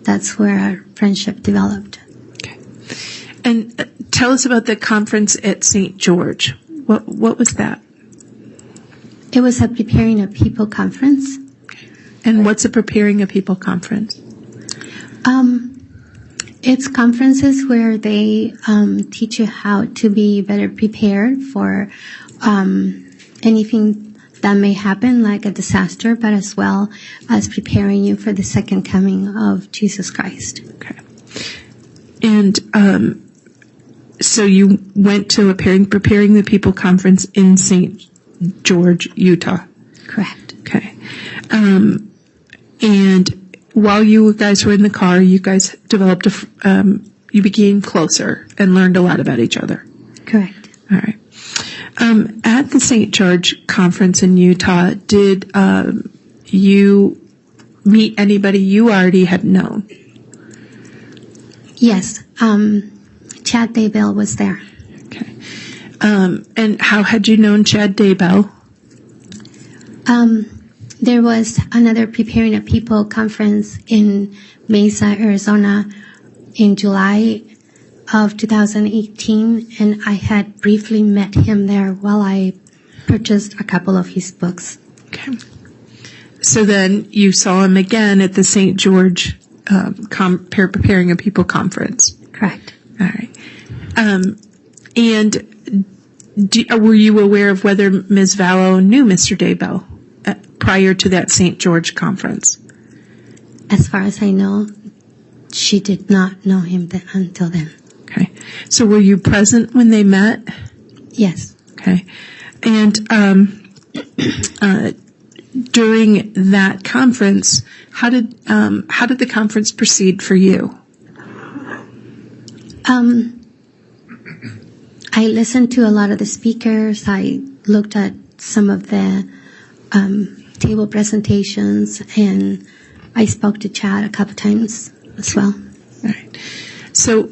that's where our friendship developed. Okay. And tell us about the conference at St. George. What was that? It was a Preparing a People conference. Okay. And what's a Preparing a People conference? It's conferences where they teach you how to be better prepared for anything that may happen, like a disaster, but as well as preparing you for the second coming of Jesus Christ. Okay. And so you went to a Preparing the People conference in St. George, Utah. Correct. Okay. And while you guys were in the car, you guys developed you became closer and learned a lot about each other. Correct. All right. At the St. George conference in Utah, did you meet anybody you already had known? Yes. Chad Daybell was there. Okay. And how had you known Chad Daybell? There was another Preparing a People conference in Mesa, Arizona in July of 2018, and I had briefly met him there while I purchased a couple of his books. Okay. So then you saw him again at the St. George Preparing a People conference. Correct. All right. And were you aware of whether Ms. Vallow knew Mr. Daybell prior to that St. George conference? As far as I know, she did not know him until then. Okay. So were you present when they met? Yes. Okay. And during that conference, how did the conference proceed for you? I listened to a lot of the speakers. I looked at some of the table presentations, and I spoke to Chad a couple times as well. All right. So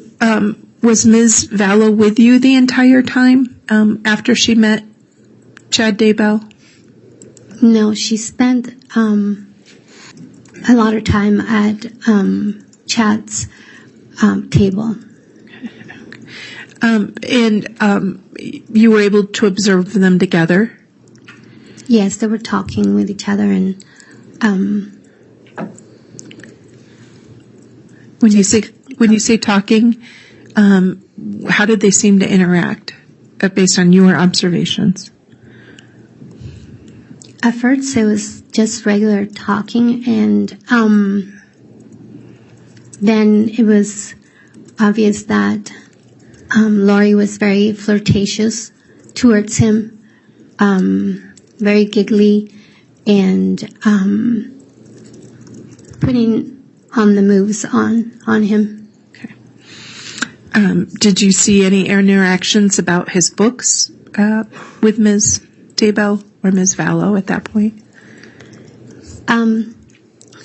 was Ms. Vallow with you the entire time after she met Chad Daybell? No, she spent a lot of time at Chad's table. And you were able to observe them together? Yes, they were talking with each other, and when you say talking, how did they seem to interact based on your observations? At first, it was just regular talking, and then it was obvious that Lori was very flirtatious towards him, very giggly, and putting on the moves on him. Okay. Did you see any interactions about his books with Ms. Daybell or Ms. Vallow at that point?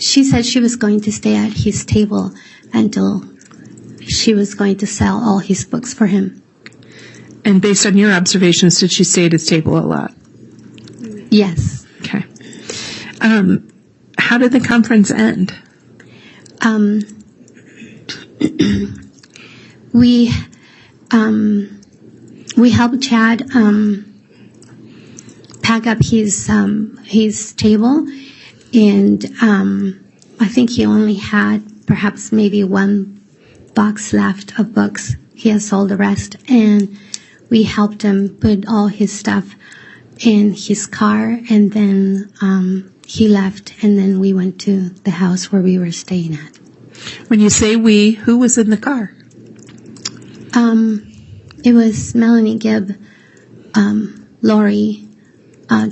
She said she was going to stay at his table until she was going to sell all his books for him. And based on your observations, did she stay at his table a lot? Yes. Okay. How did the conference end? We helped Chad pack up his table, and I think he only had perhaps maybe one box left of books. He has sold the rest, and we helped him put all his stuff in his car, and then he left, and then we went to the house where we were staying at. When you say we, who was in the car? It was Melanie Gibb, Lori,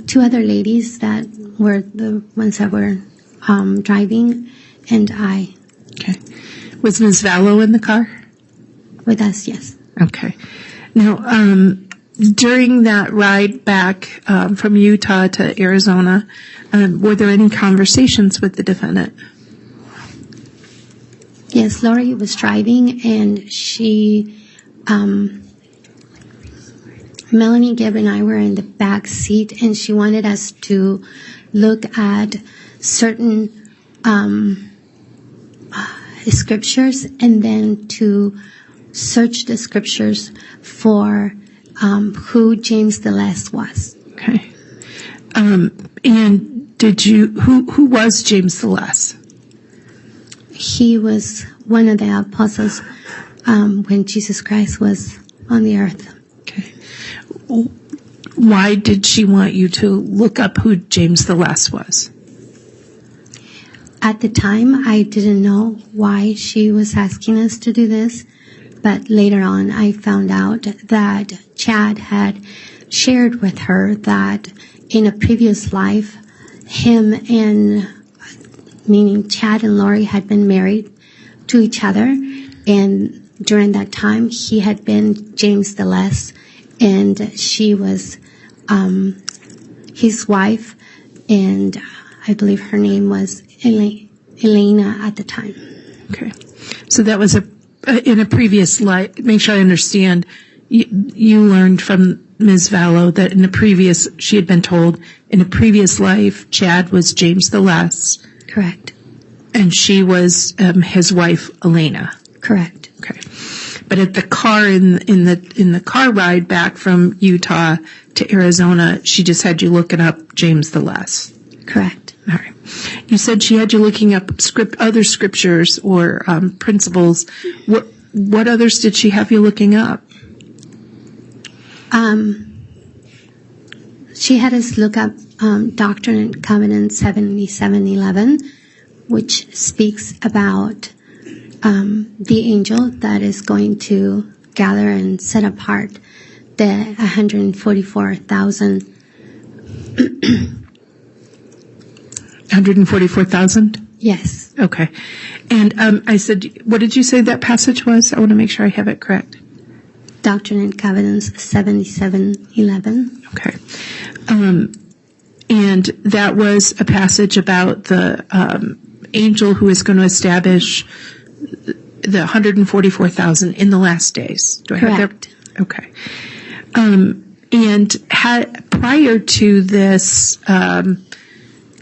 two other ladies that were the ones that were driving, and I. Okay. Was Ms. Vallow in the car? With us, yes. Okay. Now, During that ride back from Utah to Arizona, were there any conversations with the defendant? Yes, Lori was driving, and she, Melanie, Gibb, and I were in the back seat, and she wanted us to look at certain scriptures and then to search the scriptures for who James the Less was. Okay. And did you, who was James the Less? He was one of the apostles when Jesus Christ was on the earth. Okay. Why did she want you to look up who James the Less was? At the time, I didn't know why she was asking us to do this, but later on I found out that Chad had shared with her that in a previous life, him and, meaning Chad and Lori, had been married to each other, and during that time he had been James the Less, and she was his wife, and I believe her name was Elena at the time. Okay. So that was in a previous life. Make sure I understand. You learned from Ms. Vallow that she had been told in a previous life, Chad was James the Less. Correct. And she was his wife, Elena. Correct. Okay. But at the car in the car ride back from Utah to Arizona, she just had you looking up James the Less. Correct. All right. You said she had you looking up other scriptures or principles. What others did she have you looking up? She had us look up Doctrine and Covenants 7711, which speaks about the angel that is going to gather and set apart the 144,000. 144,000? Yes. Okay. And I said, what did you say that passage was? I want to make sure I have it correct. Doctrine and Covenants 7711. Okay. And that was a passage about the angel who is going to establish the 144,000 in the last days. Do I have that? Okay. And prior to this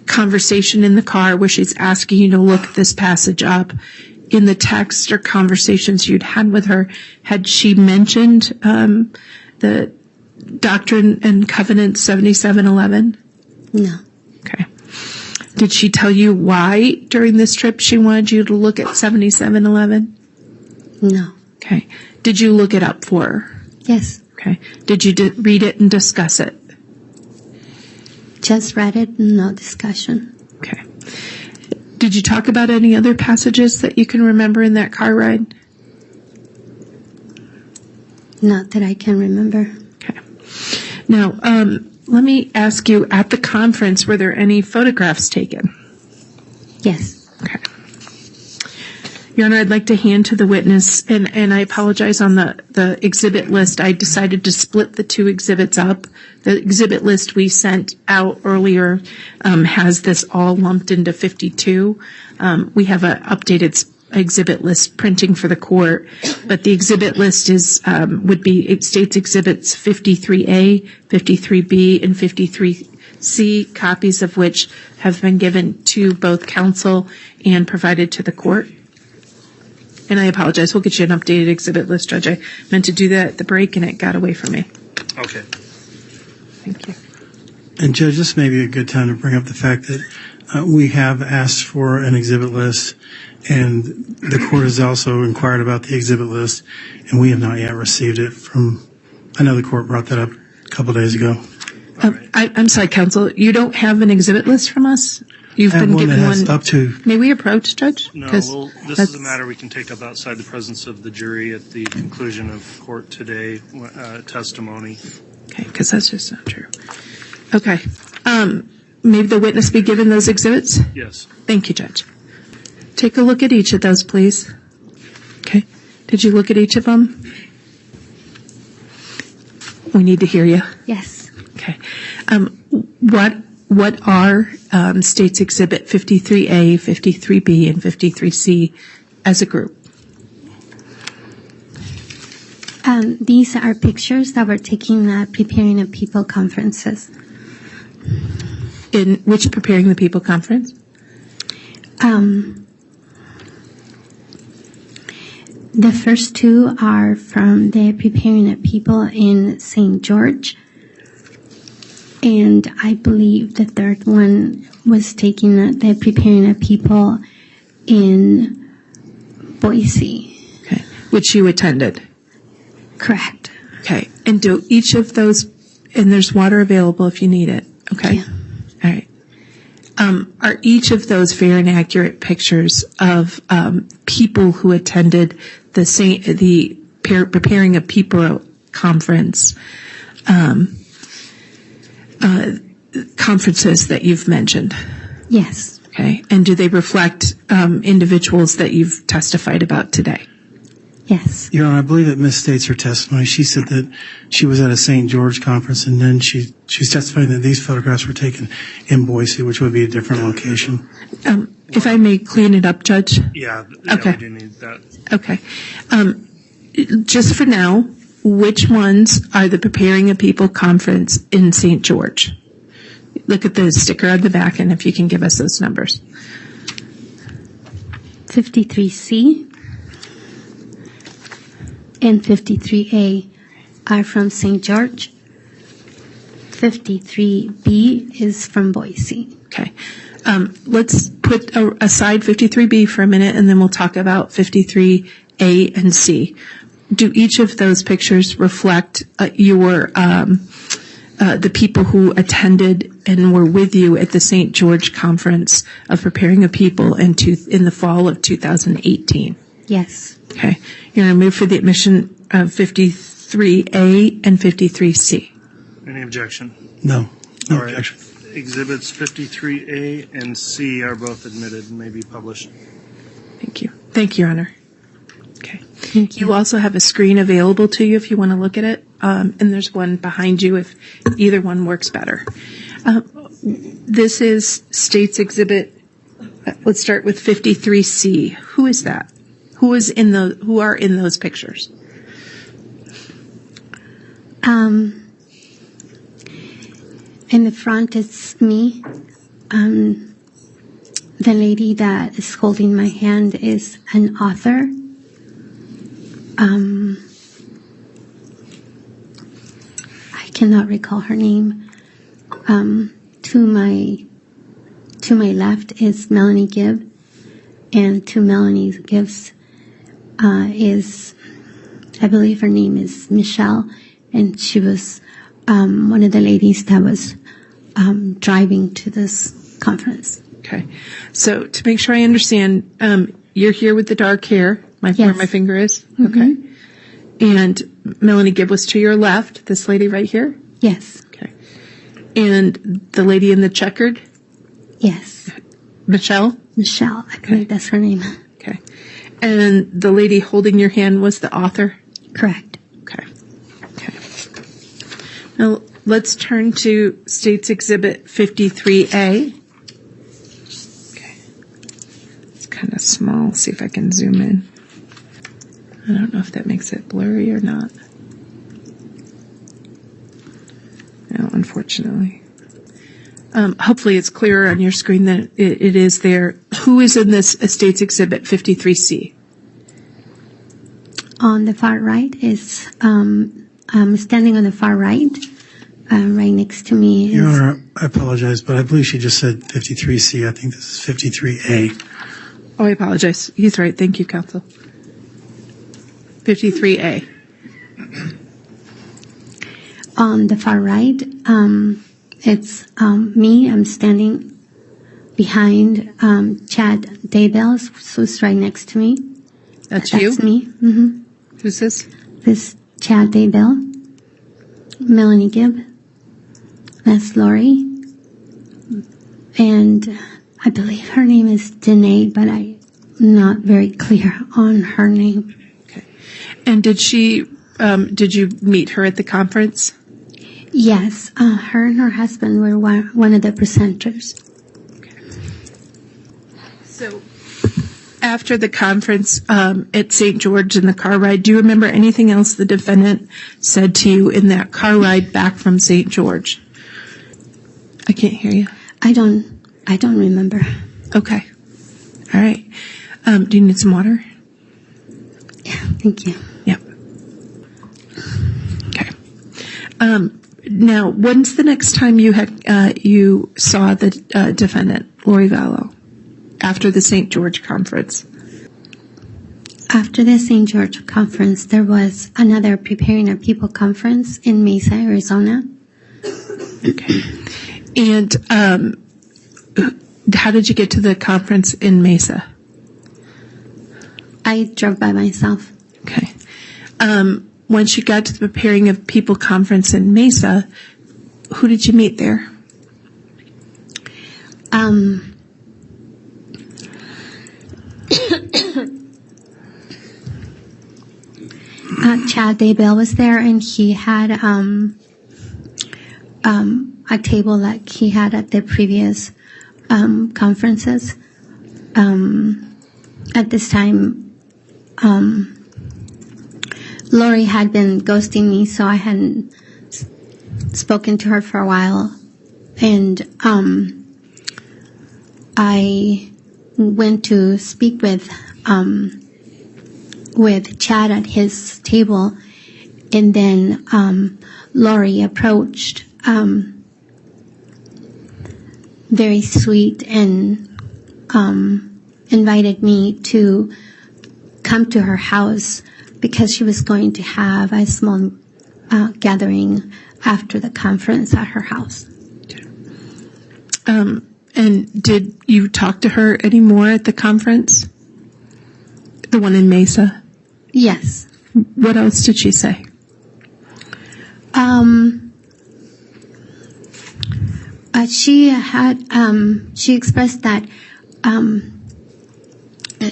conversation in the car where she's asking you to look this passage up, in the text or conversations you'd had with her, had she mentioned the Doctrine and Covenants 7711? No. Okay. Did she tell you why during this trip she wanted you to look at 7711? No. Okay. Did you look it up for her? Yes. Okay. Did you read it and discuss it? Just read it, no discussion. Okay. Did you talk about any other passages that you can remember in that car ride? Not that I can remember. Okay. Now, let me ask you, at the conference, were there any photographs taken? Yes. Okay. Your Honor, I'd like to hand to the witness, and I apologize on the exhibit list. I decided to split the two exhibits up. The exhibit list we sent out earlier has this all lumped into 52. We have an updated exhibit list printing for the court, but the exhibit list it states exhibits 53A, 53B, and 53C, copies of which have been given to both counsel and provided to the court. And I apologize. We'll get you an updated exhibit list, Judge. I meant to do that at the break, and it got away from me. Okay. Thank you. And Judge, this may be a good time to bring up the fact that we have asked for an exhibit list, and the court has also inquired about the exhibit list, and we have not yet received it from, I know the court brought that up a couple days ago. I'm sorry, counsel. You don't have an exhibit list from us? You've been given one. Up to. May we approach, Judge? No, well, this is a matter we can take up outside the presence of the jury at the conclusion of court today testimony. Okay, because that's just not true. Okay. Maybe the witness be given those exhibits? Yes. Thank you, Judge. Take a look at each of those, please. Okay. Did you look at each of them? We need to hear you. Yes. Okay. What are States Exhibit 53A, 53B, and 53C as a group? These are pictures that were taken at Preparing the People conferences. In which Preparing the People conference? The first two are from the Preparing the People in St. George. And I believe the third one was taken at the Preparing the People in Boise. Okay. Which you attended? Correct. Okay. And do each of those, and there's water available if you need it. Okay. Yeah. All right. Are each of those fair and accurate pictures of people who attended the Preparing a People conference, conferences that you've mentioned? Yes. Okay. And do they reflect individuals that you've testified about today? Yes. Your Honor, I believe that misstates her testimony. She said that she was at a St. George conference, and then she's testifying that these photographs were taken in Boise, which would be a different location. If I may clean it up, Judge? Yeah, okay. We do need that. Okay. Just for now, which ones are the Preparing a People conference in St. George? Look at the sticker on the back, and if you can give us those numbers. 53C and 53A are from St. George. 53B is from Boise. Okay. Let's put aside 53B for a minute, and then we'll talk about 53A and C. Do each of those pictures reflect the people who attended and were with you at the St. George conference of Preparing a People in the fall of 2018? Yes. Okay. You're going to move for the admission of 53A and 53C. Any objection? No. No All right. objection. Exhibits 53A and C are both admitted and may be published. Thank you. Thank you, Your Honor. Okay. Thank you. You also have a screen available to you if you want to look at it, and there's one behind you if either one works better. This is States Exhibit. Let's start with 53C. Who is that? Who are in those pictures? In the front, it's me. The lady that is holding my hand is an author. I cannot recall her name. To my left is Melanie Gibb, and to Melanie Gibbs is, I believe her name is Michelle, and she was one of the ladies that was driving to this conference. Okay. So to make sure I understand, you're here with the dark hair, where my finger is? Mm-hmm. Okay. And Melanie Gibb was to your left, this lady right here? Yes. Okay. And the lady in the checkered? Yes. Michelle? Michelle, I believe that's her name. Okay. And the lady holding your hand was the author? Correct. Okay. Okay. Now, let's turn to States Exhibit 53A. Okay. It's kind of small. See if I can zoom in. I don't know if that makes it blurry or not. No, unfortunately. Hopefully it's clearer on your screen than it is there. Who is in this States Exhibit 53C? On the far right is, I'm standing on the far right. Right next to me is... Your Honor, I apologize, but I believe she just said 53C. I think this is 53A. Oh, I apologize. He's right. Thank you, counsel. 53A. On the far right, it's me. I'm standing behind Chad Daybell, who's right next to me. That's you? That's me. Mm-hmm. Who's this? This Chad Daybell. Melanie Gibb. That's Lori. And I believe her name is Danae, but I'm not very clear on her name. Okay. And did you meet her at the conference? Yes, her and her husband were one of the presenters. So after the conference at St. George in the car ride, do you remember anything else the defendant said to you in that car ride back from St. George? I can't hear you. I don't remember. Okay. All right. Do you need some water? Yeah, thank you. Yep. Okay. Now, when's the next time you saw the defendant, Lori Vallow, after the St. George conference? After the St. George conference, there was another Preparing Our People conference in Mesa, Arizona. Okay. And how did you get to the conference in Mesa? I drove by myself. Okay. Once you got to the Preparing of People conference in Mesa, who did you meet there? Chad Daybell was there, and he had a table like he had at the previous conferences. At this time, Lori had been ghosting me, so I hadn't spoken to her for a while. And I went to speak with Chad at his table, and then Lori approached, very sweet, and invited me to come to her house because she was going to have a small gathering after the conference at her house. And did you talk to her anymore at the conference? The one in Mesa? Yes. What else did she say? She expressed that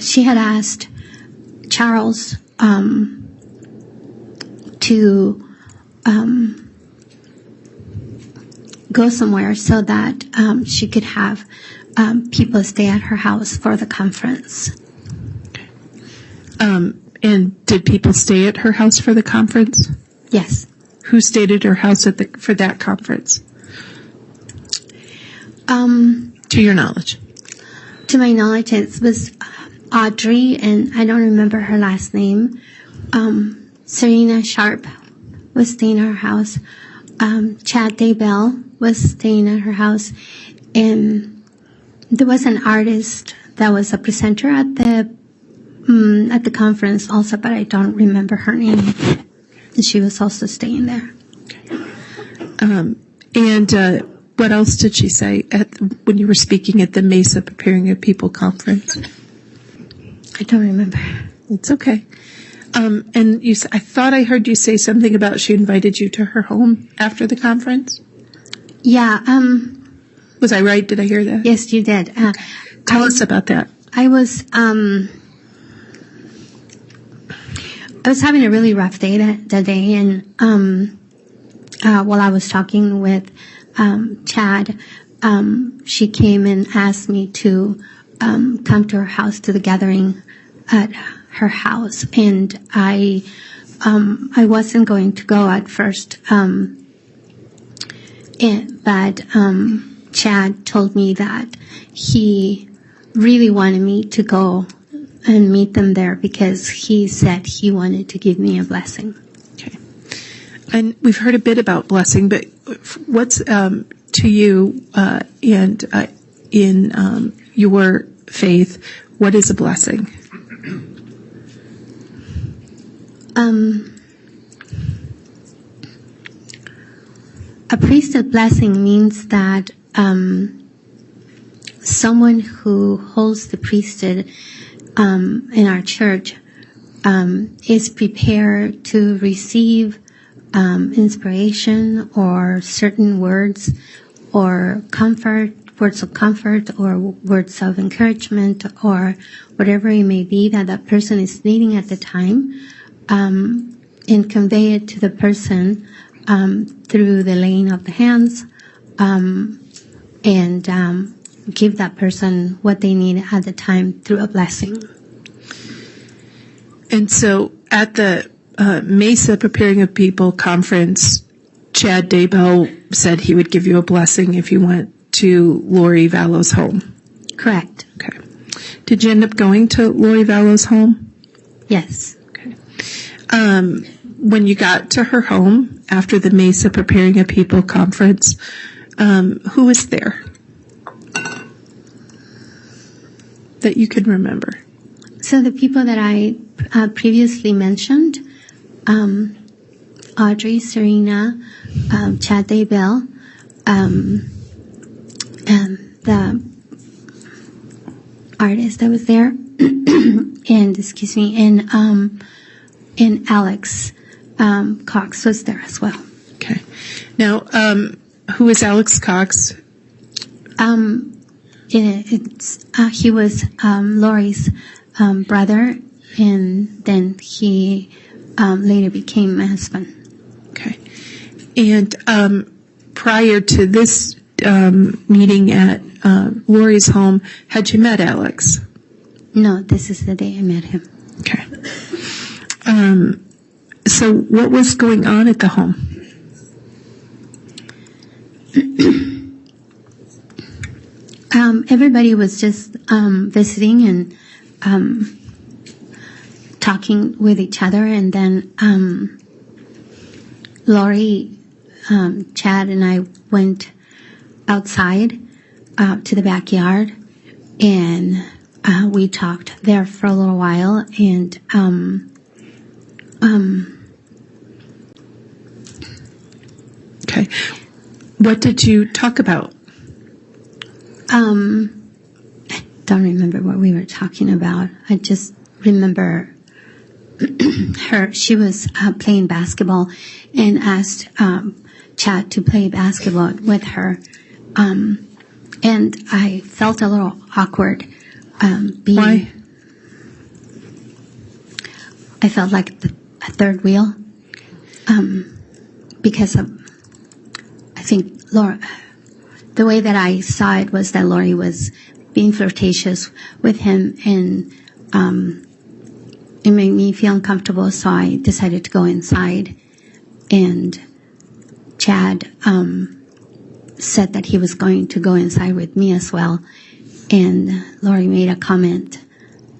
she had asked Charles to go somewhere so that she could have people stay at her house for the conference. And did people stay at her house for the conference? Yes. Who stayed at her house for that conference? To your knowledge? To my knowledge, it was Audrey, and I don't remember her last name. Serena Sharp was staying at her house. Chad Daybell was staying at her house. And there was an artist that was a presenter at the conference also, but I don't remember her name. And she was also staying there. And what else did she say when you were speaking at the Mesa Preparing a People conference? I don't remember. It's okay. And I thought I heard you say something about she invited you to her home after the conference? Yeah. Was I right? Did I hear that? Yes, you did. Tell us about that. I was having a really rough day that day, and while I was talking with Chad, she came and asked me to come to her house to the gathering at her house, and I wasn't going to go at first, but Chad told me that he really wanted me to go and meet them there because he said he wanted to give me a blessing. Okay. And we've heard a bit about blessing, but what's to you and in your faith, what is a blessing? A priesthood blessing means that someone who holds the priesthood in our church is prepared to receive inspiration or certain words or words of comfort or words of encouragement or whatever it may be that that person is needing at the time, and convey it to the person through the laying of the hands, and give that person what they need at the time through a blessing. And so at the Mesa Preparing of People conference, Chad Daybell said he would give you a blessing if you went to Lori Vallow's home. Correct. Okay. Did you end up going to Lori Vallow's home? Yes. Okay. When you got to her home after the Mesa Preparing of People conference, who was there that you could remember? So the people that I previously mentioned, Audrey, Serena, Chad Daybell, and the artist that was there, and Alex Cox was there as well. Okay. Now, who is Alex Cox? He was Lori's brother, and then he later became my husband. Okay. And prior to this meeting at Lori's home, had you met Alex? No, this is the day I met him. Okay. So what was going on at the home? Everybody was just visiting and talking with each other, and then Lori, Chad, and I went outside to the backyard, and we talked there for a little while, and okay. What did you talk about? I don't remember what we were talking about. I just remember she was playing basketball and asked Chad to play basketball with her. And I felt a little awkward. Why? I felt like a third wheel. Because of, I think, Laura, the way that I saw it was that Lori was being flirtatious with him, and it made me feel uncomfortable, so I decided to go inside. And Chad said that he was going to go inside with me as well, and Lori made a comment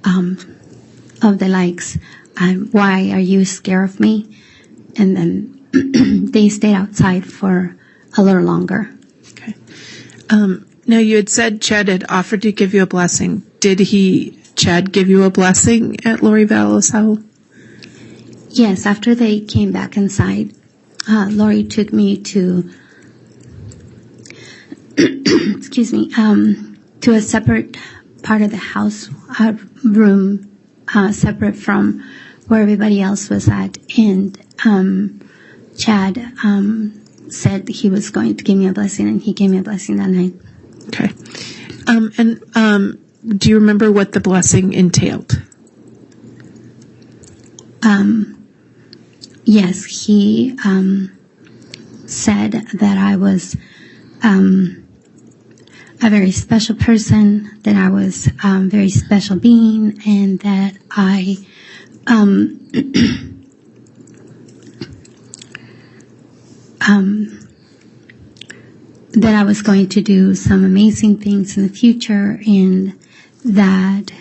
of the likes, why are you scared of me? And then they stayed outside for a little longer. Okay. Now you had said Chad had offered to give you a blessing. Did Chad give you a blessing at Lori Vallow's house? Yes, after they came back inside, Lori took me to, excuse me, to a separate part of the house, room, separate from where everybody else was at. And Chad said he was going to give me a blessing, and he gave me a blessing that night. Okay. And do you remember what the blessing entailed? Yes, he said that I was a very special person, that I was a very special being, and that I that I was going to do some amazing things in the future, and that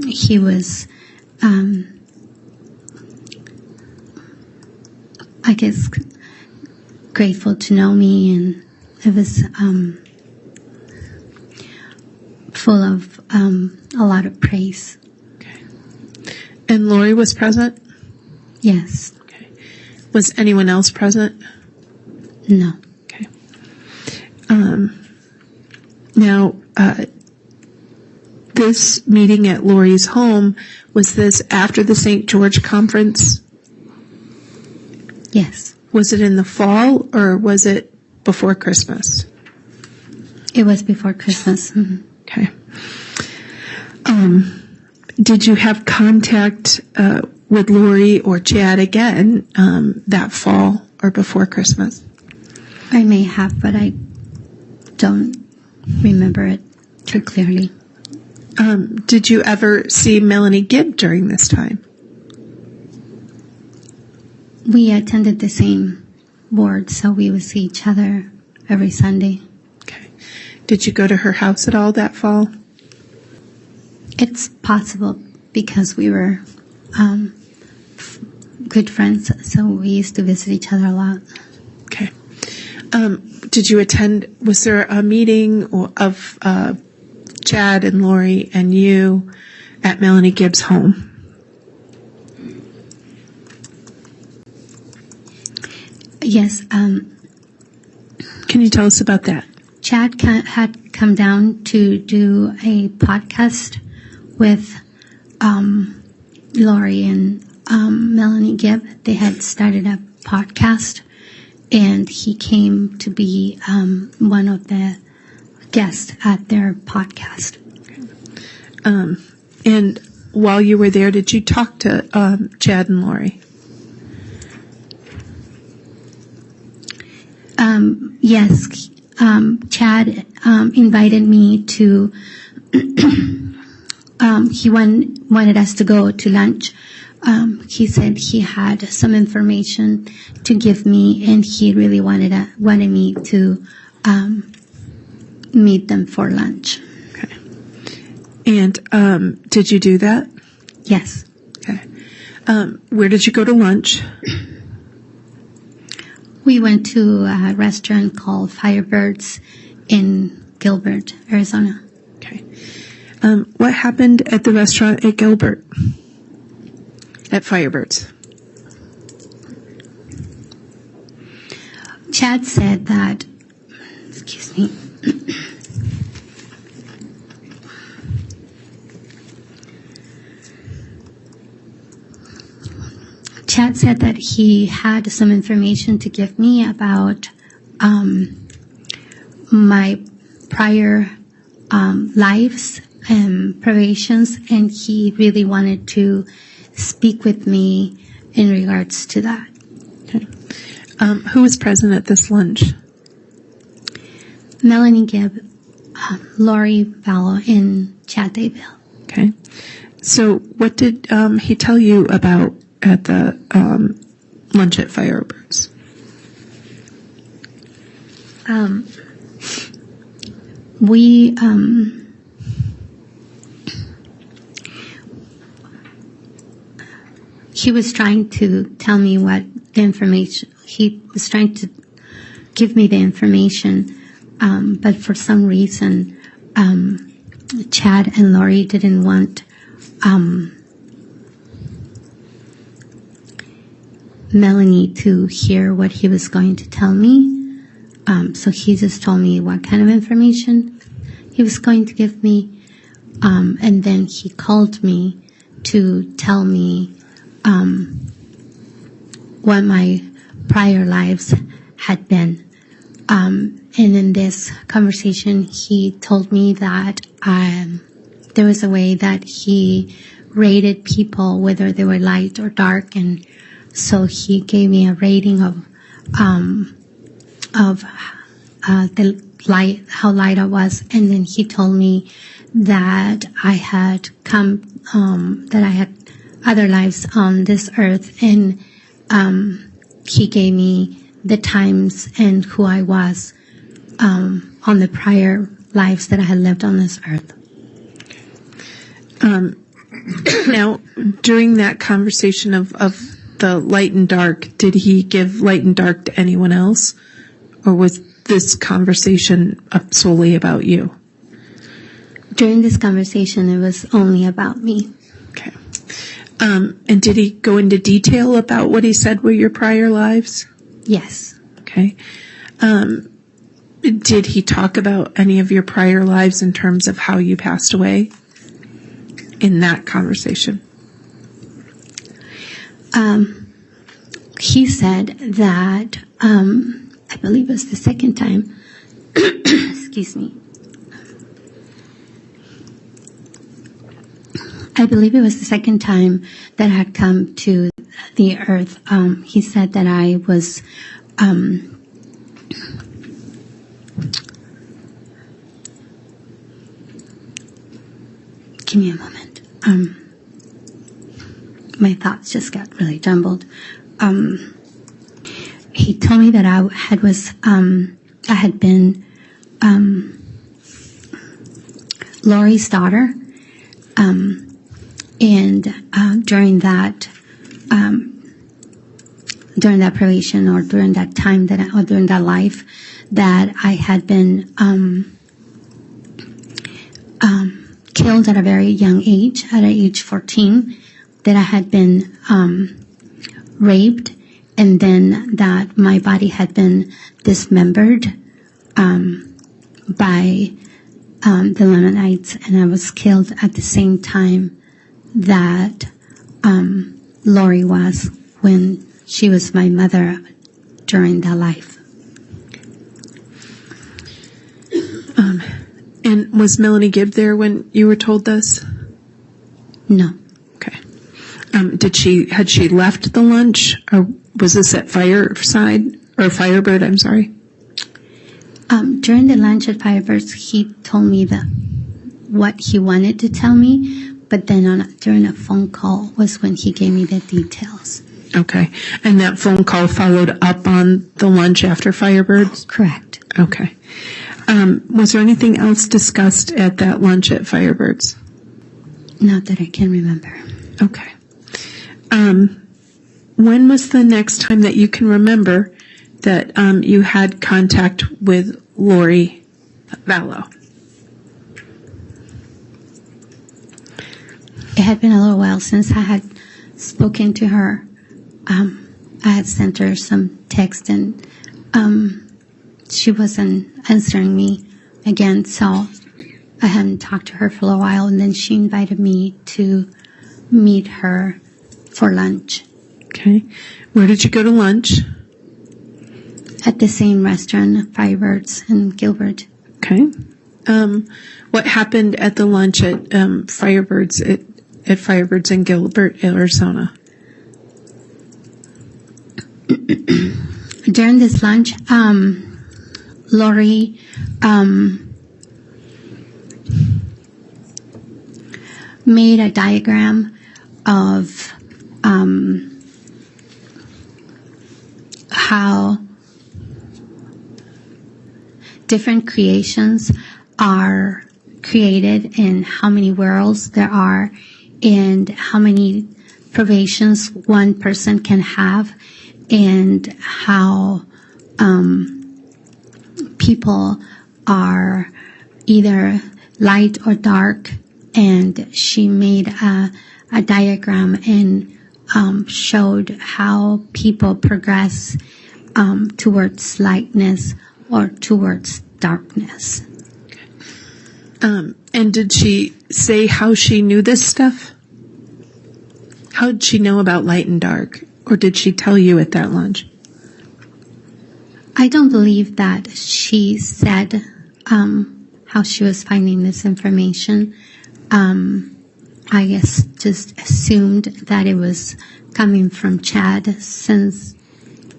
he was, I guess, grateful to know me, and it was full of a lot of praise. Okay. And Lori was present? Yes. Okay. Was anyone else present? No. Okay. Now, this meeting at Lori's home, was this after the St. George conference? Yes. Was it in the fall, or was it before Christmas? It was before Christmas. Mm-hmm. Okay. Did you have contact with Lori or Chad again that fall? or before Christmas? I may have, but I don't remember it too clearly. Did you ever see Melanie Gibb during this time? We attended the same board, so we would see each other every Sunday. Okay. Did you go to her house at all that fall? It's possible because we were good friends, so we used to visit each other a lot. Okay. Did you attend, was there a meeting of Chad and Lori and you at Melanie Gibb's home? Yes. Can you tell us about that? Chad had come down to do a podcast with Lori and Melanie Gibb. They had started a podcast, and he came to be one of the guests at their podcast. And while you were there, did you talk to Chad and Lori? Yes. Chad invited me to, he wanted us to go to lunch. He said he had some information to give me, and he really wanted me to meet them for lunch. Okay. And did you do that? Yes. Okay. Where did you go to lunch? We went to a restaurant called Firebirds in Gilbert, Arizona. Okay. What happened at the restaurant at Gilbert? At Firebirds? Chad said that, excuse me. Chad said that he had some information to give me about my prior lives and privations, and he really wanted to speak with me in regards to that. Okay. Who was present at this lunch? Melanie Gibb, Lori Vallow, and Chad Daybell. Okay. So what did he tell you about at the lunch at Firebirds? He was trying to tell me what the information, he was trying to give me the information, but for some reason, Chad and Lori didn't want Melanie to hear what he was going to tell me. So he just told me what kind of information he was going to give me. And then he called me to tell me what my prior lives had been. And in this conversation, he told me that there was a way that he rated people, whether they were light or dark, and so he gave me a rating of the light, how light I was, and then he told me that I had that I had other lives on this earth, and he gave me the times and who I was on the prior lives that I had lived on this earth. Now, during that conversation of the light and dark, did he give light and dark to anyone else? Or was this conversation solely about you? During this conversation, it was only about me. Okay. And did he go into detail about what he said were your prior lives? Yes. Okay. Did he talk about any of your prior lives in terms of how you passed away in that conversation? He said that, I believe it was the second time, excuse me. I believe it was the second time that I had come to the earth. He said that I was give me a moment. My thoughts just got really jumbled. He told me that I had been Lori's daughter, and during that probation, or during that time or during that life, that I had been killed at a very young age, at age 14, that I had been raped, and then that my body had been dismembered by the Lamanites, and I was killed at the same time that Lori was, when she was my mother during that life. And was Melanie Gibb there when you were told this? No. Okay. Had she left the lunch, or was this at Firebird? I'm sorry. During the lunch at Firebirds, he told me what he wanted to tell me, but then during a phone call was when he gave me the details. Okay. And that phone call followed up on the lunch after Firebirds? Correct. Okay. Was there anything else discussed at that lunch at Firebirds? Not that I can remember. Okay. When was the next time that you can remember that you had contact with Lori Vallow? It had been a little while since I had spoken to her. I had sent her some text, and she wasn't answering me again, so I hadn't talked to her for a while, and then she invited me to meet her for lunch. Okay. Where did you go to lunch? At the same restaurant, Firebirds in Gilbert. Okay. What happened at the lunch at Firebirds at Firebirds in Gilbert, Arizona? During this lunch, Lori made a diagram of how different creations are created, and how many worlds there are, and how many probations one person can have, and how people are either light or dark. And she made a diagram and showed how people progress towards lightness or towards darkness. And did she say how she knew this stuff? How did she know about light and dark? Or did she tell you at that lunch? I don't believe that she said how she was finding this information. I guess just assumed that it was coming from Chad, since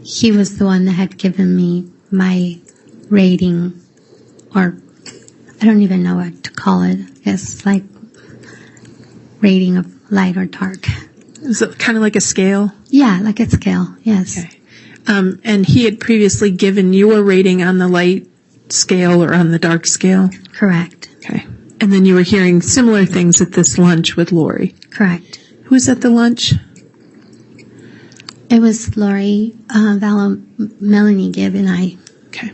he was the one that had given me my rating, or I don't even know what to call it. It's like rating of light or dark. Is it kind of like a scale? Yeah, like a scale, yes. Okay. And he had previously given you a rating on the light scale or on the dark scale? Correct. Okay. And then you were hearing similar things at this lunch with Lori? Correct. Who was at the lunch? It was Lori Vallow, Melanie Gibb, and I. Okay.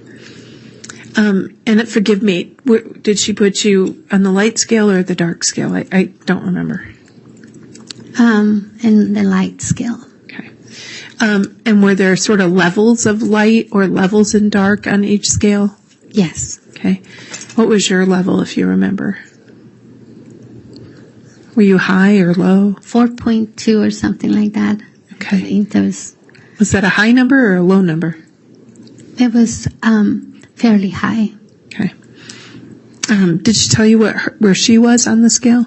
And forgive me, did she put you on the light scale or the dark scale? I don't remember. In the light scale. Okay. And were there sort of levels of light or levels in dark on each scale? Yes. Okay. What was your level, if you remember? Were you high or low? 4.2 or something like that. Okay. I think there was. Was that a high number or a low number? It was fairly high. Okay. Did she tell you where she was on the scale?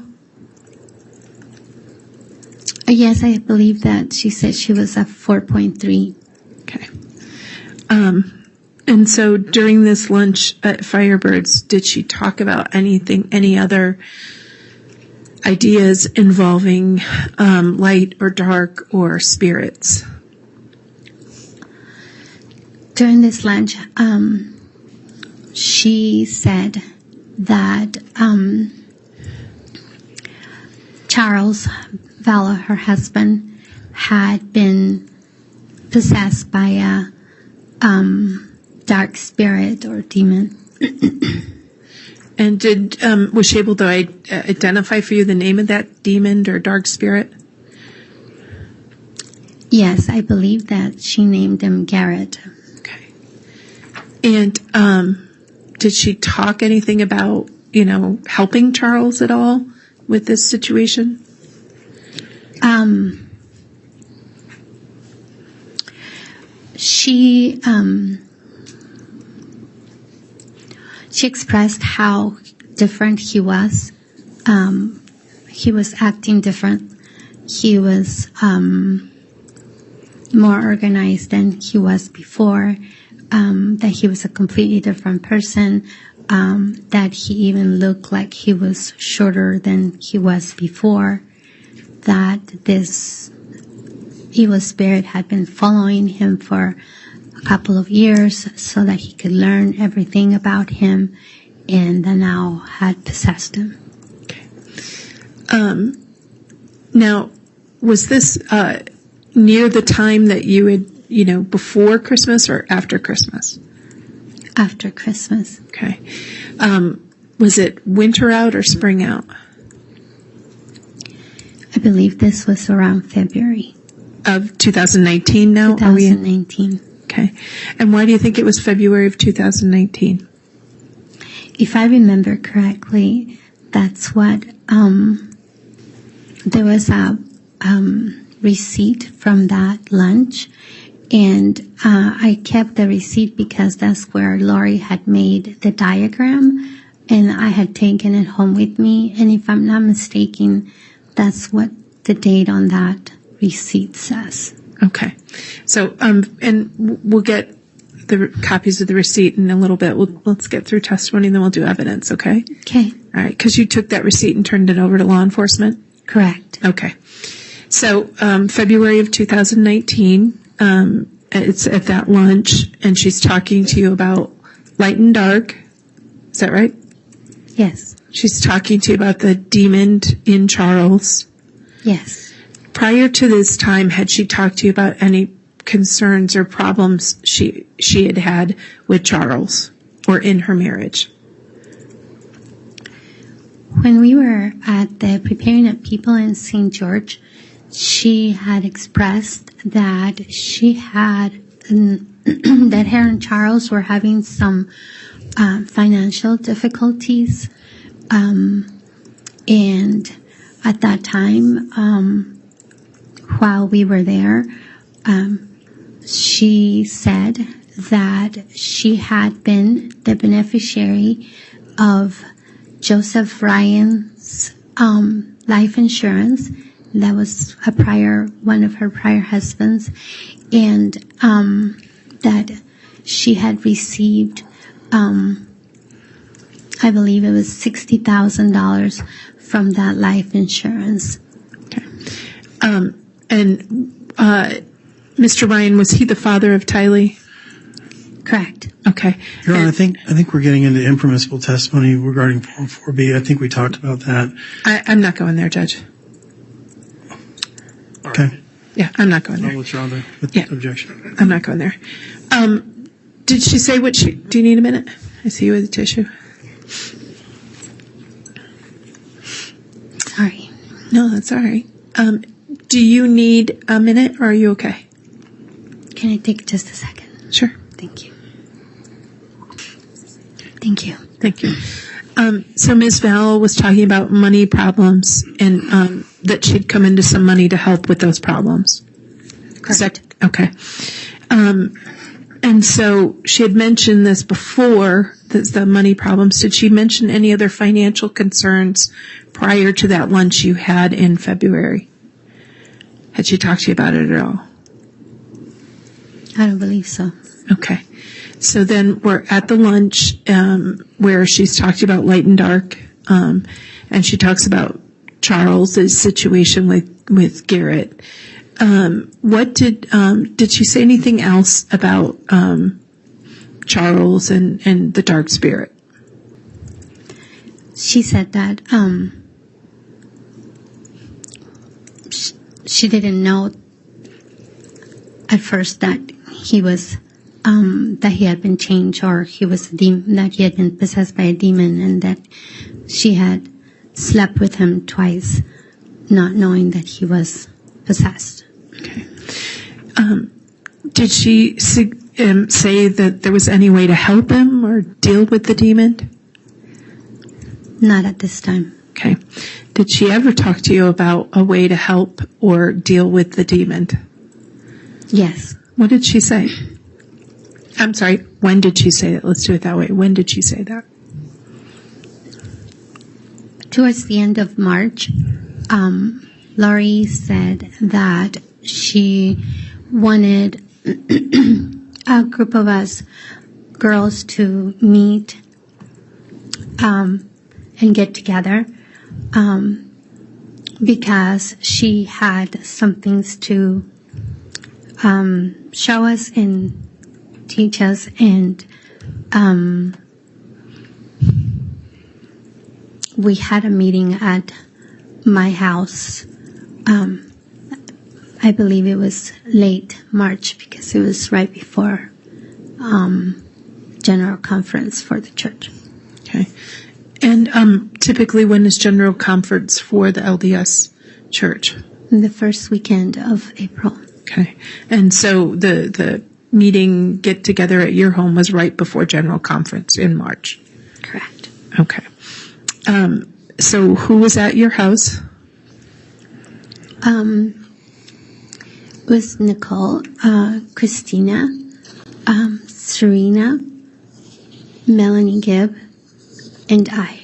Yes, I believe that she said she was at 4.3. Okay. And so during this lunch at Firebirds, did she talk about anything, any other ideas involving light or dark or spirits? During this lunch, she said that Charles Vallow, her husband, had been possessed by a dark spirit or demon. And was she able to identify for you the name of that demon or dark spirit? Yes, I believe that she named him Garrett. Okay. And did she talk anything about, helping Charles at all with this situation? She expressed how different he was. He was acting different. He was more organized than he was before, that he was a completely different person, that he even looked like he was shorter than he was before, that this evil spirit had been following him for a couple of years so that he could learn everything about him, and then now had possessed him. Okay. Now, was this near the time that you had, before Christmas or after Christmas? After Christmas. Okay. Was it winter out or spring out? I believe this was around February. Of 2019 now? 2019. Okay. And why do you think it was February of 2019? If I remember correctly, that's what, there was a receipt from that lunch, and I kept the receipt because that's where Lori had made the diagram, and I had taken it home with me, and if I'm not mistaken, that's what the date on that receipt says. Okay. So, and we'll get the copies of the receipt in a little bit. Let's get through testimony, and then we'll do evidence, okay? Okay. All right, because you took that receipt and turned it over to law enforcement? Correct. Okay. So, February of 2019, it's at that lunch, and she's talking to you about light and dark. Is that right? Yes. She's talking to you about the demon in Charles. Yes. Prior to this time, had she talked to you about any concerns or problems she had with Charles or in her marriage? When we were at the Preparing of People in St. George, she had expressed that she had, that her and Charles were having some financial difficulties. And at that time, while we were there, she said that she had been the beneficiary of Joseph Ryan's life insurance. That was one of her prior husbands, and that she had received, I believe it was $60,000 from that life insurance. Okay. And Mr. Ryan, was he the father of Tylee? Correct. Okay. Your Honor, I think we're getting into impermissible testimony regarding Form 4B. I think we talked about that. I'm not going there, Judge. Okay. Yeah, I'm not going there. I'll withdraw the objection. I'm not going there. Did she say do you need a minute? I see you with a tissue. Sorry. No, that's all right. Do you need a minute, or are you okay? Can I take just a second? Sure. Thank you. Thank you. Thank you. So Ms. Vallow was talking about money problems, and that she'd come into some money to help with those problems. Correct. Okay. And so she had mentioned this before, the money problems. Did she mention any other financial concerns prior to that lunch you had in February? Had she talked to you about it at all? I don't believe so. Okay. So then we're at the lunch where she's talked about light and dark, and she talks about Charles's situation with Garrett. What did she say anything else about Charles and the dark spirit? She said that she didn't know at first that he was that he had been changed, or he was that he had been possessed by a demon, and that she had slept with him twice, not knowing that he was possessed. Okay. Did she say that there was any way to help him or deal with the demon? Not at this time. Okay. Did she ever talk to you about a way to help or deal with the demon? Yes. What did she say? I'm sorry, when did she say that? Let's do it that way. When did she say that? Towards the end of March, Lori said that she wanted a group of us girls to meet and get together because she had some things to show us and teach us, and we had a meeting at my house. I believe it was late March because it was right before general conference for the church. Okay. And typically when is general conference for the LDS church? The first weekend of April. Okay. And so the meeting get together at your home was right before general conference in March. Correct. Okay. So who was at your house? It was Nicole, Christina, Serena, Melanie Gibb, and I.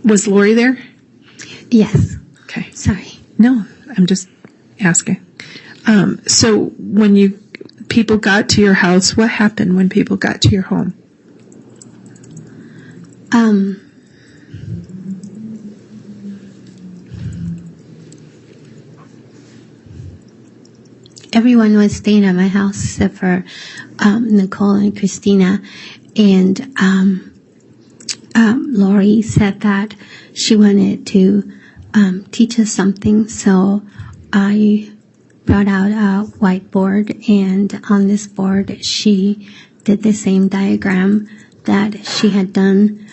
Was Lori there? Yes. Okay. Sorry. No, I'm just asking. So when people got to your house, what happened when people got to your home? Everyone was staying at my house except for Nicole and Christina, and Lori said that she wanted to teach us something, so I brought out a whiteboard, and on this board she did the same diagram that she had done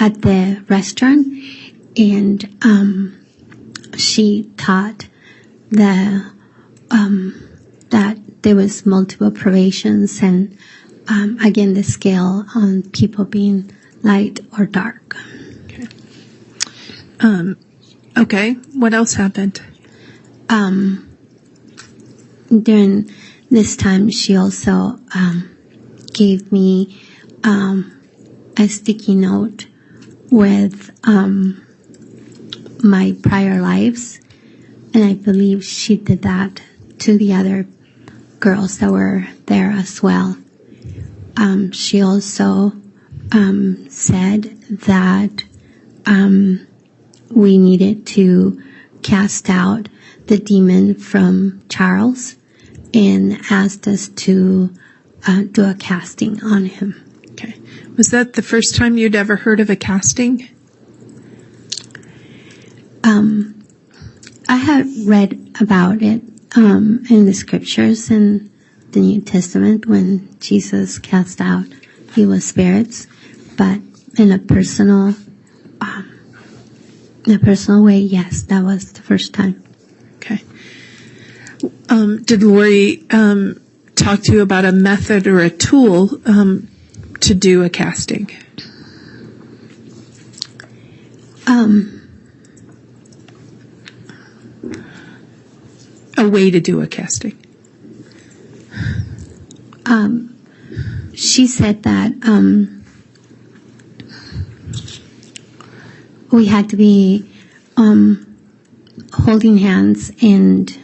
at the restaurant, and she taught that there was multiple privations, and again the scale on people being light or dark. Okay. What else happened? During this time, she also gave me a sticky note with my prior lives, and I believe she did that to the other girls that were there as well. She also said that we needed to cast out the demon from Charles and asked us to do a casting on him. Okay. Was that the first time you'd ever heard of a casting? I had read about it in the scriptures in the New Testament when Jesus cast out evil spirits, but in a personal way, yes, that was the first time. Okay. Did Lori talk to you about a method or a tool to do a casting? A way to do a casting. She said that we had to be holding hands and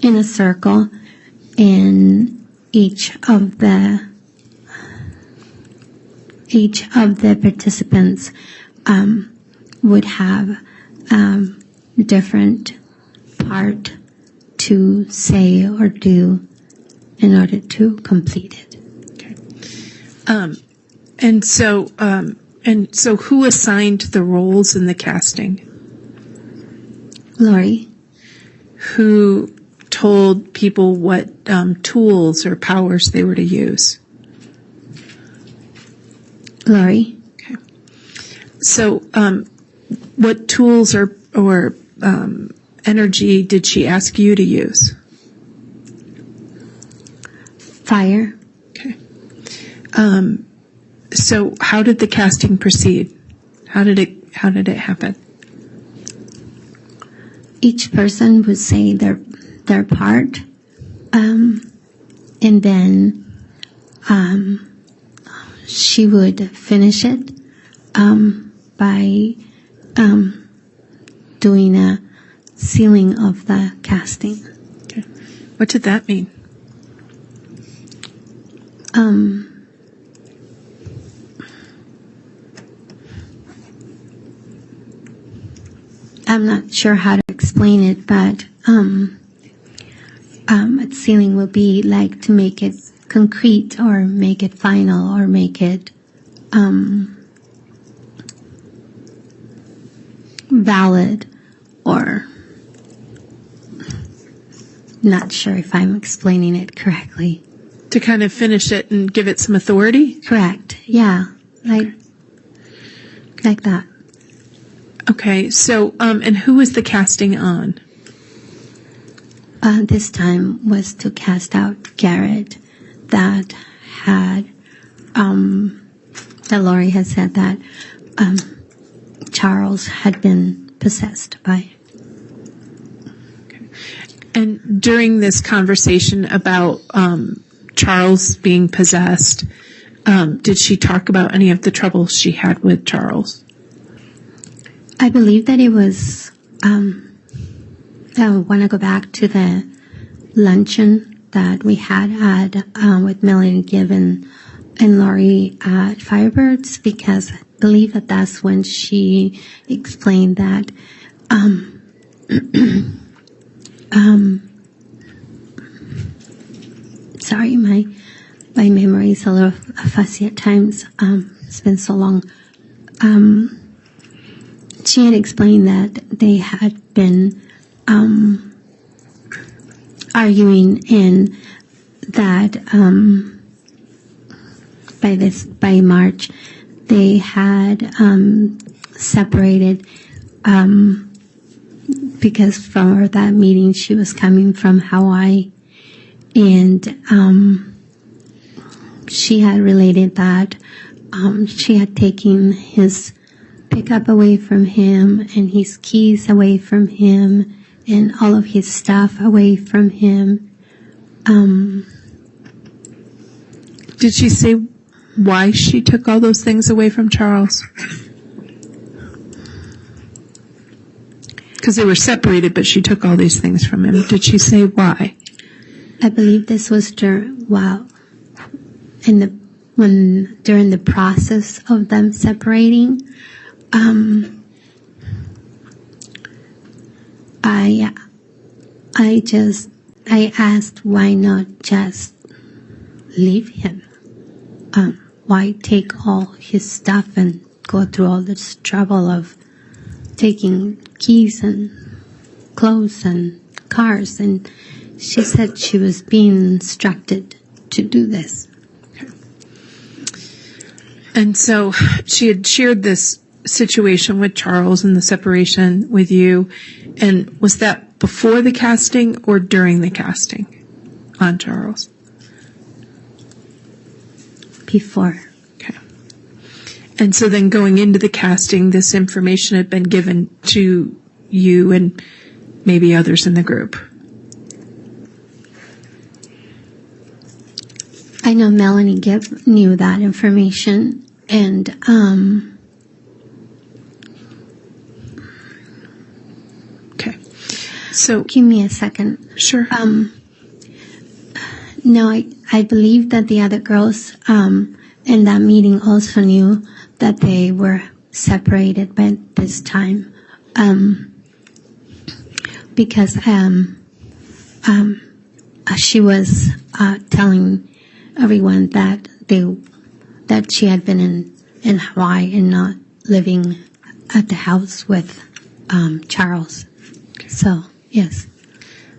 in a circle, and each of the participants would have different part to say or do in order to complete it. And so who assigned the roles in the casting? Lori. Who told people what tools or powers they were to use? Lori. Okay. So what tools or energy did she ask you to use? Fire. Okay. So how did the casting proceed? How did it happen? Each person would say their part, and then she would finish it by doing a sealing of the casting. Okay. What did that mean? I'm not sure how to explain it, but sealing would be like to make it concrete or make it final or make it valid, or not sure if I'm explaining it correctly. To kind of finish it and give it some authority? Correct. Yeah. Like that. Okay. So, and who was the casting on? This time was to cast out Garrett that had, that Lori had said that, Charles had been possessed by. Okay. And during this conversation about, Charles being possessed, did she talk about any of the troubles she had with Charles? I believe that it was, I want to go back to the luncheon that we had with Melanie Gibb and Lori at Firebirds, because I believe that that's when she explained that sorry, my memory is a little fuzzy at times. It's been so long. She had explained that they had been arguing, and that by March they had separated because from that meeting she was coming from Hawaii, and she had related that she had taken his pickup away from him and his keys away from him and all of his stuff away from him. Did she say why she took all those things away from Charles? Because they were separated, but she took all these things from him. Did she say why? I believe this was during the process of them separating. I asked why not just leave him? Why take all his stuff and go through all this trouble of taking keys and clothes and cars? And she said she was being instructed to do this. And so she had shared this situation with Charles and the separation with you. And was that before the casting or during the casting on Charles? Before. Okay. And so then going into the casting, this information had been given to you and maybe others in the group. I know Melanie Gibb knew that information, and So give me a second. Sure. No, I believe that the other girls in that meeting also knew that they were separated by this time, because she was telling everyone that she had been in Hawaii and not living at the house with Charles. Okay. So yes.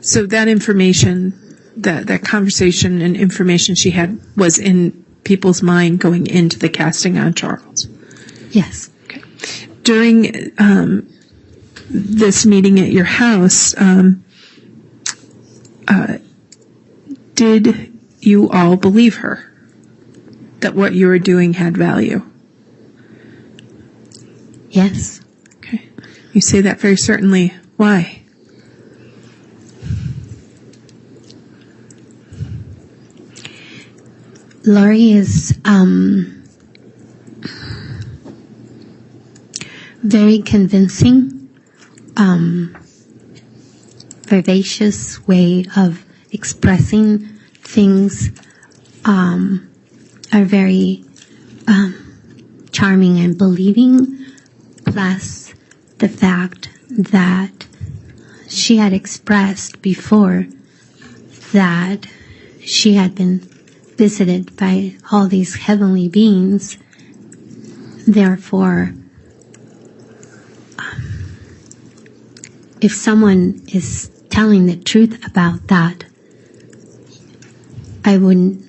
So that information, that conversation and information she had was in people's mind going into the casting on Charles. Yes. Okay. During this meeting at your house, did you all believe her that what you were doing had value? Yes. Okay. You say that very certainly. Why? Lori is very convincing, vivacious way of expressing things, are very charming and believing, plus the fact that she had expressed before that she had been visited by all these heavenly beings. Therefore, if someone is telling the truth about that, I wouldn't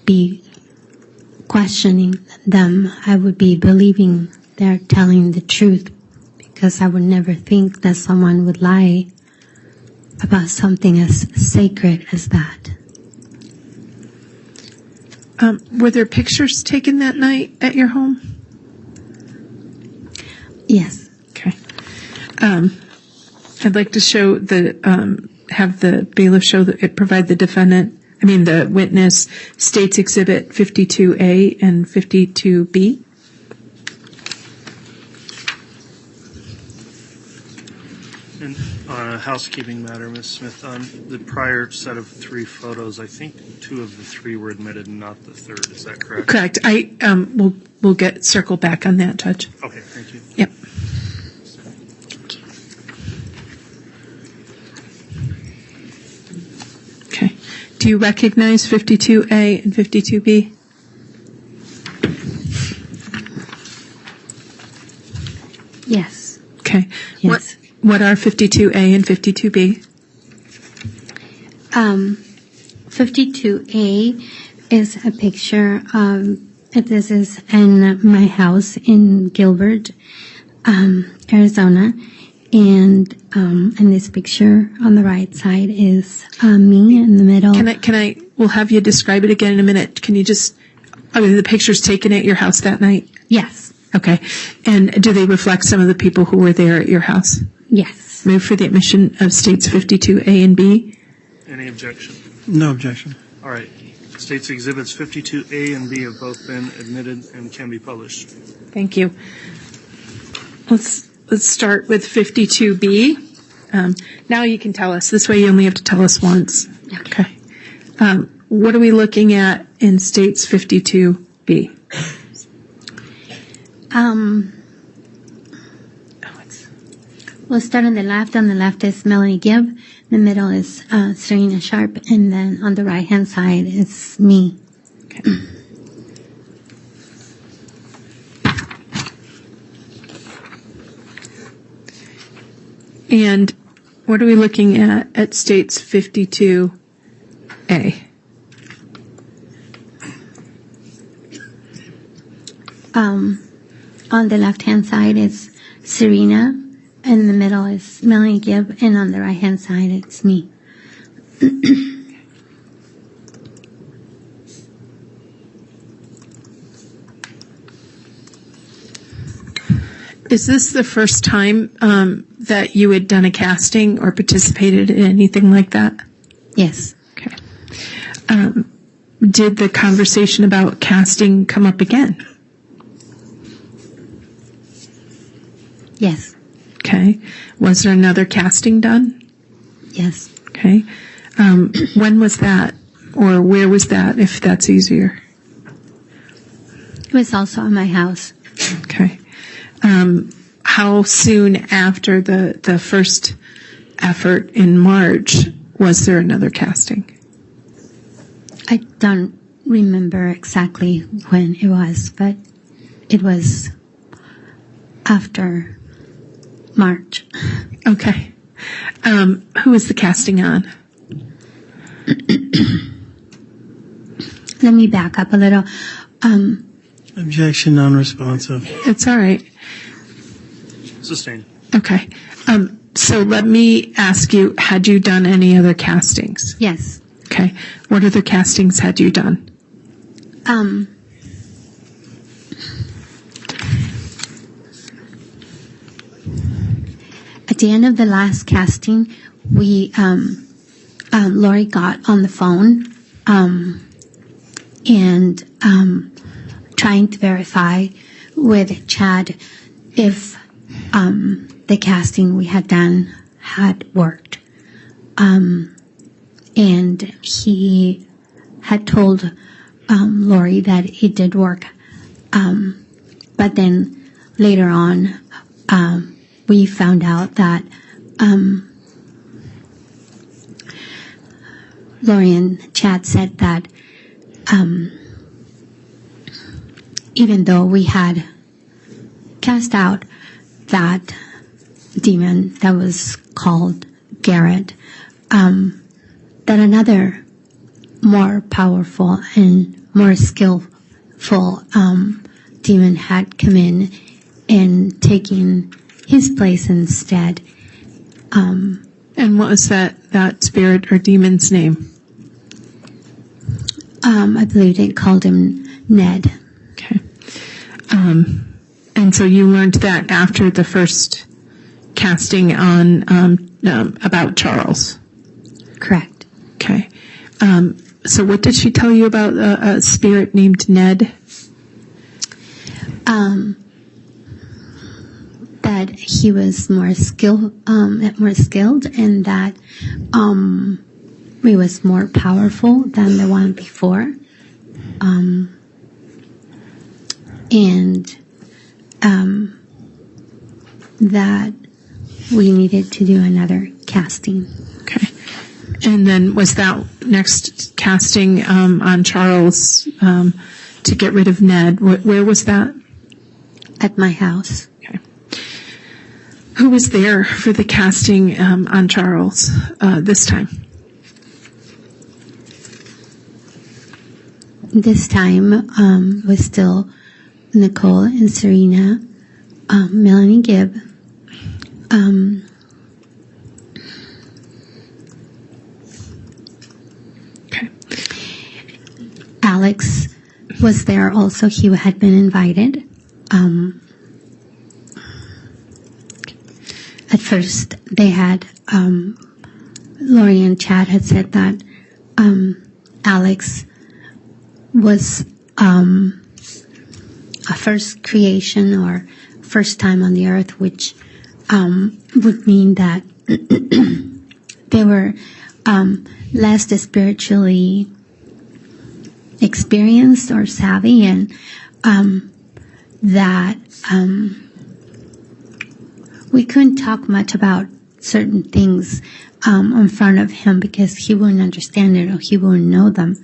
be questioning them. I would be believing they're telling the truth, because I would never think that someone would lie about something as sacred as that. Were there pictures taken that night at your home? Yes. Okay. I'd like to show have the bailiff provide the witness State's Exhibit 52A and 52B. And on a housekeeping matter, Ms. Smith, on the prior set of 3 photos, I think 2 of the 3 were admitted and not the third. Is that correct? Correct. We'll circle back on that, Judge. Okay, thank you. Yep. Okay. Do you recognize 52A and 52B? Yes. Okay. Yes. What are 52A and 52B? 52A is a picture. This is in my house in Gilbert, Arizona, and in this picture on the right side is me in the middle. We'll have you describe it again in a minute. Can you the pictures taken at your house that night? Yes. Okay. And do they reflect some of the people who were there at your house? Yes. Move for the admission of States 52A and B. Any objection? No objection. All right. States Exhibits 52A and B have both been admitted and can be published. Thank you. Let's start with 52B. Now you can tell us. This way you only have to tell us once. Okay. What are we looking at in States 52B? We'll start on the left. On the left is Melanie Gibb. In the middle is Serena Sharp. And then on the right-hand side is me. Okay. And what are we looking at States 52A? On the left-hand side is Serena. In the middle is Melanie Gibb, and on the right-hand side, it's me. Is this the first time that you had done a casting or participated in anything like that? Yes. Okay. Did the conversation about casting come up again? Yes. Okay. Was there another casting done? Yes. Okay. When was that? Or where was that, if that's easier? It was also at my house. Okay. How soon after the first effort in March was there another casting? I don't remember exactly when it was, but it was after March. Okay. Who was the casting on? Let me back up a little. Objection, non-responsive. It's all right. Sustained. Okay. So let me ask you, had you done any other castings? Yes. Okay. What other castings had you done? At the end of the last casting, we Lori got on the phone and trying to verify with Chad if the casting we had done had worked. And he had told Lori that it did work. But then later on, we found out that Lori and Chad said that even though we had cast out that demon that was called Garrett, that another more powerful and more skillful demon had come in and taken his place instead. And what was that spirit or demon's name? I believe they called him Ned. Okay. And so you learned that after the first casting on about Charles. Correct. Okay. So what did she tell you about a spirit named Ned? That he was more skilled, and that he was more powerful than the one before, and that we needed to do another casting. Okay. And then was that next casting on Charles to get rid of Ned? Where was that? At my house. Okay. Who was there for the casting on Charles this time? This time was still Nicole and Serena, Melanie Gibb, okay. Alex was there also. He had been invited. At first, they had Lori and Chad had said that Alex was a first creation or first time on the earth, which would mean that they were less spiritually experienced or savvy, and that we couldn't talk much about certain things in front of him because he wouldn't understand it or he wouldn't know them.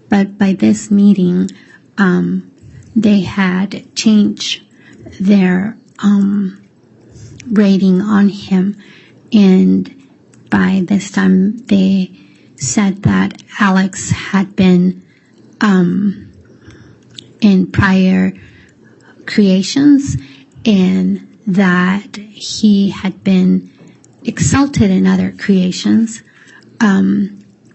But by this meeting, they had changed their rating on him, and by this time they said that Alex had been in prior creations and that he had been exalted in other creations.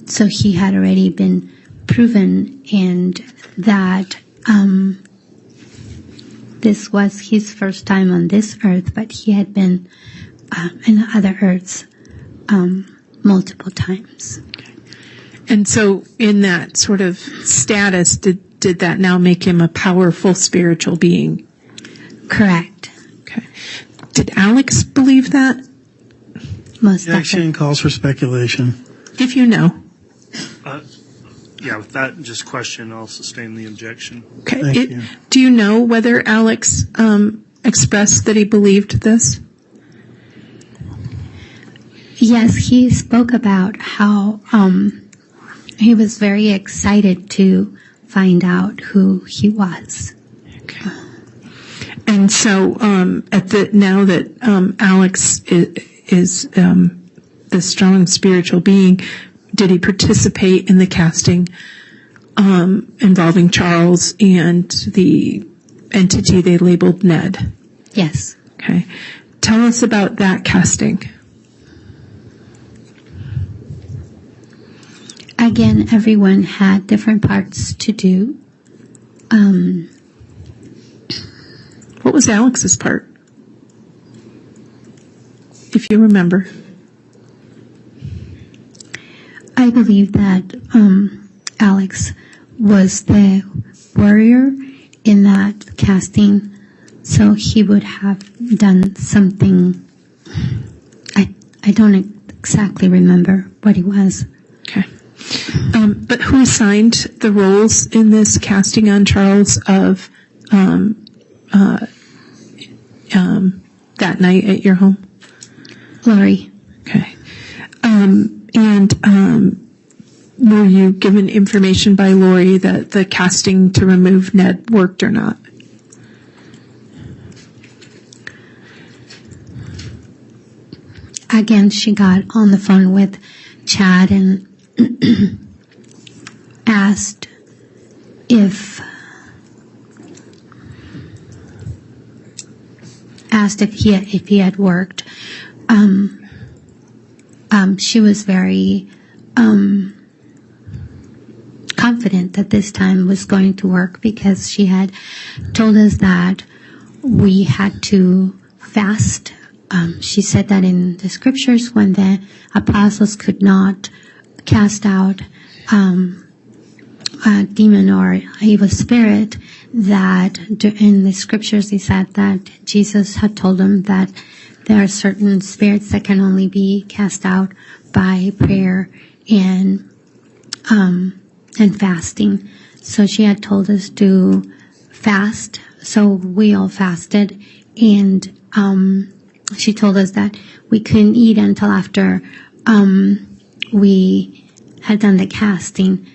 So he had already been proven, and that this was his first time on this earth, but he had been in other earths multiple times. And so in that sort of status, did that now make him a powerful spiritual being? Correct. Okay. Did Alex believe that? Most The action calls for speculation. If you know. Yeah, with that just question, I'll sustain the objection. Okay. Thank you. Do you know whether Alex expressed that he believed this? Yes, he spoke about how he was very excited to find out who he was. Okay. And so, now that Alex is the strong spiritual being, did he participate in the casting involving Charles and the entity they labeled Ned? Yes. Okay. Tell us about that casting. Again, everyone had different parts to do. What was Alex's part? If you remember. I believe that Alex was the warrior in that casting, so he would have done something. I don't exactly remember what he was. Okay. But who assigned the roles in this casting on Charles of that night at your home? Lori. Okay. Were you given information by Lori that the casting to remove Ned worked or not? Again, she got on the phone with Chad and asked if he had worked. She was very confident that this time was going to work because she had told us that we had to fast. She said that in the scriptures when the apostles could not cast out a demon or evil spirit, that in the scriptures they said that Jesus had told them that there are certain spirits that can only be cast out by prayer and fasting. So she had told us to fast. So we all fasted, and she told us that we couldn't eat until after we had done the casting.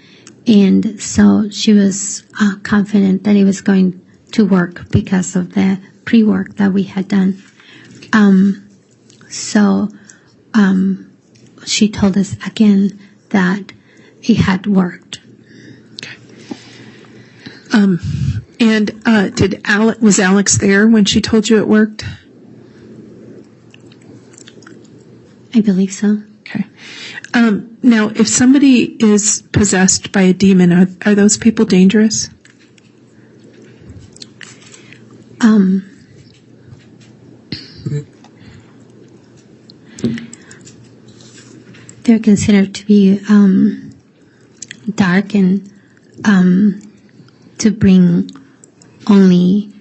And so she was confident that it was going to work because of the pre-work that we had done. She told us again that it had worked. Was Alex there when she told you it worked? I believe so. Okay. Now, if somebody is possessed by a demon, are those people dangerous? They're considered to be dark and to bring only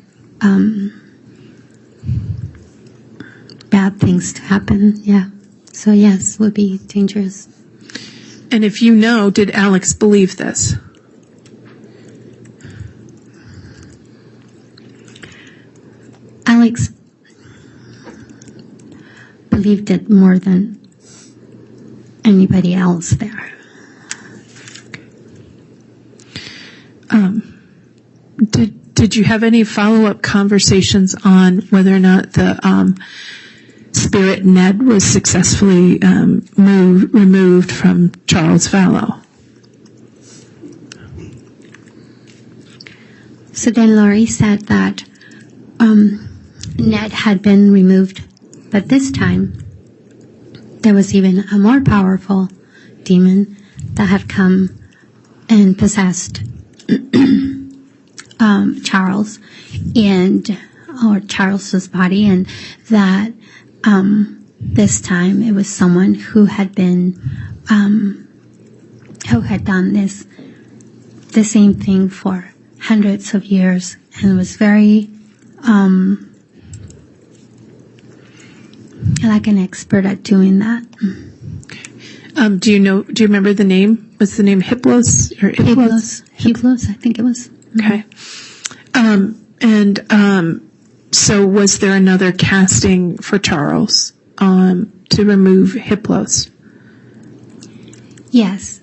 bad things to happen. Yeah. So yes, would be dangerous. And if you know, did Alex believe this? Alex believed it more than anybody else there. Did you have any follow-up conversations on whether or not the spirit Ned was successfully removed from Charles Vallow? So then Lori said that Ned had been removed, but this time there was even a more powerful demon that had come and possessed Charles or Charles's body, and that this time it was someone who had been who had done the same thing for hundreds of years, and was very like an expert at doing that. Do you remember the name? Was the name Hiplos or Hiplos? Hiplos, I think it was. Okay. So was there another casting for Charles to remove Hiplos? Yes.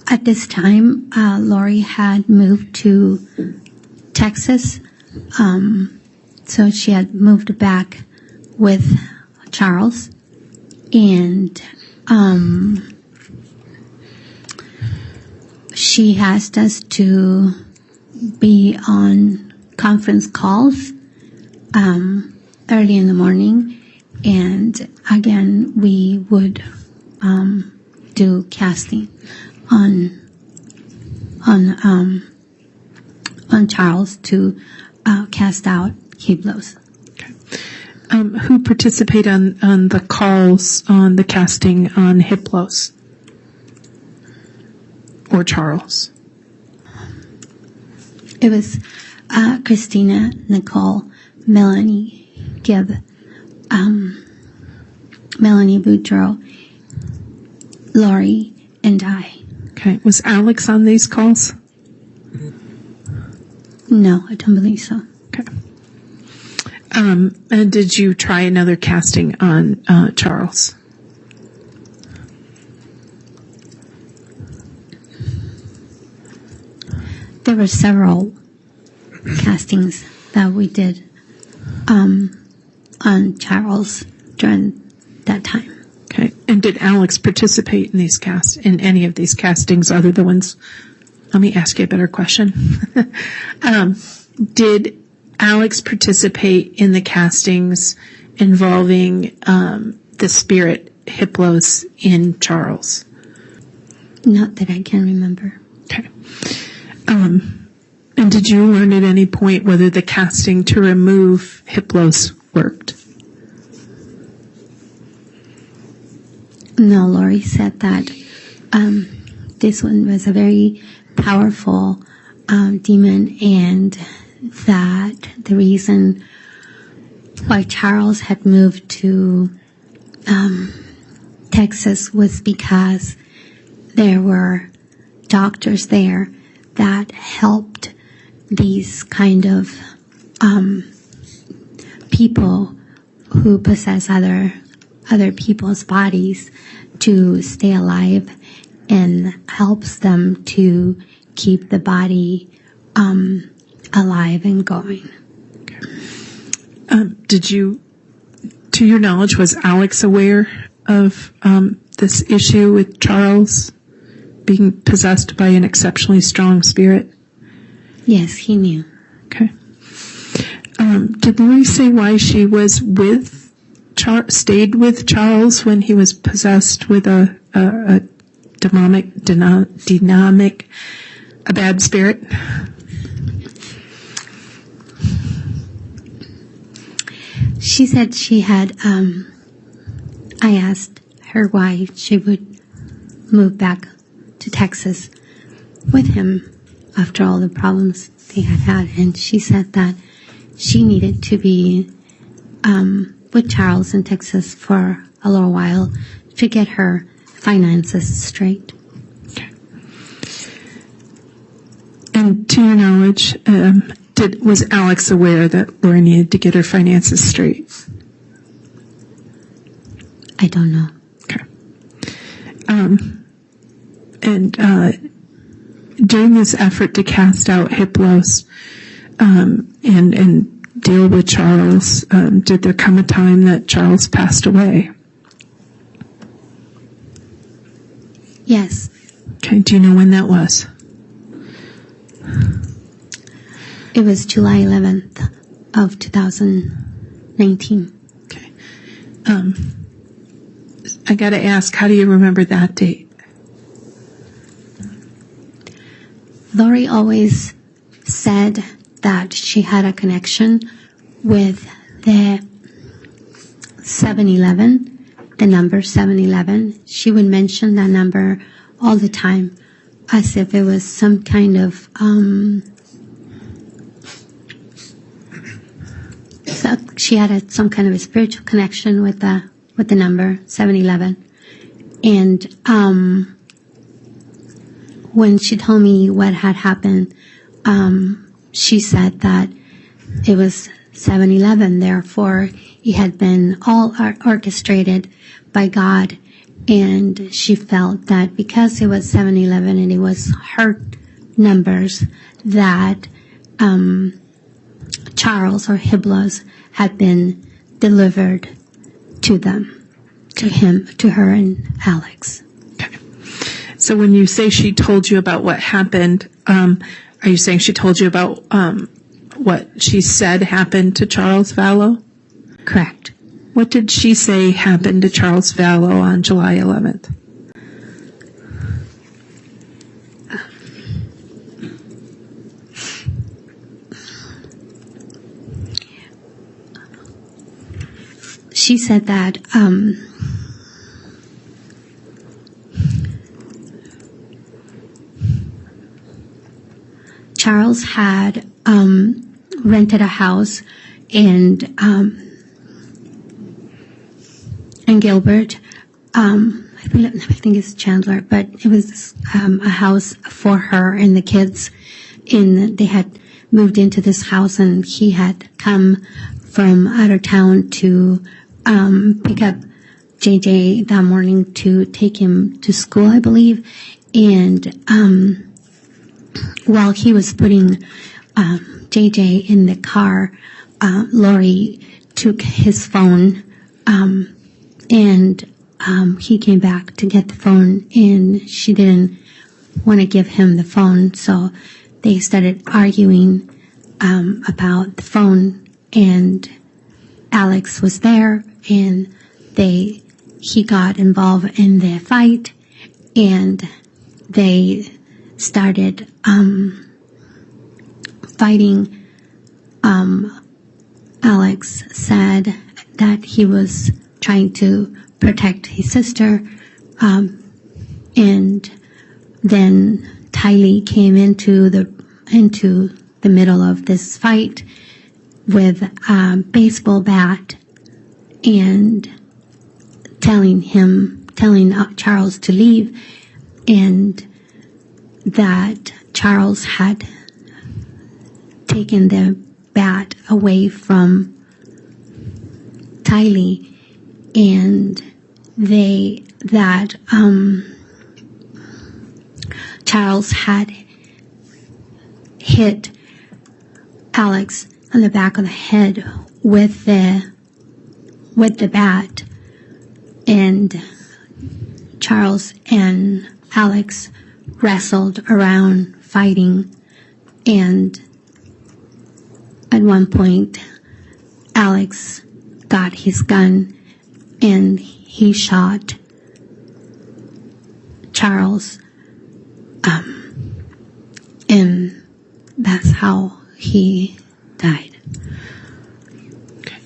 At this time, Lori had moved to Texas. So she had moved back with Charles. And she asked us to be on conference calls early in the morning. And again, we would do casting on Charles to cast out Hiplos. Who participated on the calls on the casting on Hiplos or Charles? It was Christina, Nicole, Melanie Gibb, Melanie Boudreau, Lori, and I. Okay. Was Alex on these calls? No, I don't believe so. Okay. And did you try another casting on Charles? There were several castings that we did on Charles during that time. Okay. And did Alex participate in in any of these castings other than ones? Let me ask you a better question. Did Alex participate in the castings involving the spirit Hiplos in Charles? Not that I can remember. Okay. And did you learn at any point whether the casting to remove Hiplos worked? No, Lori said that this one was a very powerful demon, and that the reason why Charles had moved to Texas was because there were doctors there that helped these kind of people who possess other people's bodies to stay alive, and helps them to keep the body alive and going. Did you, to your knowledge, was Alex aware of this issue with Charles being possessed by an exceptionally strong spirit? Yes, he knew. Okay. Did Lori say why she was stayed with Charles when he was possessed with a bad spirit? She said she had, I asked her why she would move back to Texas with him after all the problems they had, and she said that she needed to be with Charles in Texas for a little while to get her finances straight. Okay. And to your knowledge, was Alex aware that Lori needed to get her finances straight? I don't know. Okay. And during this effort to cast out Hiplos and deal with Charles, did there come a time that Charles passed away? Yes. Okay. Do you know when that was? It was July 11th of 2019. Okay. I got to ask, how do you remember that date? Lori always said that she had a connection with the 7-Eleven, the number 7-Eleven. She would mention that number all the time as if it was some kind of she had some kind of a spiritual connection with the number 711. And when she told me what had happened, she said that it was 711, therefore it had been all orchestrated by God. And she felt that because it was 711 and it was her numbers, that Charles or Hibla's had been delivered to them, to him, to her and Alex. Okay. So when you say she told you about what happened, are you saying she told you about what she said happened to Charles Vallow? Correct. What did she say happened to Charles Vallow on July 11th? She said that Charles had rented a house in Gilbert. I think it's Chandler, but it was a house for her and the kids. They had moved into this house, and he had come from out of town to pick up JJ that morning to take him to school, I believe. And while he was putting JJ in the car, Lori took his phone, and he came back to get the phone, and she didn't want to give him the phone, so they started arguing about the phone, and Alex was there, and he got involved in the fight, and they started fighting. Alex said that he was trying to protect his sister, and then Tylee came into the middle of this fight with a baseball bat and telling Charles to leave, and that Charles had taken the bat away from Tylee, and Charles had hit Alex on the back of the head with the bat, and Charles and Alex wrestled around fighting, and at one point Alex got his gun and he shot Charles, and that's how he died. Okay.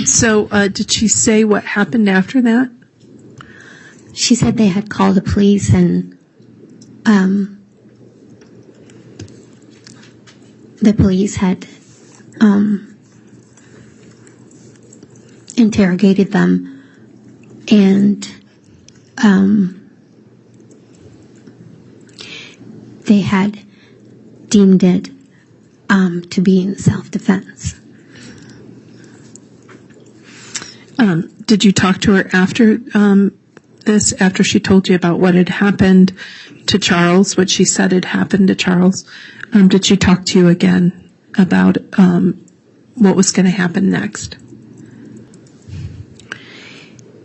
So did she say what happened after that? She said they had called the police, and the police had interrogated them, and they had deemed it to be in self-defense. Did you talk to her after this, after she told you about what had happened to Charles, what she said had happened to Charles? Did she talk to you again about what was going to happen next?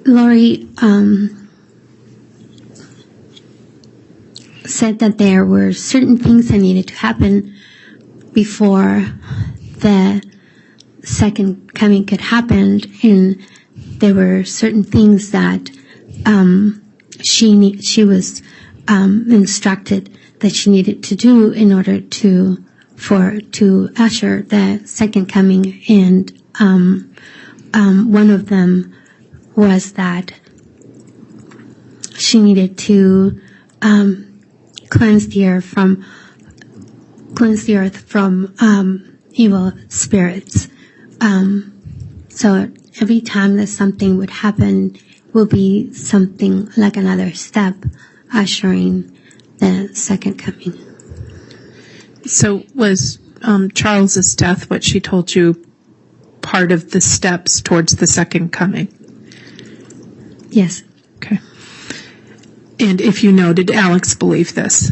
Lori said that there were certain things that needed to happen before the second coming could happen, and there were certain things that she was instructed that she needed to do in order to usher the second coming, and one of them was that she needed to cleanse the earth from evil spirits. So every time that something would happen will be something like another step ushering the second coming. So was Charles's death, what she told you, part of the steps towards the second coming? Yes. Okay. And if you know, did Alex believe this?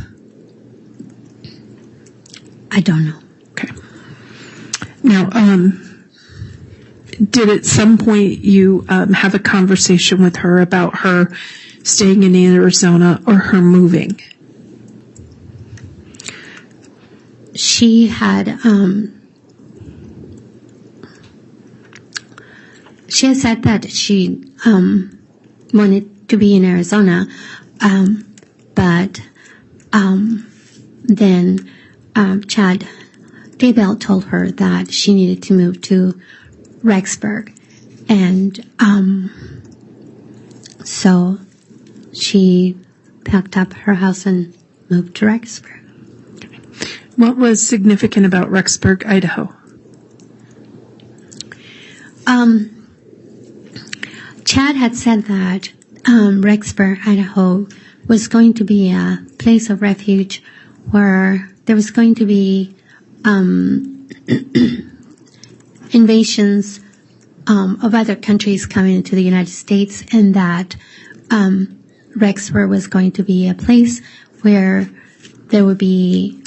I don't know. Okay. Now, did at some point you have a conversation with her about her staying in Arizona or her moving? She had said that she wanted to be in Arizona, but then Chad Daybell told her that she needed to move to Rexburg, and so she packed up her house and moved to Rexburg. What was significant about Rexburg, Idaho? Chad had said that Rexburg, Idaho, was going to be a place of refuge where there was going to be invasions of other countries coming into the United States, and that Rexburg was going to be a place where there would be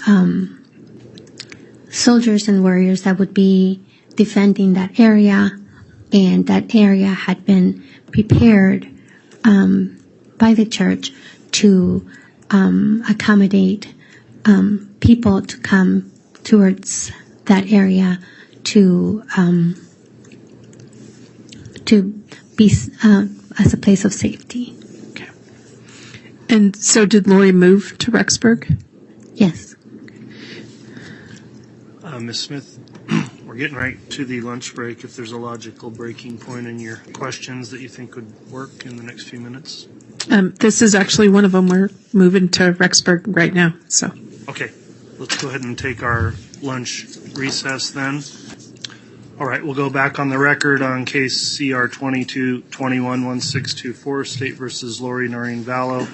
soldiers and warriors that would be defending that area, and that area had been prepared by the church to accommodate people to come towards that area to be as a place of safety. Okay. And so did Lori move to Rexburg? Yes. Ms. Smith, we're getting right to the lunch break. If there's a logical breaking point in your questions that you think would work in the next few minutes. This is actually one of them. We're moving to Rexburg right now. So. Okay, let's go ahead and take our lunch recess then. All right, we'll go back on the record on case CR 2221-1624, State versus Lori Vallow.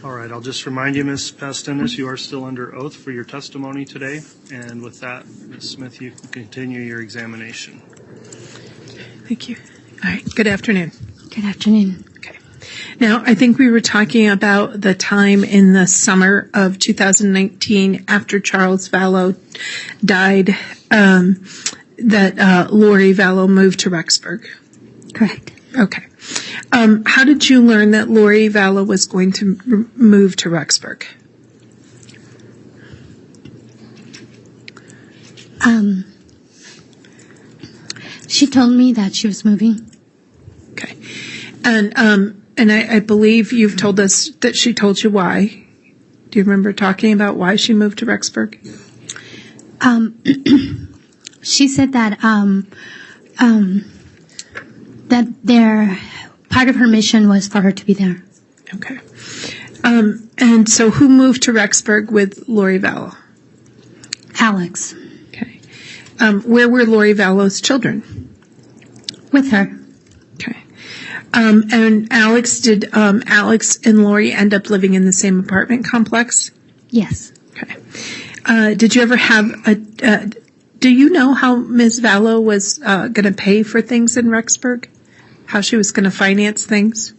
All right, I'll just remind you, Ms. Pastene, you are still under oath for your testimony today. And with that, Ms. Smith, you can continue your examination. Thank you. All right, good afternoon. Good afternoon. Okay. Now, I think we were talking about the time in the summer of 2019 after Charles Vallow died, that Lori Vallow moved to Rexburg. Correct. Okay. How did you learn that Lori Vallow was going to move to Rexburg? She told me that she was moving. Okay. And I believe you've told us that she told you why. Do you remember talking about why she moved to Rexburg? She said that that part of her mission was for her to be there. Okay. And so who moved to Rexburg with Lori Vallow? Alex. Okay. Where were Lori Vallow's children? With her. Okay. And Alex, did Alex and Lori end up living in the same apartment complex? Yes. Okay. Did you ever have do you know how Ms. Vallow was going to pay for things in Rexburg? How she was going to finance things?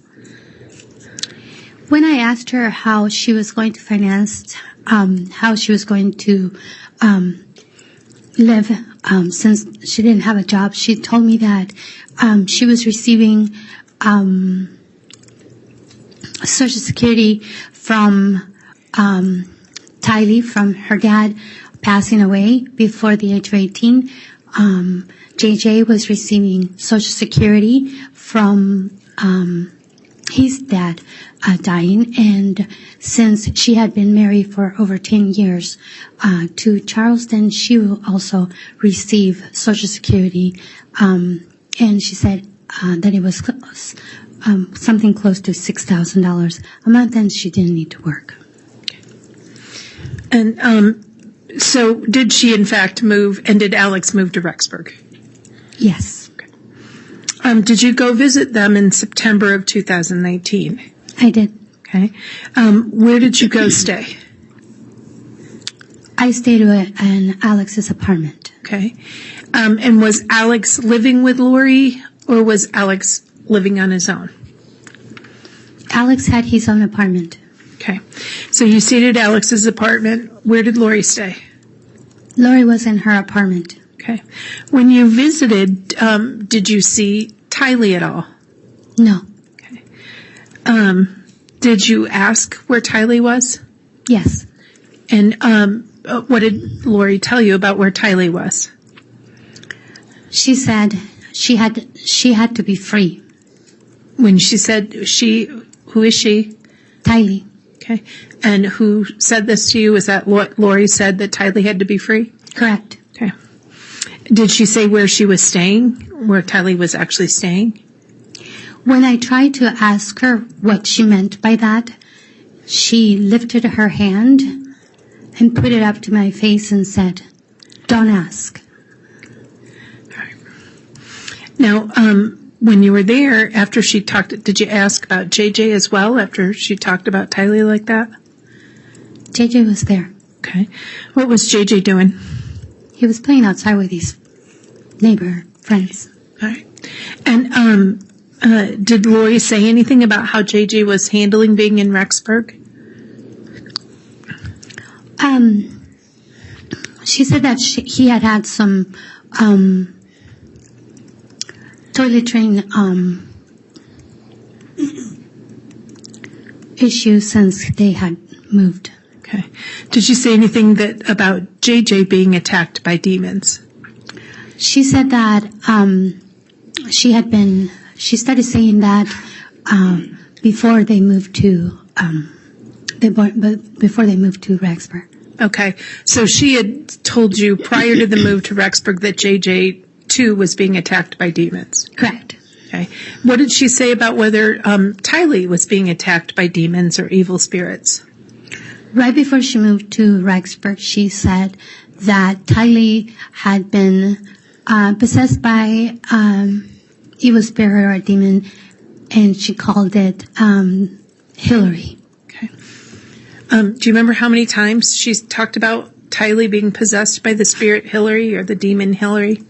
When I asked her how she was going to finance, how she was going to live, since she didn't have a job, she told me that she was receiving Social Security from Tylee, from her dad passing away before the age of 18. JJ was receiving Social Security from his dad dying, and since she had been married for over 10 years to Charles, then she will also receive Social Security, and she said that it was something close to $6,000 a month, and she didn't need to work. And So did she in fact move, and did Alex move to Rexburg? Yes. Okay. Did you go visit them in September of 2019? I did. Okay. Where did you go stay? I stayed in Alex's apartment. Okay. And was Alex living with Lori, or was Alex living on his own? Alex had his own apartment. Okay. So you stayed at Alex's apartment. Where did Lori stay? Lori was in her apartment. Okay. When you visited, did you see Tylee at all? No. Okay. Did you ask where Tylee was? Yes. And what did Lori tell you about where Tylee was? She said she had to be free. When she said she, who is she? Tylee. Okay. And who said this to you? Was that what Lori said, that Tylee had to be free? Correct. Okay. Did she say where she was staying, where Tylee was actually staying? When I tried to ask her what she meant by that, she lifted her hand and put it up to my face and said, "Don't ask." All right. Now, when you were there, after she talked, did you ask about JJ as well after she talked about Tylee like that? JJ was there. Okay. What was JJ doing? He was playing outside with his neighbor friends. All right. And did Lori say anything about how JJ was handling being in Rexburg? She said that he had some toiletry issues since they had moved. Okay. Did she say anything about JJ being attacked by demons? She said that she started saying that before they moved to Rexburg. Okay. So she had told you prior to the move to Rexburg that JJ too was being attacked by demons. Correct. Okay. What did she say about whether Tylee was being attacked by demons or evil spirits? Right before she moved to Rexburg, she said that Tylee had been possessed by evil spirit or a demon, and she called it Hillary. Okay. Do you remember how many times she talked about Tylee being possessed by the spirit Hillary or the demon Hillary?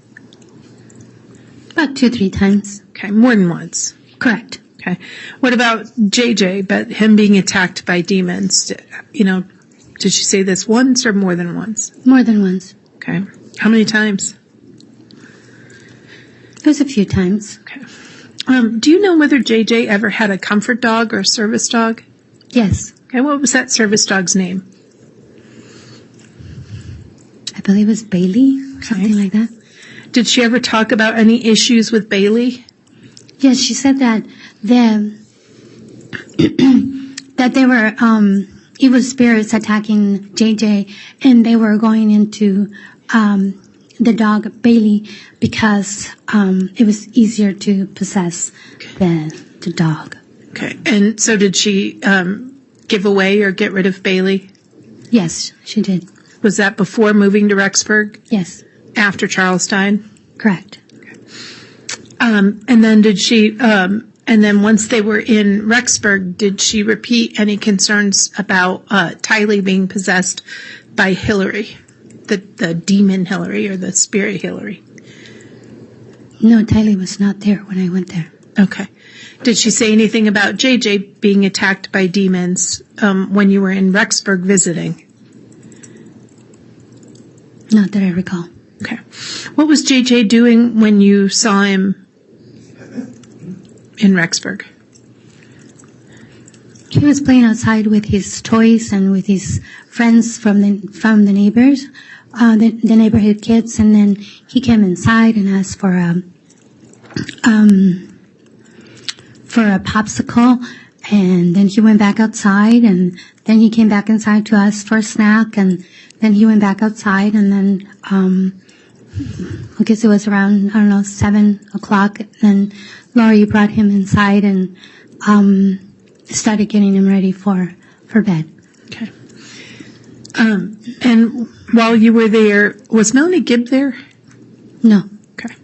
About 2-3 times. Okay, more than once. Correct. Okay. What about JJ, but him being attacked by demons? Did she say this once or more than once? More than once. Okay. How many times? It was a few times. Okay. Do you know whether JJ ever had a comfort dog or a service dog? Yes. Okay. What was that service dog's name? I believe it was Bailey, something like that. Did she ever talk about any issues with Bailey? Yes, she said that that there were evil spirits attacking JJ, and they were going into the dog Bailey because it was easier to possess the dog. Okay. And so did she give away or get rid of Bailey? Yes, she did. Was that before moving to Rexburg? Yes. After Charles died? Correct. Okay. And then did she, and then once they were in Rexburg, did she repeat any concerns about Tylee being possessed by Hillary, the demon Hillary or the spirit Hillary? No, Tylee was not there when I went there. Okay. Did she say anything about JJ being attacked by demons when you were in Rexburg visiting? Not that I recall. Okay. What was JJ doing when you saw him in Rexburg? He was playing outside with his toys and with his friends from the neighbors, the neighborhood kids, and then he came inside and asked for a popsicle, and then he went back outside, and then he came back inside to ask for a snack, and then he went back outside, and then I guess it was around 7 o'clock, and Lori brought him inside and started getting him ready for bed. Okay. And while you were there, was Melanie Gibb there? No. Okay.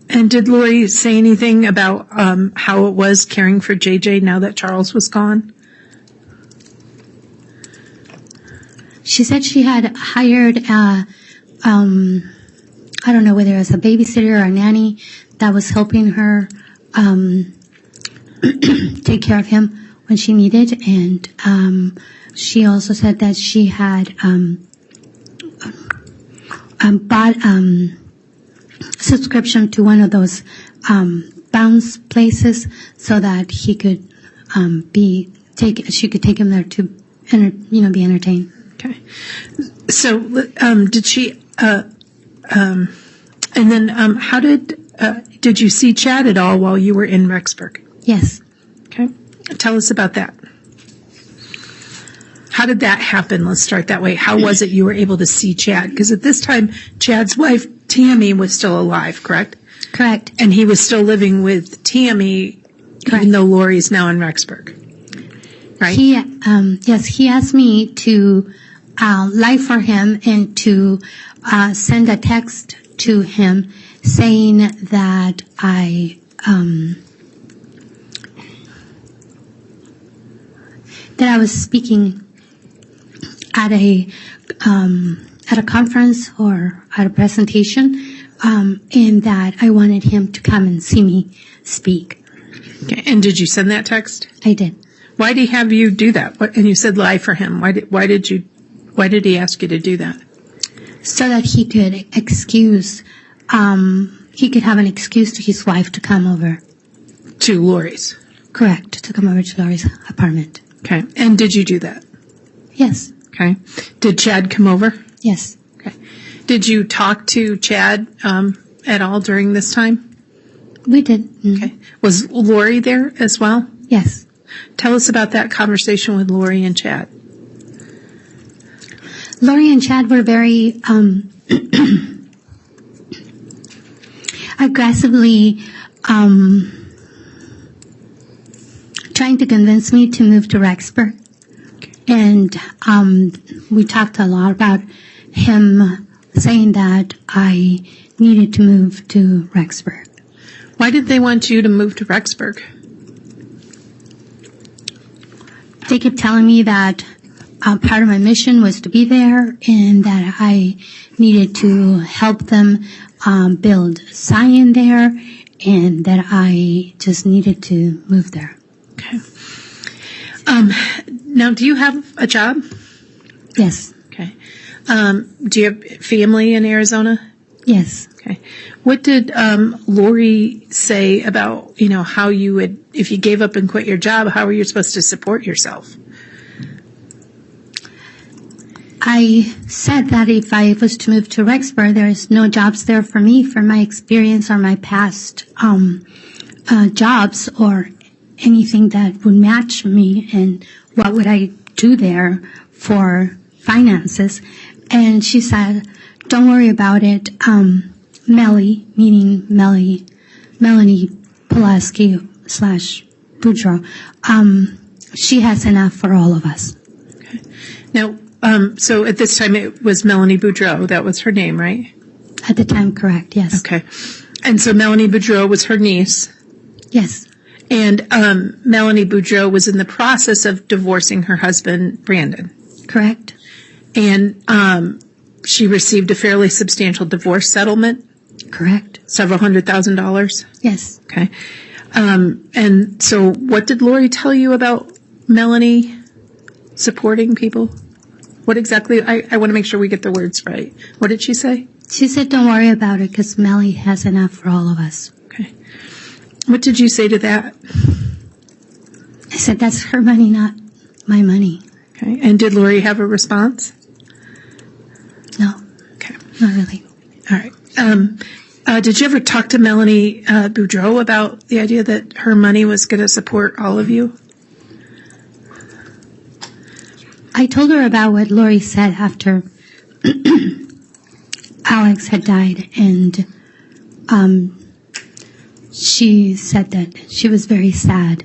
And did Lori say anything about how it was caring for JJ now that Charles was gone? She said she had hired I don't know whether it was a babysitter or a nanny that was helping her take care of him when she needed. And she also said that she had bought subscription to one of those bounce places so that he could she could take him there to be entertained. Okay. So did she and then how did you see Chad at all while you were in Rexburg? Yes. Okay. Tell us about that. How did that happen? Let's start that way. How was it you were able to see Chad? Because at this time, Chad's wife, Tammy, was still alive, correct? Correct. And he was still living with Tammy, even though Lori's now in Rexburg. Right? Yes, he asked me to lie for him and to send a text to him saying that I was speaking at a conference or at a presentation, and that I wanted him to come and see me speak. Okay. And did you send that text? I did. Why did he have you do that? And you said lie for him. Why did he ask you to do that? So that he could have an excuse to his wife to come over. To Lori's? Correct, to come over to Lori's apartment. Okay. And did you do that? Yes. Okay. Did Chad come over? Yes. Okay. Did you talk to Chad at all during this time? We did. Mm-hmm. Okay. Was Lori there as well? Yes. Tell us about that conversation with Lori and Chad. Lori and Chad were very aggressively trying to convince me to move to Rexburg. And we talked a lot about him saying that I needed to move to Rexburg. Why did they want you to move to Rexburg? They kept telling me that part of my mission was to be there and that I needed to help them build Zion there and that I just needed to move there. Okay. Now, do you have a job? Yes. Okay. Do you have family in Arizona? Yes. Okay. What did Lori say about, how you would, if you gave up and quit your job, how were you supposed to support yourself? I said that if I was to move to Rexburg, there's no jobs there for me for my experience or my past jobs or anything that would match me, and what would I do there for finances. And she said, don't worry about it. Melanie, meaning Melanie Pulaski / Boudreaux, she has enough for all of us. Okay. Now, so at this time it was Melanie Boudreaux. That was her name, right? At the time, correct, yes. Okay. And so Melanie Boudreaux was her niece? Yes. And Melanie Boudreaux was in the process of divorcing her husband, Brandon? Correct. And she received a fairly substantial divorce settlement? Correct. Several $100,000? Yes. Okay. And so what did Lori tell you about Melanie supporting people? What exactly? I want to make sure we get the words right. What did she say? She said, don't worry about it because Melanie has enough for all of us. Okay. What did you say to that? I said, that's her money, not my money. Okay. And did Lori have a response? No. Okay. Not really. All right. Did you ever talk to Melanie Boudreaux about the idea that her money was going to support all of you? I told her about what Lori said after Alex had died, and she said that she was very sad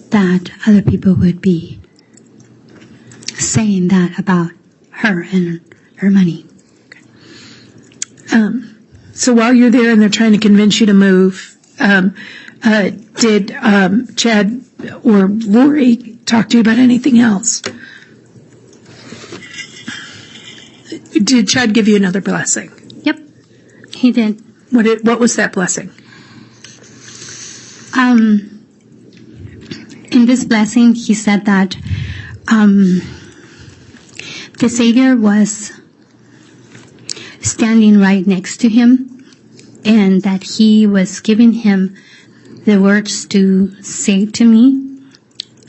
that other people would be saying that about her and her money. So while you're there and they're trying to convince you to move, did Chad or Lori talk to you about anything else? Did Chad give you another blessing? Yep, he did. What was that blessing? In this blessing, he said that the Savior was standing right next to him, and that he was giving him the words to say to me,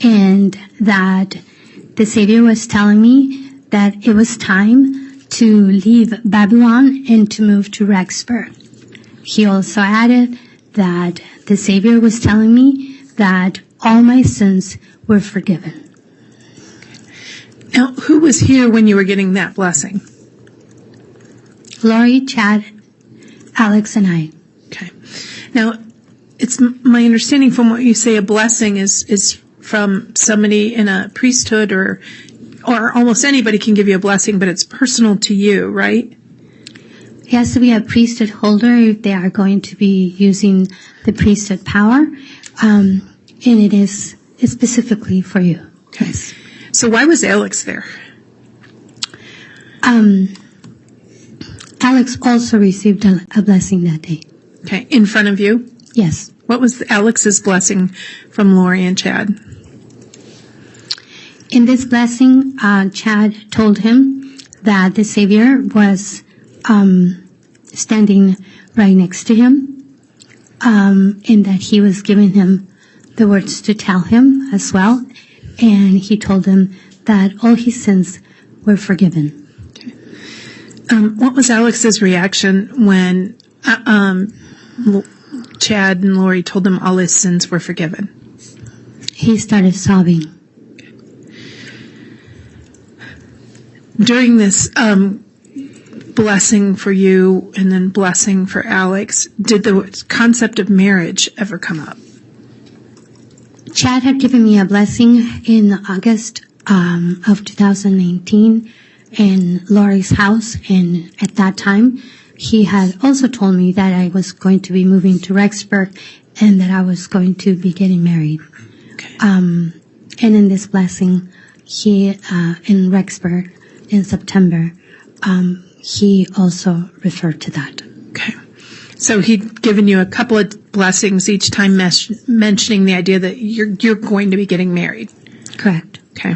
and that the Savior was telling me that it was time to leave Babylon and to move to Rexburg. He also added that the Savior was telling me that all my sins were forgiven. Now, who was here when you were getting that blessing? Lori, Chad, Alex, and I. Okay. Now, it's my understanding from what you say a blessing is from somebody in a priesthood or almost anybody can give you a blessing, but it's personal to you, right? It has to be a priesthood holder if they are going to be using the priesthood power, and it is specifically for you. Okay. Yes. So why was Alex there? Alex also received a blessing that day. Okay, in front of you? Yes. What was Alex's blessing from Lori and Chad? In this blessing, Chad told him that the Savior was standing right next to him, and that he was giving him the words to tell him as well, and he told him that all his sins were forgiven. Okay. What was Alex's reaction when Chad and Lori told him all his sins were forgiven? He started sobbing. During this blessing for you and then blessing for Alex, did the concept of marriage ever come up? Chad had given me a blessing in August of 2019 in Lori's house, and at that time he had also told me that I was going to be moving to Rexburg and that I was going to be getting married. Okay. And in this blessing, he in Rexburg in September, he also referred to that. Okay. So he'd given you a couple of blessings each time mentioning the idea that you're going to be getting married. Correct. Okay.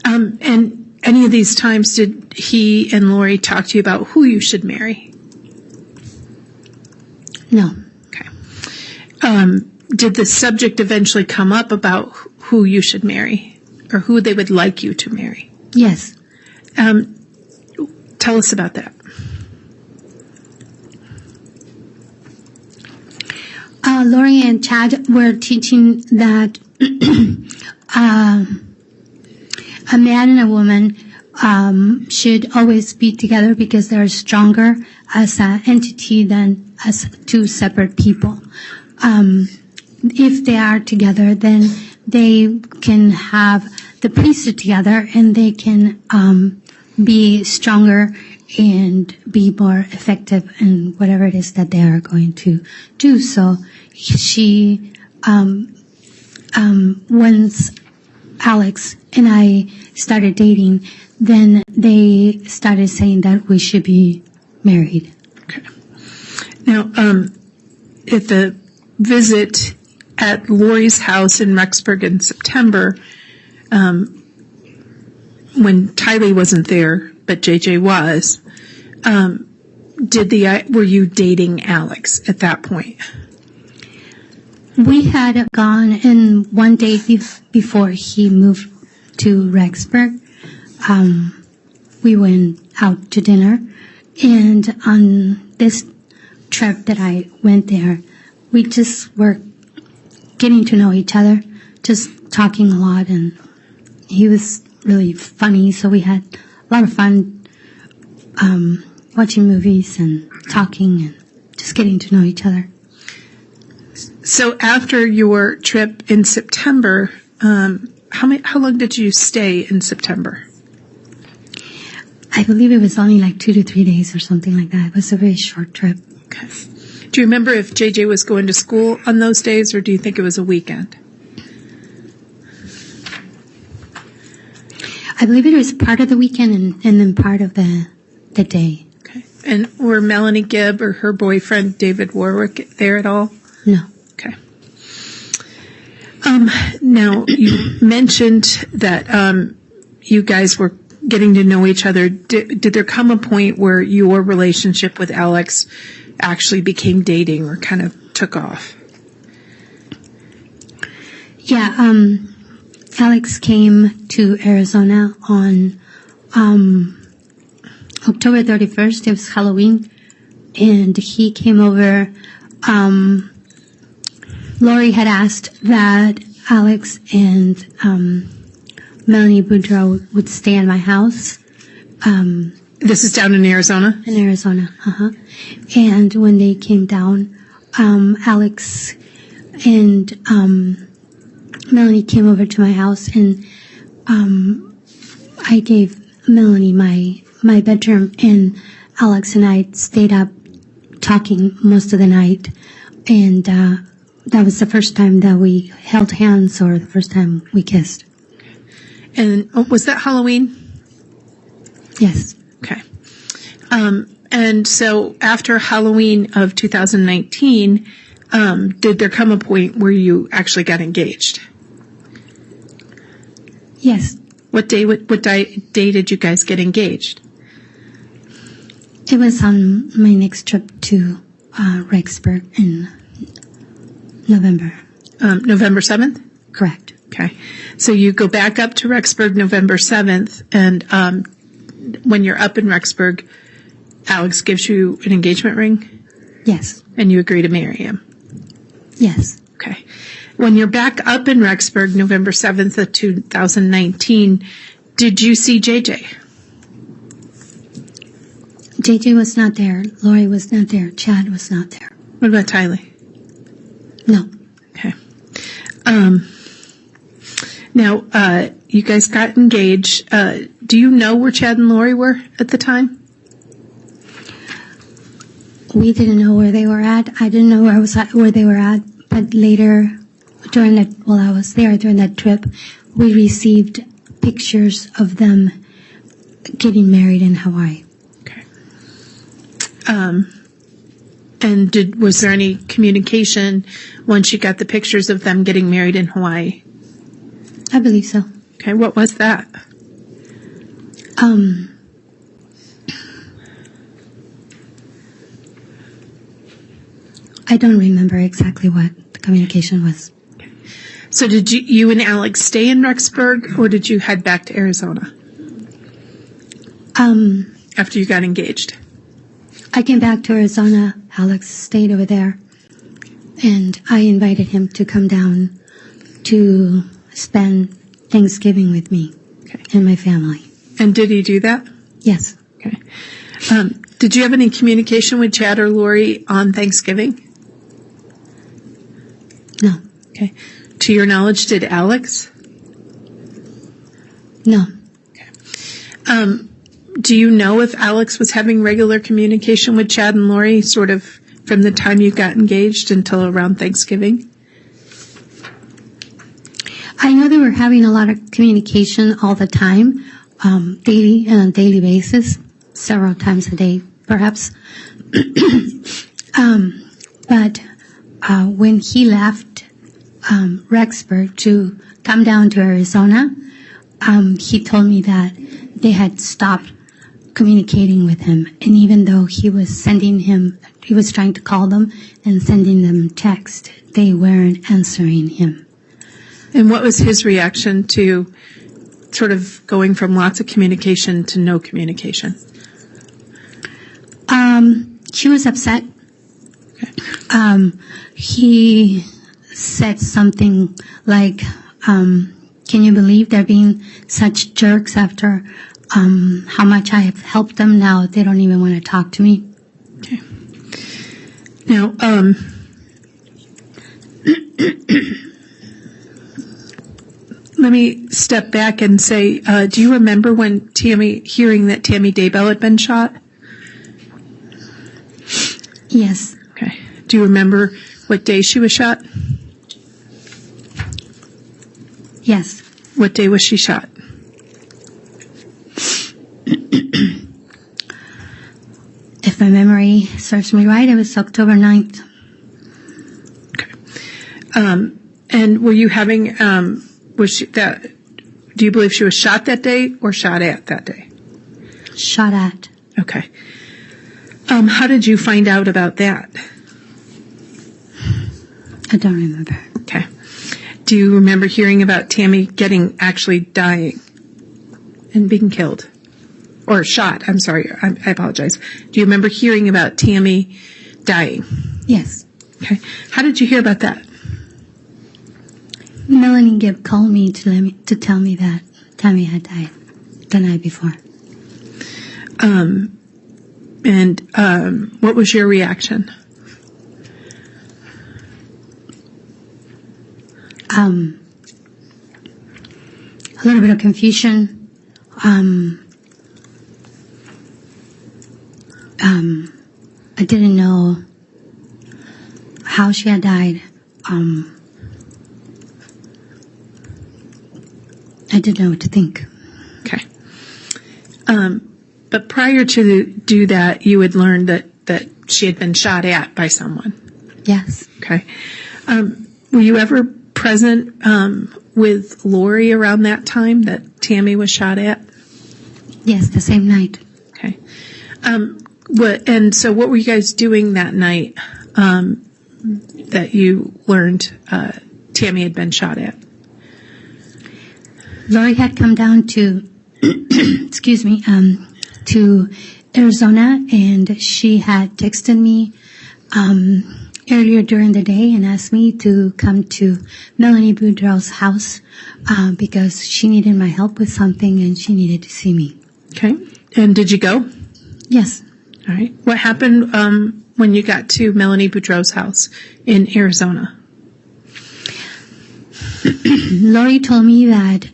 And any of these times did he and Lori talk to you about who you should marry? No. Okay. Did the subject eventually come up about who you should marry or who they would like you to marry? Yes. Tell us about that. Lori and Chad were teaching that a man and a woman should always be together because they're stronger as an entity than as two separate people. If they are together, then they can have the priesthood together and they can be stronger and be more effective in whatever it is that they are going to do. So she, once Alex and I started dating, then they started saying that we should be married. Okay. Now, at the visit at Lori's house in Rexburg in September, when Tylee wasn't there, but JJ was, were you dating Alex at that point? We had gone in one day before he moved to Rexburg. We went out to dinner, and on this trip that I went there, we just were getting to know each other, just talking a lot, and he was really funny, so we had a lot of fun watching movies and talking and just getting to know each other. So after your trip in September, how long did you stay in September? I believe it was only like 2 to 3 days or something like that. It was a very short trip. Okay. Do you remember if JJ was going to school on those days, or do you think it was a weekend? I believe it was part of the weekend and then part of the day. Okay. And were Melanie Gibb or her boyfriend David Warwick there at all? No. Okay. Now, you mentioned that you guys were getting to know each other. Did there come a point where your relationship with Alex actually became dating or kind of took off? Yeah, Alex came to Arizona on October 31st. It was Halloween, and he came over. Lori had asked that Alex and Melanie Boudreaux would stay in my house. This is down in Arizona? In Arizona, And when they came down, Alex and Melanie came over to my house, and I gave Melanie my bedroom, and Alex and I stayed up talking most of the night, and that was the first time that we held hands or the first time we kissed. And was that Halloween? Yes. Okay. And so after Halloween of 2019, did there come a point where you actually got engaged? Yes. What day did you guys get engaged? It was on my next trip to Rexburg in November. November 7th? Correct. Okay. So you go back up to Rexburg November 7th, and when you're up in Rexburg, Alex gives you an engagement ring? Yes. And you agree to marry him? Yes. Okay. When you're back up in Rexburg November 7th of 2019, did you see JJ? JJ was not there. Lori was not there. Chad was not there. What about Tylee? No. Okay. Now, you guys got engaged. Do you know where Chad and Lori were at the time? We didn't know where they were at. I didn't know where they were at. But later, while I was there during that trip, we received pictures of them getting married in Hawaii. Okay. And was there any communication once you got the pictures of them getting married in Hawaii? I believe so. Okay, what was that? I don't remember exactly what the communication was. Okay. So did you and Alex stay in Rexburg, or did you head back to Arizona? After you got engaged? I came back to Arizona. Alex stayed over there. And I invited him to come down to spend Thanksgiving with me and my family. And did he do that? Yes. Okay. Did you have any communication with Chad or Lori on Thanksgiving? No. Okay. To your knowledge, did Alex? No. Okay. Do you know if Alex was having regular communication with Chad and Lori sort of from the time you got engaged until around Thanksgiving? I know they were having a lot of communication all the time, daily and on a daily basis, several times a day, perhaps. But when he left Rexburg to come down to Arizona, he told me that they had stopped communicating with him. And even though he was trying to call them and sending them text, they weren't answering him. And what was his reaction to sort of going from lots of communication to no communication? He was upset. Okay. He said something like, can you believe they're being such jerks after how much I have helped them? Now they don't even want to talk to me. Okay. Now, let me step back and say, do you remember when hearing that Tammy Daybell had been shot? Yes. Okay. Do you remember what day she was shot? Yes. What day was she shot? If my memory serves me right, it was October 9th. Okay. And were you having, do you believe she was shot that day or shot at that day? Shot at. Okay. How did you find out about that? I don't remember. Okay. Do you remember hearing about Tammy actually dying and being killed? Or shot, I'm sorry, I apologize. Do you remember hearing about Tammy dying? Yes. Okay. How did you hear about that? Melanie Gibb called me to tell me that Tammy had died the night before. What was your reaction? A little bit of confusion. I didn't know how she had died. I didn't know what to think. Okay. But prior to do that, you had learned that she had been shot at by someone. Yes. Okay. Were you ever present with Lori around that time that Tammy was shot at? Yes, the same night. Okay. So what were you guys doing that night that you learned Tammy had been shot at? Lori had come down to, excuse me, to Arizona, and she had texted me earlier during the day and asked me to come to Melanie Boudreaux's house because she needed my help with something and she needed to see me. Okay. And did you go? Yes. All right. What happened when you got to Melanie Boudreaux's house in Arizona? Lori told me that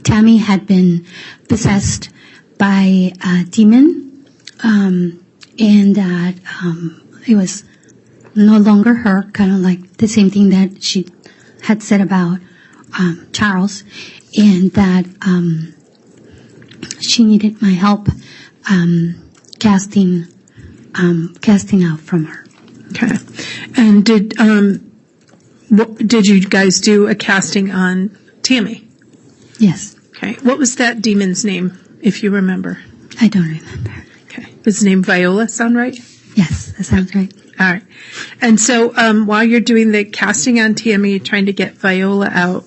Tammy had been possessed by a demon, and that it was no longer her, kind of like the same thing that she had said about Charles, and that she needed my help casting out from her. Okay. And did you guys do a casting on Tammy? Yes. Okay. What was that demon's name, if you remember? I don't remember. Okay. Was his name Viola sound right? Yes, that sounds right. All right. And so while you're doing the casting on Tammy, trying to get Viola out,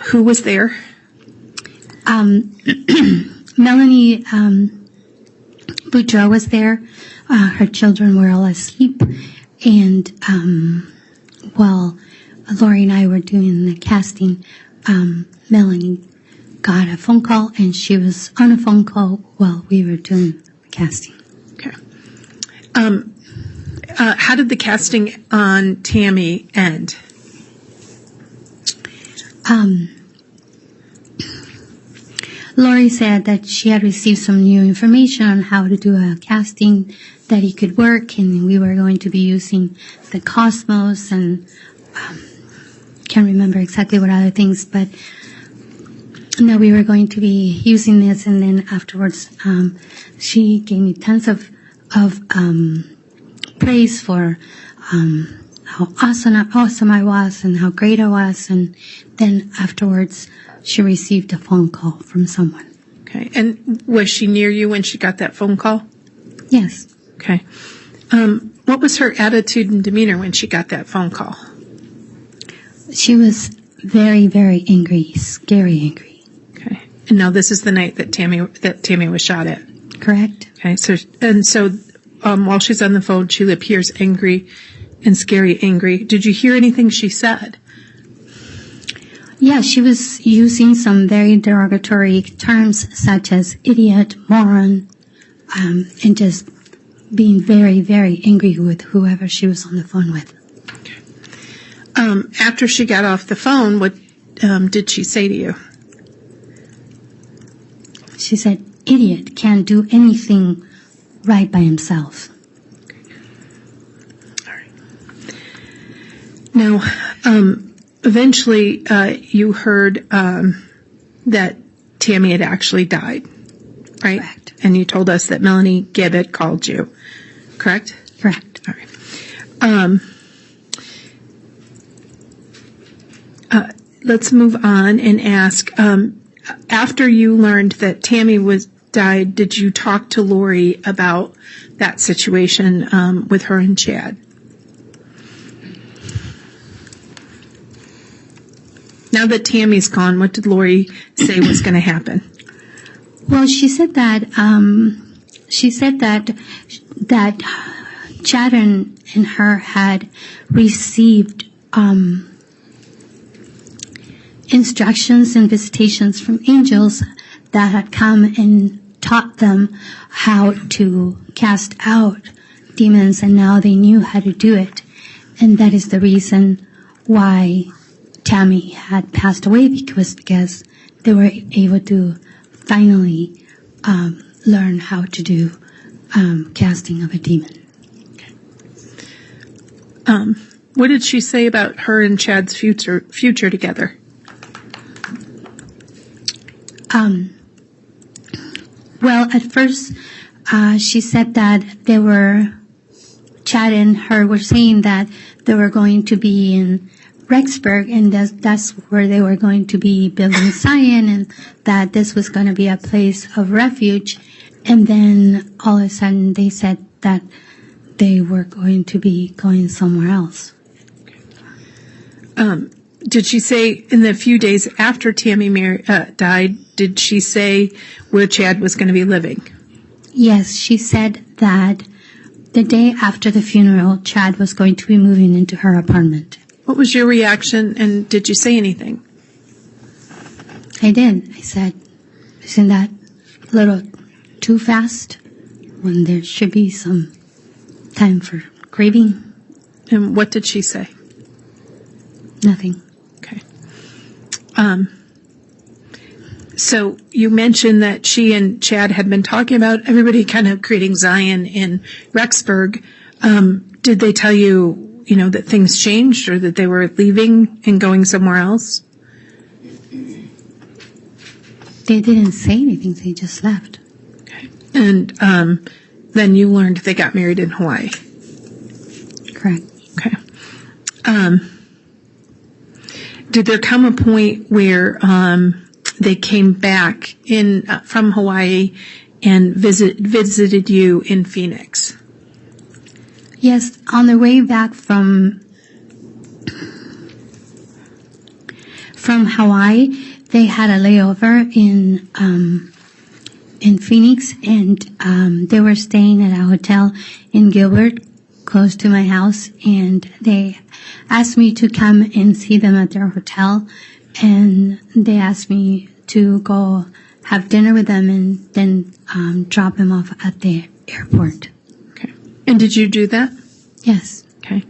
who was there? Melanie Boudreaux was there. Her children were all asleep. And while Lori and I were doing the casting, Melanie got a phone call, and she was on a phone call while we were doing the casting. Okay. How did the casting on Tammy end? Lori said that she had received some new information on how to do a casting, that it could work, and we were going to be using the Cosmos, and can't remember exactly what other things, but no, we were going to be using this. And then afterwards, she gave me tons of praise for how awesome I was and how great I was. And then afterwards, she received a phone call from someone. Okay. And was she near you when she got that phone call? Yes. Okay. What was her attitude and demeanor when she got that phone call? She was very, very angry, scary angry. Okay. And now this is the night that Tammy was shot at. Correct. Okay. So while she's on the phone, she appears angry and scary angry. Did you hear anything she said? Yeah, she was using some very derogatory terms such as idiot, moron, and just being very, very angry with whoever she was on the phone with. Okay. After she got off the phone, what did she say to you? She said, "Idiot, can't do anything right by himself." All right. Now, eventually, you heard that Tammy had actually died, right? Correct. And you told us that Melanie Gibb had called you, correct? Correct. All right. Let's move on and ask, after you learned that Tammy died, did you talk to Lori about that situation with her and Chad? Now that Tammy's gone, what did Lori say was going to happen? Well, she said that that Chad and her had received instructions and visitations from angels that had come and taught them how to cast out demons, and now they knew how to do it. And that is the reason why Tammy had passed away, because they were able to finally learn how to do casting of a demon. What did she say about her and Chad's future together? Well, at first, she said that Chad and her were saying that they were going to be in Rexburg, and that's where they were going to be building Zion, and that this was going to be a place of refuge. And then all of a sudden they said that they were going to be going somewhere else. Did she say in the few days after Tammy died, did she say where Chad was going to be living? Yes, she said that the day after the funeral, Chad was going to be moving into her apartment. What was your reaction, and did you say anything? I did. I said, "Isn't that a little too fast when there should be some time for grieving?" And what did she say? Nothing. Okay. So you mentioned that she and Chad had been talking about everybody kind of creating Zion in Rexburg. Did they tell you, that things changed, or that they were leaving and going somewhere else? They didn't say anything. They just left. Okay. And then you learned they got married in Hawaii. Correct. Okay. Did there come a point where they came back from Hawaii and visited you in Phoenix? Yes, on the way back from Hawaii, they had a layover in Phoenix, and they were staying at a hotel in Gilbert, close to my house, and they asked me to come and see them at their hotel, and they asked me to go have dinner with them and then drop them off at the airport. Okay. And did you do that? Yes. Okay.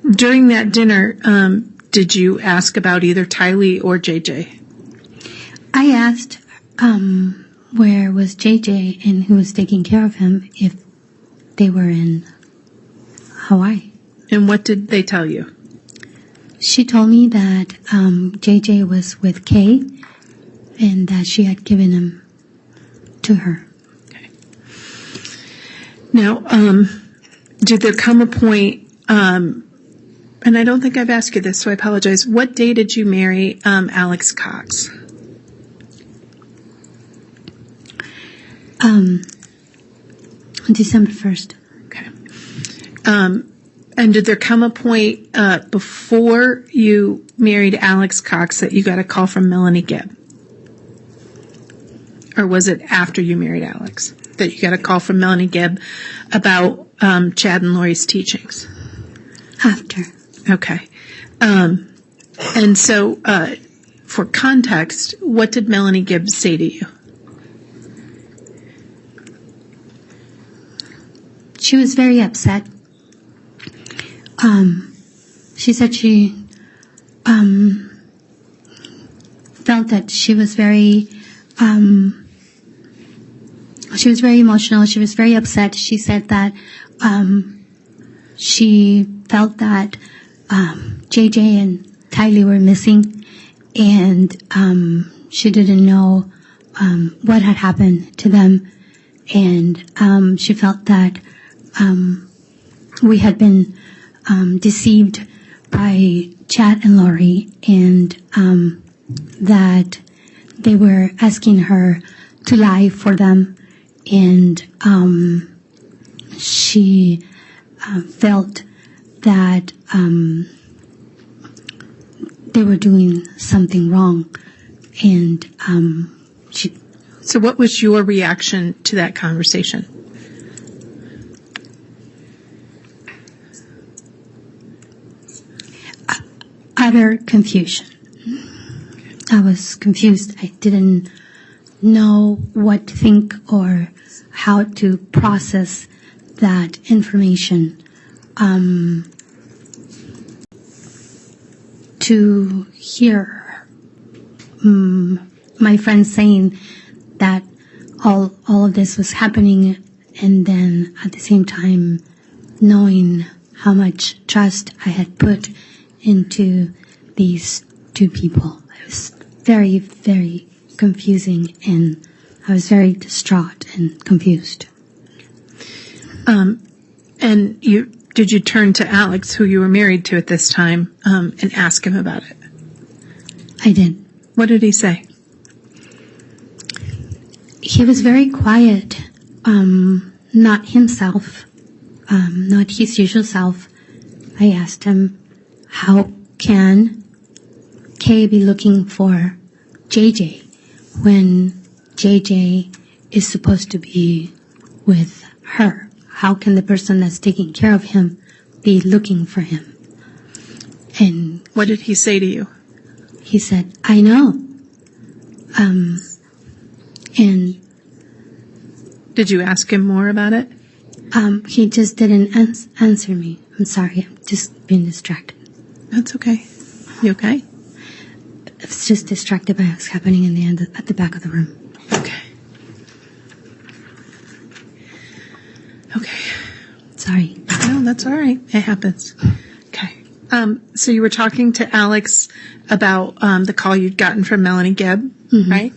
During that dinner, did you ask about either Tylee or JJ? I asked where was JJ and who was taking care of him if they were in Hawaii. And what did they tell you? She told me that JJ was with Kay and that she had given him to her. Okay. Now, did there come a point, and I don't think I've asked you this, so I apologize. What day did you marry Alex Cox? December 1st. Okay. And did there come a point before you married Alex Cox that you got a call from Melanie Gibb? Or was it after you married Alex that you got a call from Melanie Gibb about Chad and Lori's teachings? After. Okay. And so, for context, what did Melanie Gibb say to you? She was very upset. She said she felt that she was very emotional. She was very upset. She said that she felt that JJ and Tylee were missing, and she didn't know what had happened to them, and she felt that we had been deceived by Chad and Lori, and that they were asking her to lie for them, and she felt that they were doing something wrong, and she. So what was your reaction to that conversation? Utter confusion. I was confused. I didn't know what to think or how to process that information. To hear my friends saying that all of this was happening, and then at the same time knowing how much trust I had put into these two people. It was very, very confusing, and I was very distraught and confused. And did you turn to Alex, who you were married to at this time, and ask him about it? I did. What did he say? He was very quiet, not himself, not his usual self. I asked him, how can Kay be looking for JJ when JJ is supposed to be with her? How can the person that's taking care of him be looking for him? And what did he say to you? He said, I know. And did you ask him more about it? He just didn't answer me. I'm sorry. I'm just being distracted. That's okay. You okay? I was just distracted by what's happening at the back of the room. Okay. Okay. Sorry. No, that's all right. It happens. Okay. So you were talking to Alex about the call you'd gotten from Melanie Gibb, mm-hmm. right?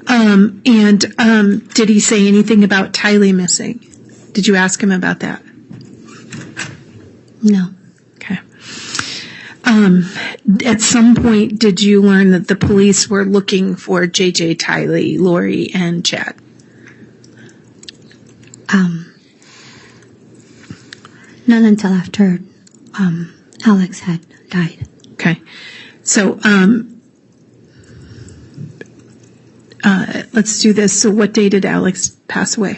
And did he say anything about Tylee missing? Did you ask him about that? No. Okay. At some point, did you learn that the police were looking for JJ, Tylee, Lori, and Chad? Not until after Alex had died. Okay. So let's do this. So what day did Alex pass away?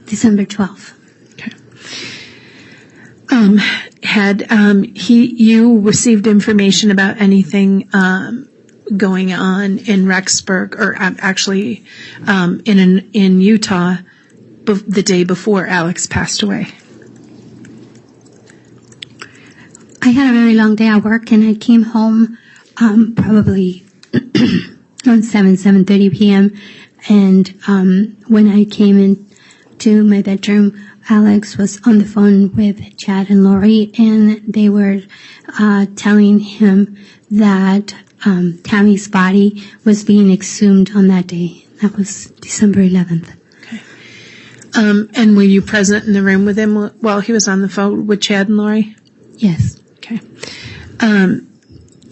December 12th. Okay. Had you received information about anything going on in Rexburg, or actually in Utah, the day before Alex passed away? I had a very long day at work, and I came home probably around 7:30 p.m. And when I came into my bedroom, Alex was on the phone with Chad and Lori, and they were telling him that Tammy's body was being exhumed on that day. That was December 11th. Okay. And were you present in the room with him while he was on the phone with Chad and Lori? Yes. Okay.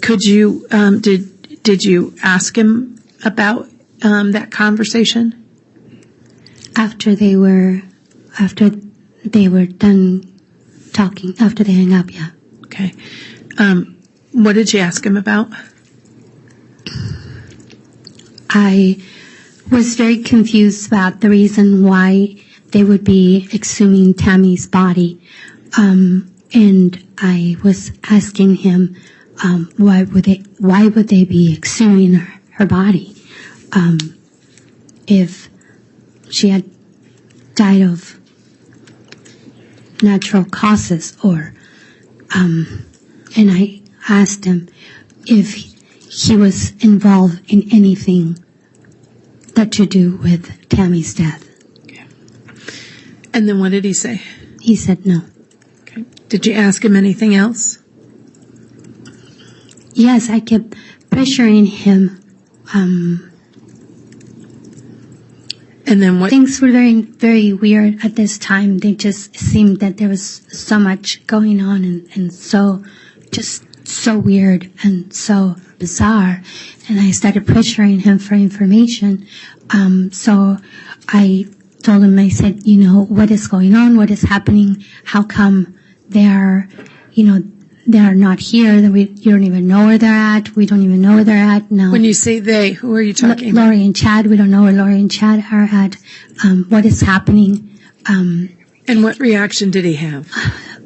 Could you did you ask him about that conversation? After they were done talking, after they hung up, yeah. Okay. What did you ask him about? I was very confused about the reason why they would be exhuming Tammy's body. And I was asking him, why would they be exhuming her body? If she had died of natural causes, or, and I asked him if he was involved in anything that to do with Tammy's death. And then what did he say? He said no. Okay. Did you ask him anything else? Yes, I kept pressuring him. And then what? Things were very, very weird at this time. They just seemed that there was so much going on and so, just so weird and so bizarre. And I started pressuring him for information. So I told him, I said, what is going on? What is happening? How come they are not here? You don't even know where they're at. We don't even know where they're at now. When you say they, who are you talking about? Lori and Chad. We don't know where Lori and Chad are at. What is happening? And what reaction did he have?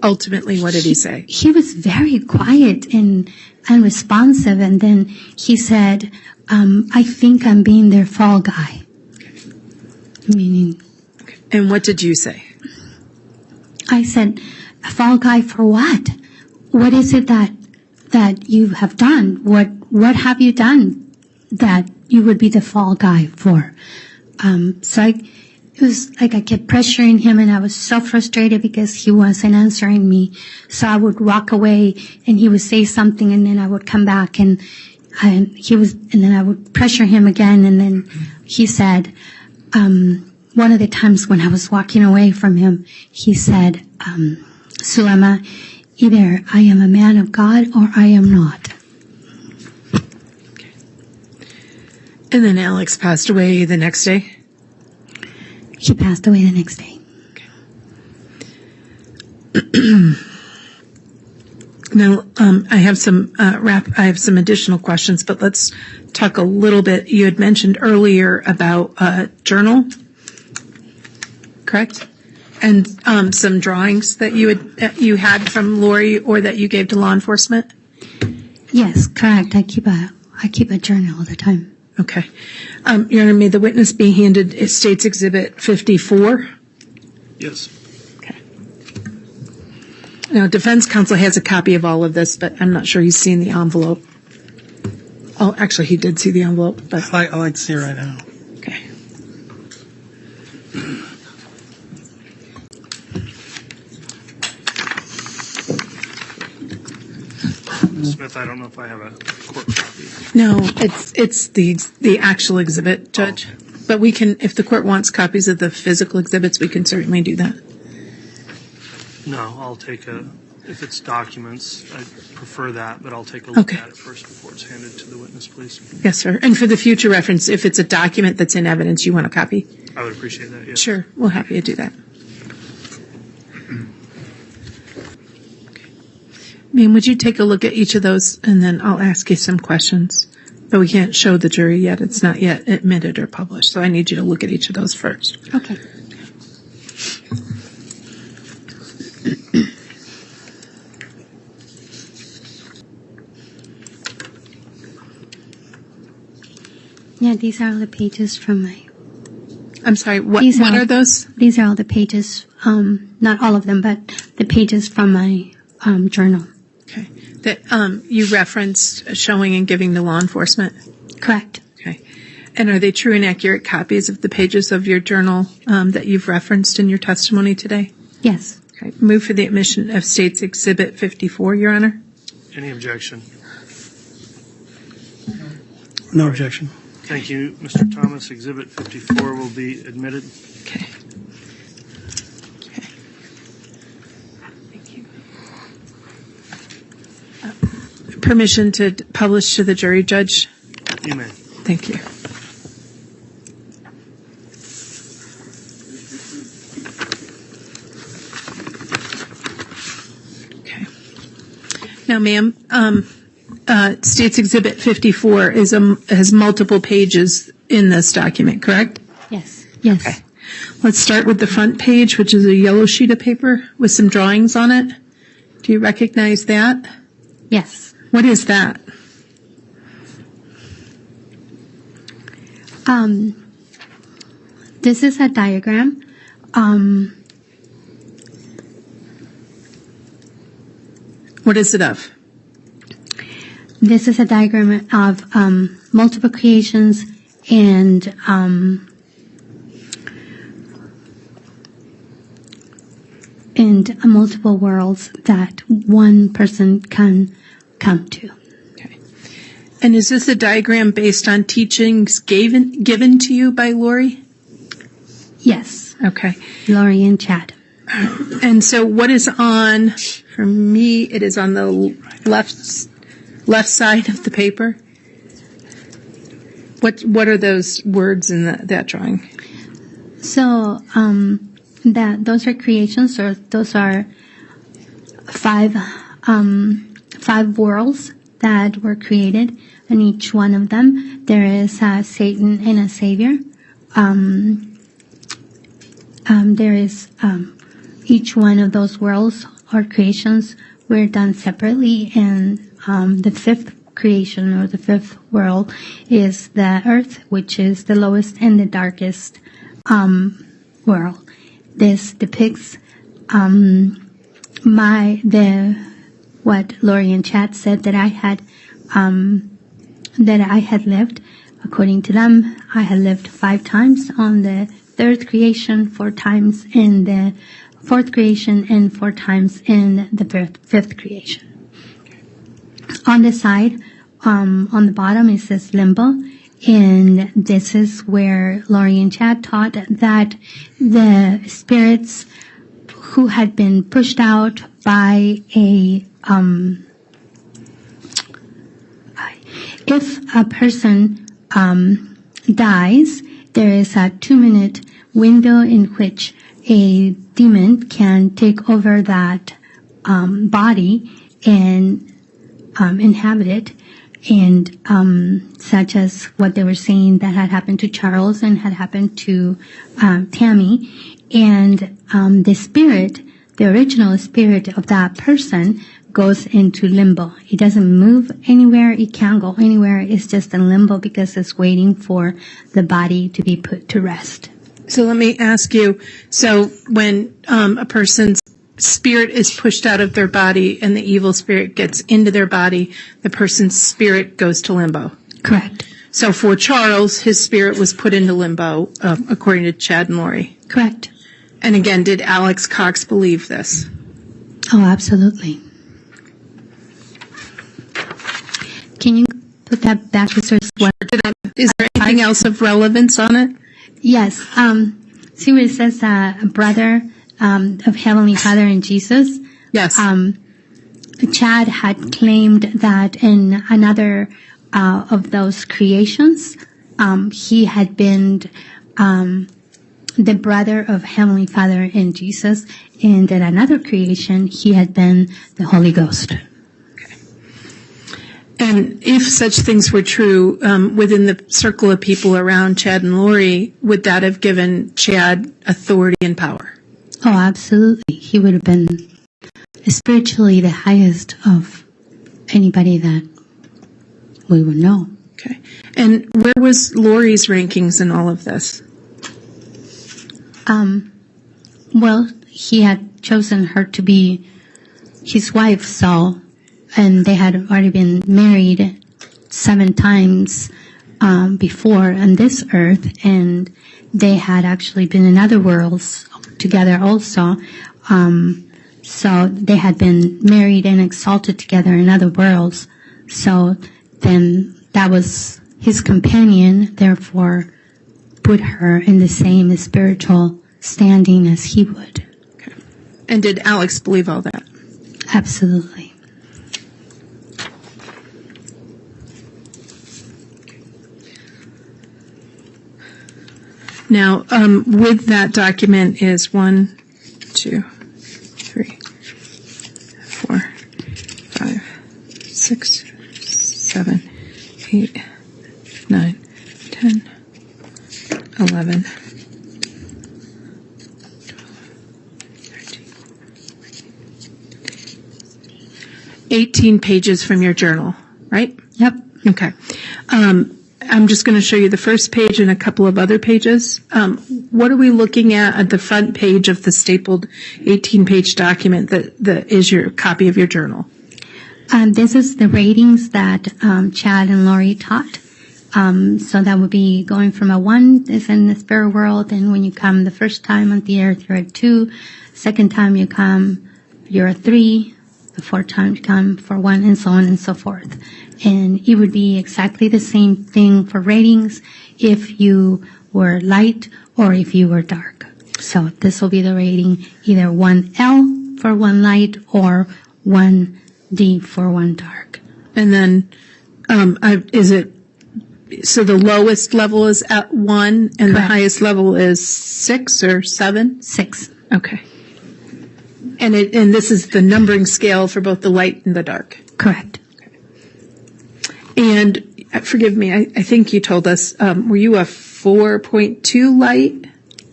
Ultimately, what did he say? He was very quiet and unresponsive. And then he said, I think I'm being their fall guy. Meaning. And what did you say? I said, fall guy for what? What is it that you have done? What have you done that you would be the fall guy for? It was like I kept pressuring him, and I was so frustrated because he wasn't answering me. So I would walk away, and he would say something, and then I would come back, and then I would pressure him again, and then he said, one of the times when I was walking away from him, he said, Zulema, either I am a man of God or I am not. Okay. And then Alex passed away the next day? He passed away the next day. Okay. Now, I have some additional questions, but let's talk a little bit. You had mentioned earlier about journal, correct? And some drawings that you had from Lori or that you gave to law enforcement? Yes, correct. I keep a journal all the time. Okay. Your Honor, may the witness be handed State's Exhibit 54? Yes. Okay. Now, defense counsel has a copy of all of this, but I'm not sure he's seen the envelope. Oh, actually, he did see the envelope. But I like to see it right now. Okay. Smith, I don't know if I have a court copy. No, it's the actual exhibit, Judge. Oh. But we can, if the court wants copies of the physical exhibits, we can certainly do that. No, I'll take if it's documents, I prefer that, but I'll take a look at it first before it's handed to the witness, please. Yes, sir. And for the future reference, if it's a document that's in evidence, you want a copy? I would appreciate that, yes. Sure, we're happy to do that. Ma'am, would you take a look at each of those, and then I'll ask you some questions. But we can't show the jury yet. It's not yet admitted or published, so I need you to look at each of those first. Okay. Yeah, these are all the pages from my... I'm sorry, what are those? These are all the pages, not all of them, but the pages from my journal. Okay. That you referenced showing and giving to law enforcement? Correct. Okay. And are they true and accurate copies of the pages of your journal that you've referenced in your testimony today? Yes. Okay. Move for the admission of State's Exhibit 54, Your Honor. Any objection? No objection. Thank you, Mr. Thomas. Exhibit 54 will be admitted. Okay. Thank you. Permission to publish to the jury, Judge? You may. Thank you. Okay. Now, ma'am, State's Exhibit 54 has multiple pages in this document, correct? Yes. Yes. Okay. Let's start with the front page, which is a yellow sheet of paper with some drawings on it. Do you recognize that? Yes. What is that? This is a diagram. What is it of? This is a diagram of multiple creations and multiple worlds that one person can come to. Okay. And is this a diagram based on teachings given to you by Lori? Yes. Okay. Lori and Chad. And so what is on, for me, it is on the left side of the paper. What are those words in that drawing? So, those are creations, or those are five worlds that were created, and each one of them there is a Satan and a Savior. There is each one of those worlds or creations were done separately, and the fifth creation or the fifth world is the Earth, which is the lowest and the darkest world. This depicts what Lori and Chad said that I had lived. According to them, I had lived 5 times on the third creation, 4 times in the fourth creation, and 4 times in the fifth creation. On the side, on the bottom, it says limbo. And this is where Lori and Chad taught that the spirits who had been pushed out by if a person dies, there is a 2-minute window in which a demon can take over that body and inhabit it. And such as what they were saying that had happened to Charles and had happened to Tammy. And the spirit, the original spirit of that person, goes into limbo. It doesn't move anywhere. It can't go anywhere. It's just in limbo because it's waiting for the body to be put to rest. So let me ask you, so when a person's spirit is pushed out of their body and the evil spirit gets into their body, the person's spirit goes to limbo. Correct. So for Charles, his spirit was put into limbo, according to Chad and Lori. Correct. And again, did Alex Cox believe this? Oh, absolutely. Can you put that back to source one? Is there anything else of relevance on it? Yes. See where it says a brother of Heavenly Father in Jesus? Yes. Chad had claimed that in another of those creations, he had been the brother of Heavenly Father in Jesus, and in another creation, he had been the Holy Ghost. Okay. And if such things were true within the circle of people around Chad and Lori, would that have given Chad authority and power? Oh, absolutely. He would have been spiritually the highest of anybody that we would know. Okay. And where was Lori's rankings in all of this? Well, he had chosen her to be his wife, so, and they had already been married 7 times before on this earth, and they had actually been in other worlds together also. So they had been married and exalted together in other worlds. So then that was his companion, therefore put her in the same spiritual standing as he would. Okay. And did Alex believe all that? Absolutely. Now, with that document is 1, 2, 3, 4, 5, 6, 7, 8, 9, 10, 11, 18 pages from your journal, right? Yep. Okay. I'm just going to show you the first page and a couple of other pages. What are we looking at the front page of the stapled 18-page document that is your copy of your journal? This is the ratings that Chad and Lori taught. So that would be going from a 1 is in the spirit world, and when you come the first time on the earth, you're a 2. Second time you come, you're a 3. The fourth time you come for 1, and so on and so forth. And it would be exactly the same thing for ratings if you were light or if you were dark. So this will be the rating, either 1L for 1 light or 1D for 1 dark. And then, is it, so the lowest level is at 1 and Correct. The highest level is 6 or 7? 6. Okay. And this is the numbering scale for both the light and the dark. Correct. And forgive me, I think you told us, were you a 4.2 light?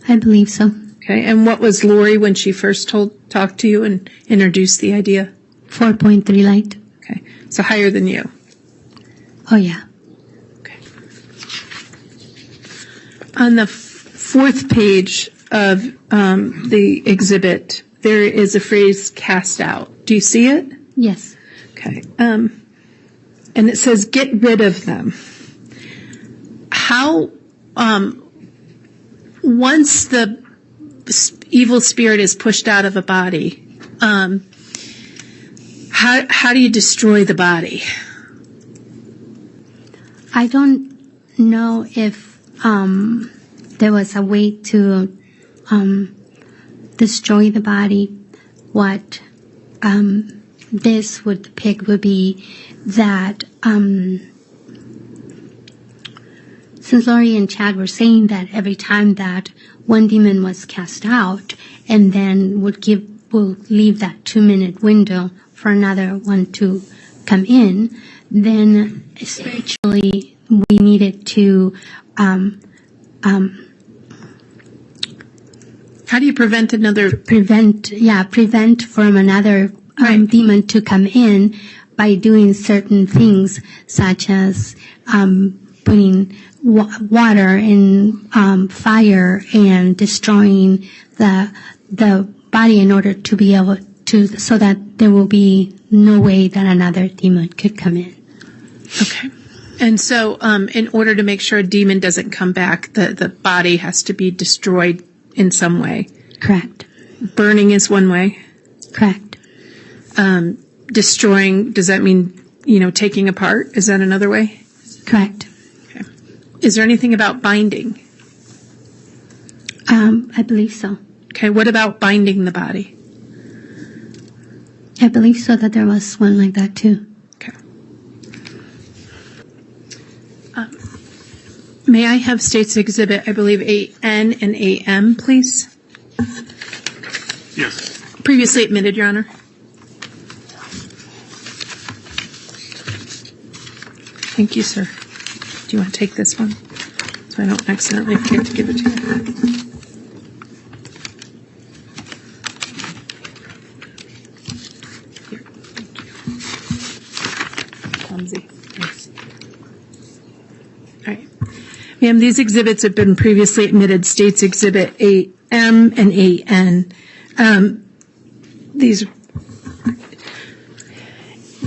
I believe so. Okay. And what was Lori when she first talked to you and introduced the idea? 4.3 light. Okay. So higher than you. Oh, yeah. Okay. On the fourth page of the exhibit, there is a phrase cast out. Do you see it? Yes. Okay. And it says get rid of them. How, once the evil spirit is pushed out of a body, how do you destroy the body? I don't know if there was a way to destroy the body. What this would depict would be that since Lori and Chad were saying that every time that one demon was cast out and then will leave that 2-minute window for another one to come in, then spiritually we needed to how do you prevent another prevent from another demon to come in by doing certain things such as putting water in fire and destroying the body in order to be able to, so that there will be no way that another demon could come in. Okay. And so in order to make sure a demon doesn't come back, the body has to be destroyed in some way. Correct. Burning is one way. Correct. Destroying, does that mean, taking apart? Is that another way? Correct. Okay. Is there anything about binding? I believe so. Okay. What about binding the body? I believe so, that there was one like that too. Okay. May I have State's Exhibit, I believe, 8N and 8M, please? Yes. Previously admitted, Your Honor. Thank you, sir. Do you want to take this one so I don't accidentally forget to give it to you? Here, thank you. Clumsy. Thanks. All right. Ma'am, these exhibits have been previously admitted, State's Exhibit 8M and 8N.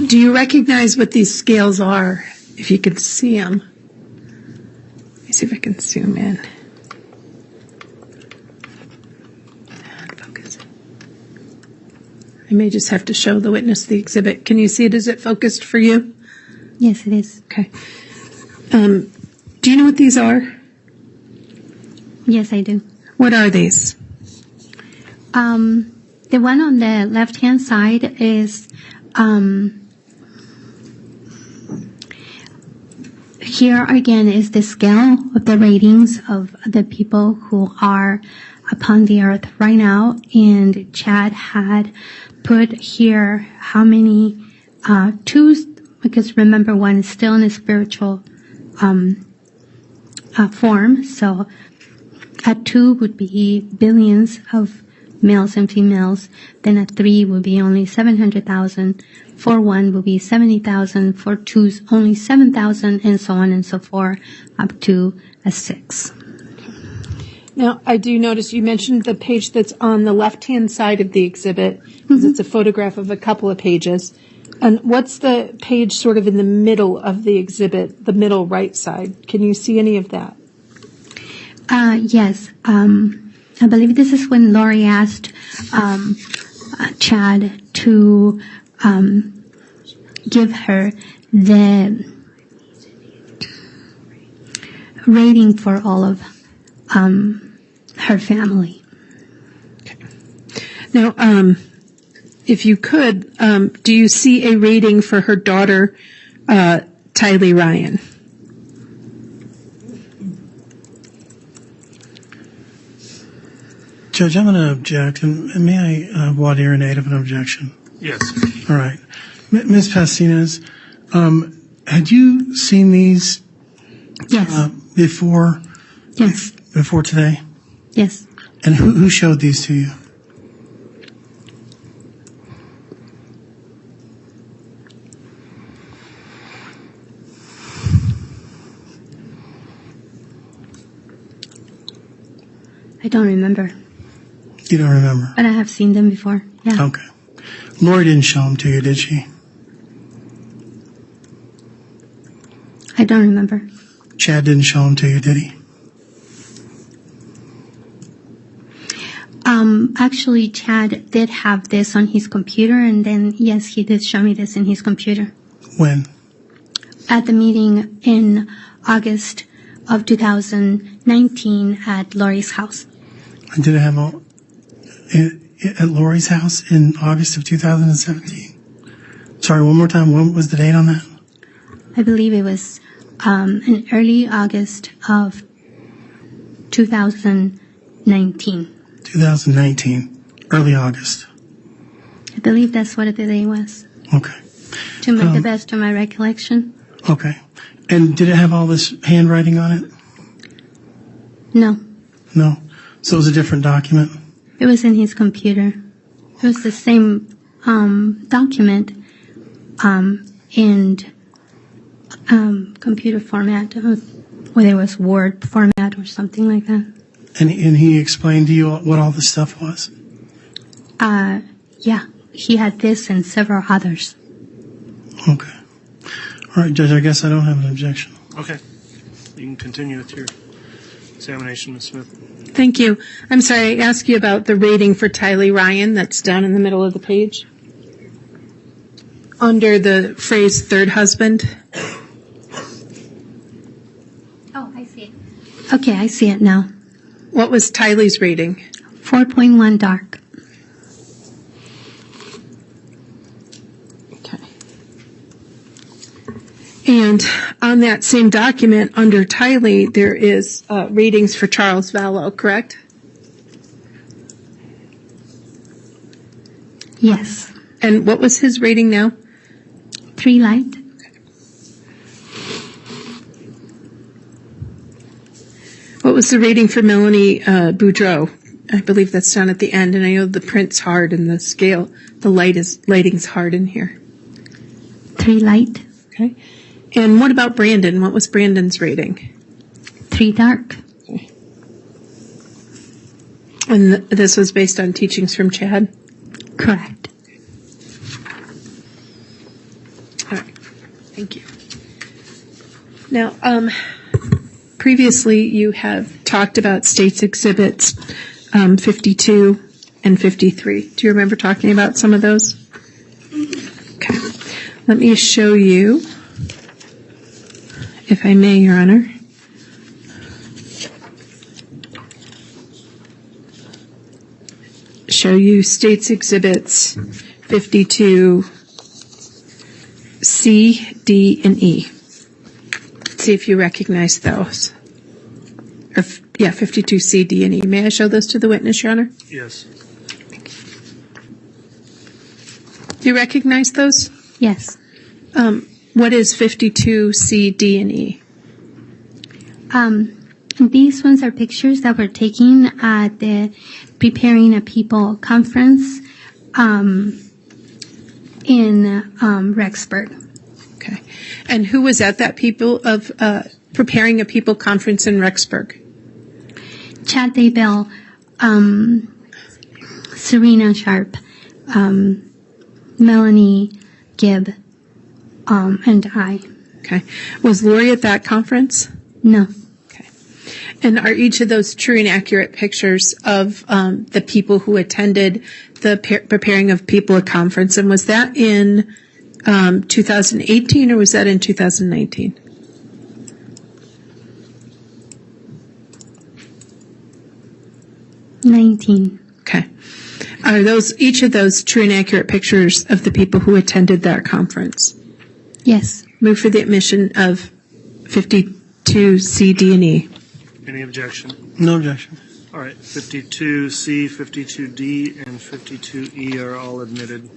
Do you recognize what these scales are, if you could see them? Let me see if I can zoom in. Focus. I may just have to show the witness the exhibit. Can you see it? Is it focused for you? Yes, it is. Okay. Do you know what these are? Yes, I do. What are these? The one on the left-hand side is, here again is the scale of the ratings of the people who are upon the earth right now. And Chad had put here how many twos, because remember, one is still in a spiritual form. So a 2 would be billions of males and females. Then a 3 would be only 700,000. For 1 would be 70,000. For 2's only 7,000, and so on and so forth, up to a 6. Now, I do notice you mentioned the page that's on the left-hand side of the exhibit, because it's a photograph of a couple of pages. And what's the page sort of in the middle of the exhibit, the middle right side? Can you see any of that? Yes. I believe this is when Lori asked Chad to give her the rating for all of her family. Now, if you could, do you see a rating for her daughter, Tylee Ryan? Judge, I'm going to object, and may I voir dire in aid of an objection? Yes. All right. Ms. Pastene, had you seen these Yes. Before? Yes. Before today? Yes. And who showed these to you? I don't remember, You don't remember? but I have seen them before. Yeah. Okay. Lori didn't show them to you, did she? I don't remember. Chad didn't show them to you, did he? Actually, Chad did have this on his computer, and then, yes, he did show me this in his computer. When? At the meeting in August of 2019 at Lori's house. And did it have all at Lori's house in August of 2017? Sorry, one more time. What was the date on that? I believe it was in early August of 2019. 2019, early August. I believe that's what the day was, Okay. to the best of my recollection. Okay. And did it have all this handwriting on it? No, No. So it was a different document? it was in his computer. It was the same document in computer format, whether it was Word format or something like that. And he explained to you what all the stuff was? Yeah, he had this and several others. Okay. All right, Judge, I guess I don't have an objection. Okay. You can continue with your examination, Ms. Smith. Thank you. I'm sorry, I asked you about the rating for Tylee Ryan. That's down in the middle of the page. Under the phrase third husband. Oh, I see it. Okay, I see it now. What was Tylee's rating? 4.1 dark. Okay. And on that same document, under Tylee, there is ratings for Charles Vallow, correct? Yes. And what was his rating now? 3 light. What was the rating for Melanie Boudreau? I believe that's down at the end, and I know the print's hard and the scale, the lighting's hard in here. 3 light. Okay. And what about Brandon? What was Brandon's rating? 3 dark. Okay. And this was based on teachings from Chad? Correct. All right. Thank you. Now, previously you have talked about States Exhibits 52 and 53. Do you remember talking about some of those? Okay. Let me show you, if I may, Your Honor. Show you States Exhibits 52, C, D, and E. See if you recognize those. Or, 52, C, D, and E. May I show those to the witness, Your Honor? Yes. Do you recognize those? Yes. What is 52, C, D, and E? These ones are pictures that were taken at the Preparing a People conference in Rexburg. Okay. And who was at that Preparing a People conference in Rexburg? Chad Daybell, Serena Sharp, Melanie Gibb, and I. Okay. Was Lori at that conference? No. Okay. And are each of those true and accurate pictures of the people who attended the Preparing of People conference? And was that in 2018 or was that in 2019? Okay. Are those each of those true and accurate pictures of the people who attended that conference? Yes. Move for the admission of 52C, D, and E. Any objection? No objection. All right, 52C, 52D, and 52E are all admitted.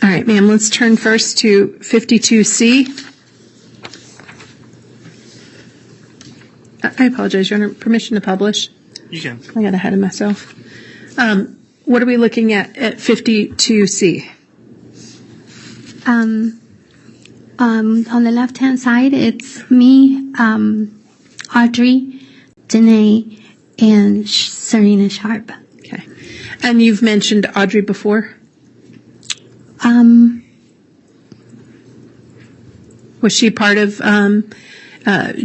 All right, ma'am, let's turn first to 52C. I apologize, Your Honor. Permission to publish? You can. I got ahead of myself. What are we looking at 52C? On the left-hand side, it's me, Audrey, Danae, and Serena Sharp. Okay. And you've mentioned Audrey before? Was she part of,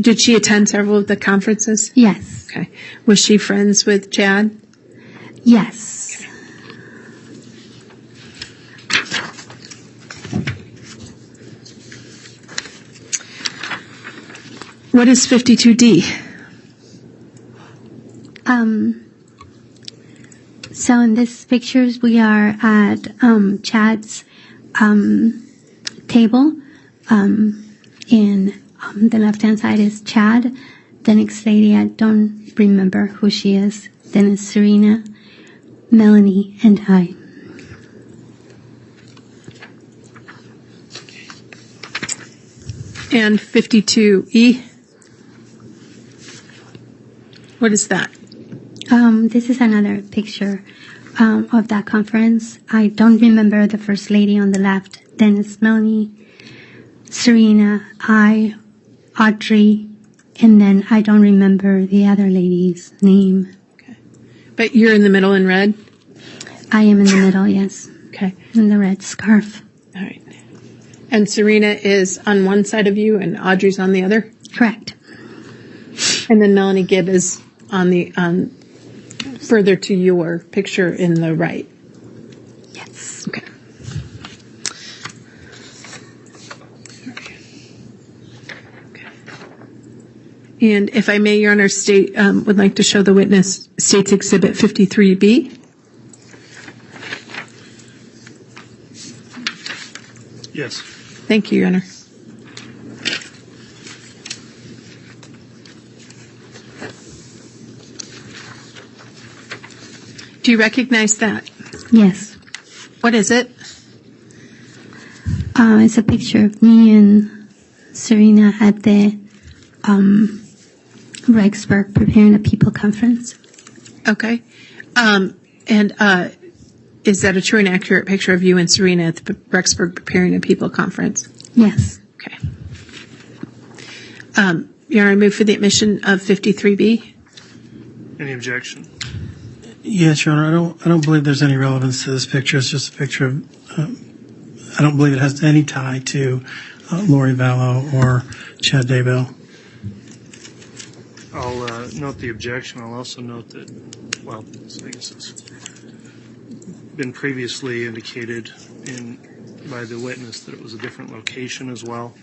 did she attend several of the conferences? Yes. Okay. Was she friends with Chad? Yes. Okay. What is 52D? So in these pictures, we are at Chad's table. And the left-hand side is Chad. The next lady, I don't remember who she is. Then it's Serena, Melanie, and I. And 52E? What is that? This is another picture of that conference. I don't remember the first lady on the left. Then it's Melanie, Serena, I, Audrey, and then I don't remember the other lady's name. Okay. But you're in the middle in red? I am in the middle, yes. Okay. In the red scarf. All right. And Serena is on one side of you and Audrey's on the other? Correct. And then Melanie Gibb is on the further to your picture in the right? Yes. Okay. And if I may, Your Honor, State would like to show the witness State's Exhibit 53B. Yes. Thank you, Your Honor. Do you recognize that? Yes. What is it? It's a picture of me and Serena at the Rexburg Preparing a People conference. Okay. And is that a true and accurate picture of you and Serena at the Rexburg Preparing a People conference? Yes. Okay. Your Honor, I move for the admission of 53B. Any objection? Yes, Your Honor. I don't believe there's any relevance to this picture. It's just a picture of. I don't believe it has any tie to Lori Vallow or Chad Daybell. I'll note the objection. I'll also note that, well, I guess it's been previously indicated by the witness that it was a different location as well.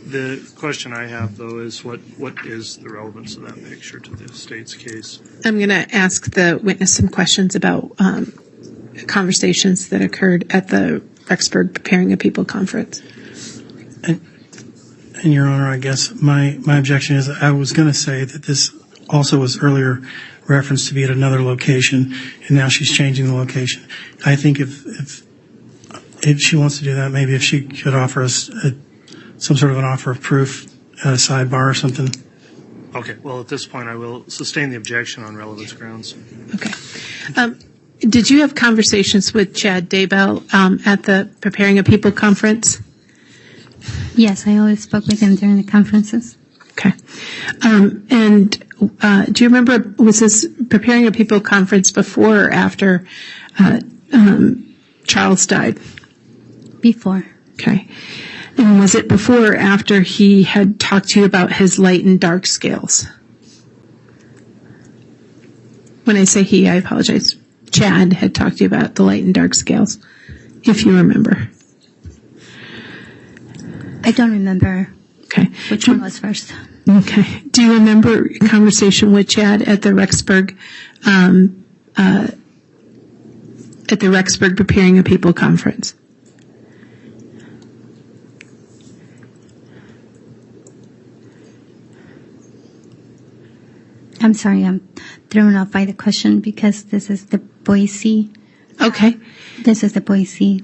The question I have, though, is what is the relevance of that picture to the state's case? I'm going to ask the witness some questions about conversations that occurred at the Rexburg Preparing a People conference. And Your Honor, I guess my objection is I was going to say that this also was earlier referenced to be at another location, and now she's changing the location. I think if she wants to do that, maybe if she could offer us some sort of an offer of proof at a sidebar or something. Okay. Well, at this point, I will sustain the objection on relevance grounds. Okay. Did you have conversations with Chad Daybell at the Preparing a People conference? Yes, I always spoke with him during the conferences. Okay. And do you remember, was this Preparing a People conference before or after Charles died? Before. Okay. And was it before or after he had talked to you about his light and dark scales? When I say he, I apologize. Chad had talked to you about the light and dark scales, if you remember. I don't remember. Okay. Which one was first? Okay. Do you remember a conversation with Chad at the Rexburg Preparing a People conference? I'm sorry, I'm thrown off by the question because this is the Boise. Okay. This is the Boise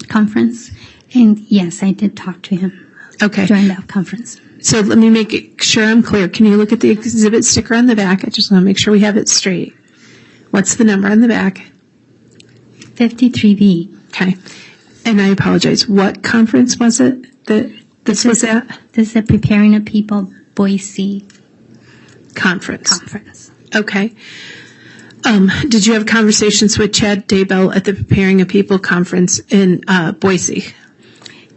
conference, and yes, I did talk to him. Okay. During that conference. So let me make sure I'm clear. Can you look at the exhibit sticker on the back? I just want to make sure we have it straight. What's the number on the back? 53B. Okay. And I apologize. What conference was it that this was at? This is the Preparing a People Boise conference. Okay. Did you have conversations with Chad Daybell at the Preparing a People conference in Boise?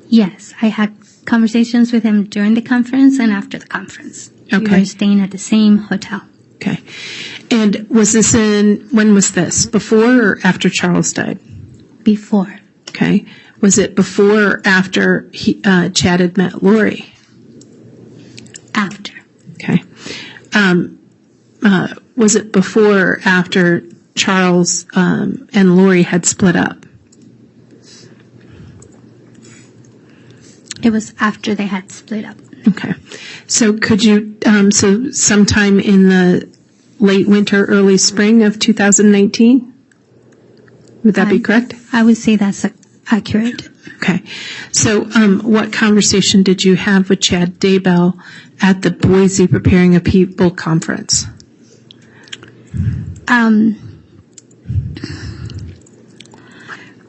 Yes, I had conversations with him during the conference and after the conference. Okay. We were staying at the same hotel. Okay. And was this when was this? Before or after Charles died? Before. Okay. Was it before or after Chad had met Lori? After. Okay. Was it before or after Charles and Lori had split up? It was after they had split up. Okay. So could you, so sometime in the late winter, early spring of 2019? Would that be correct? I would say that's accurate. Okay. So what conversation did you have with Chad Daybell at the Boise Preparing a People conference?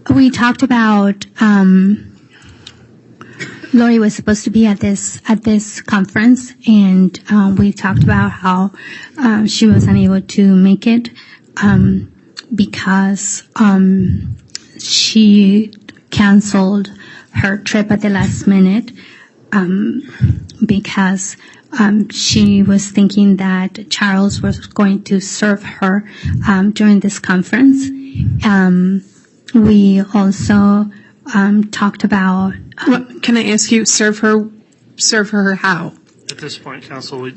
We talked about Lori was supposed to be at this conference, and we talked about how she was unable to make it because she canceled her trip at the last minute because she was thinking that Charles was going to serve her during this conference. We also talked about. Can I ask you, serve her how? At this point, counsel,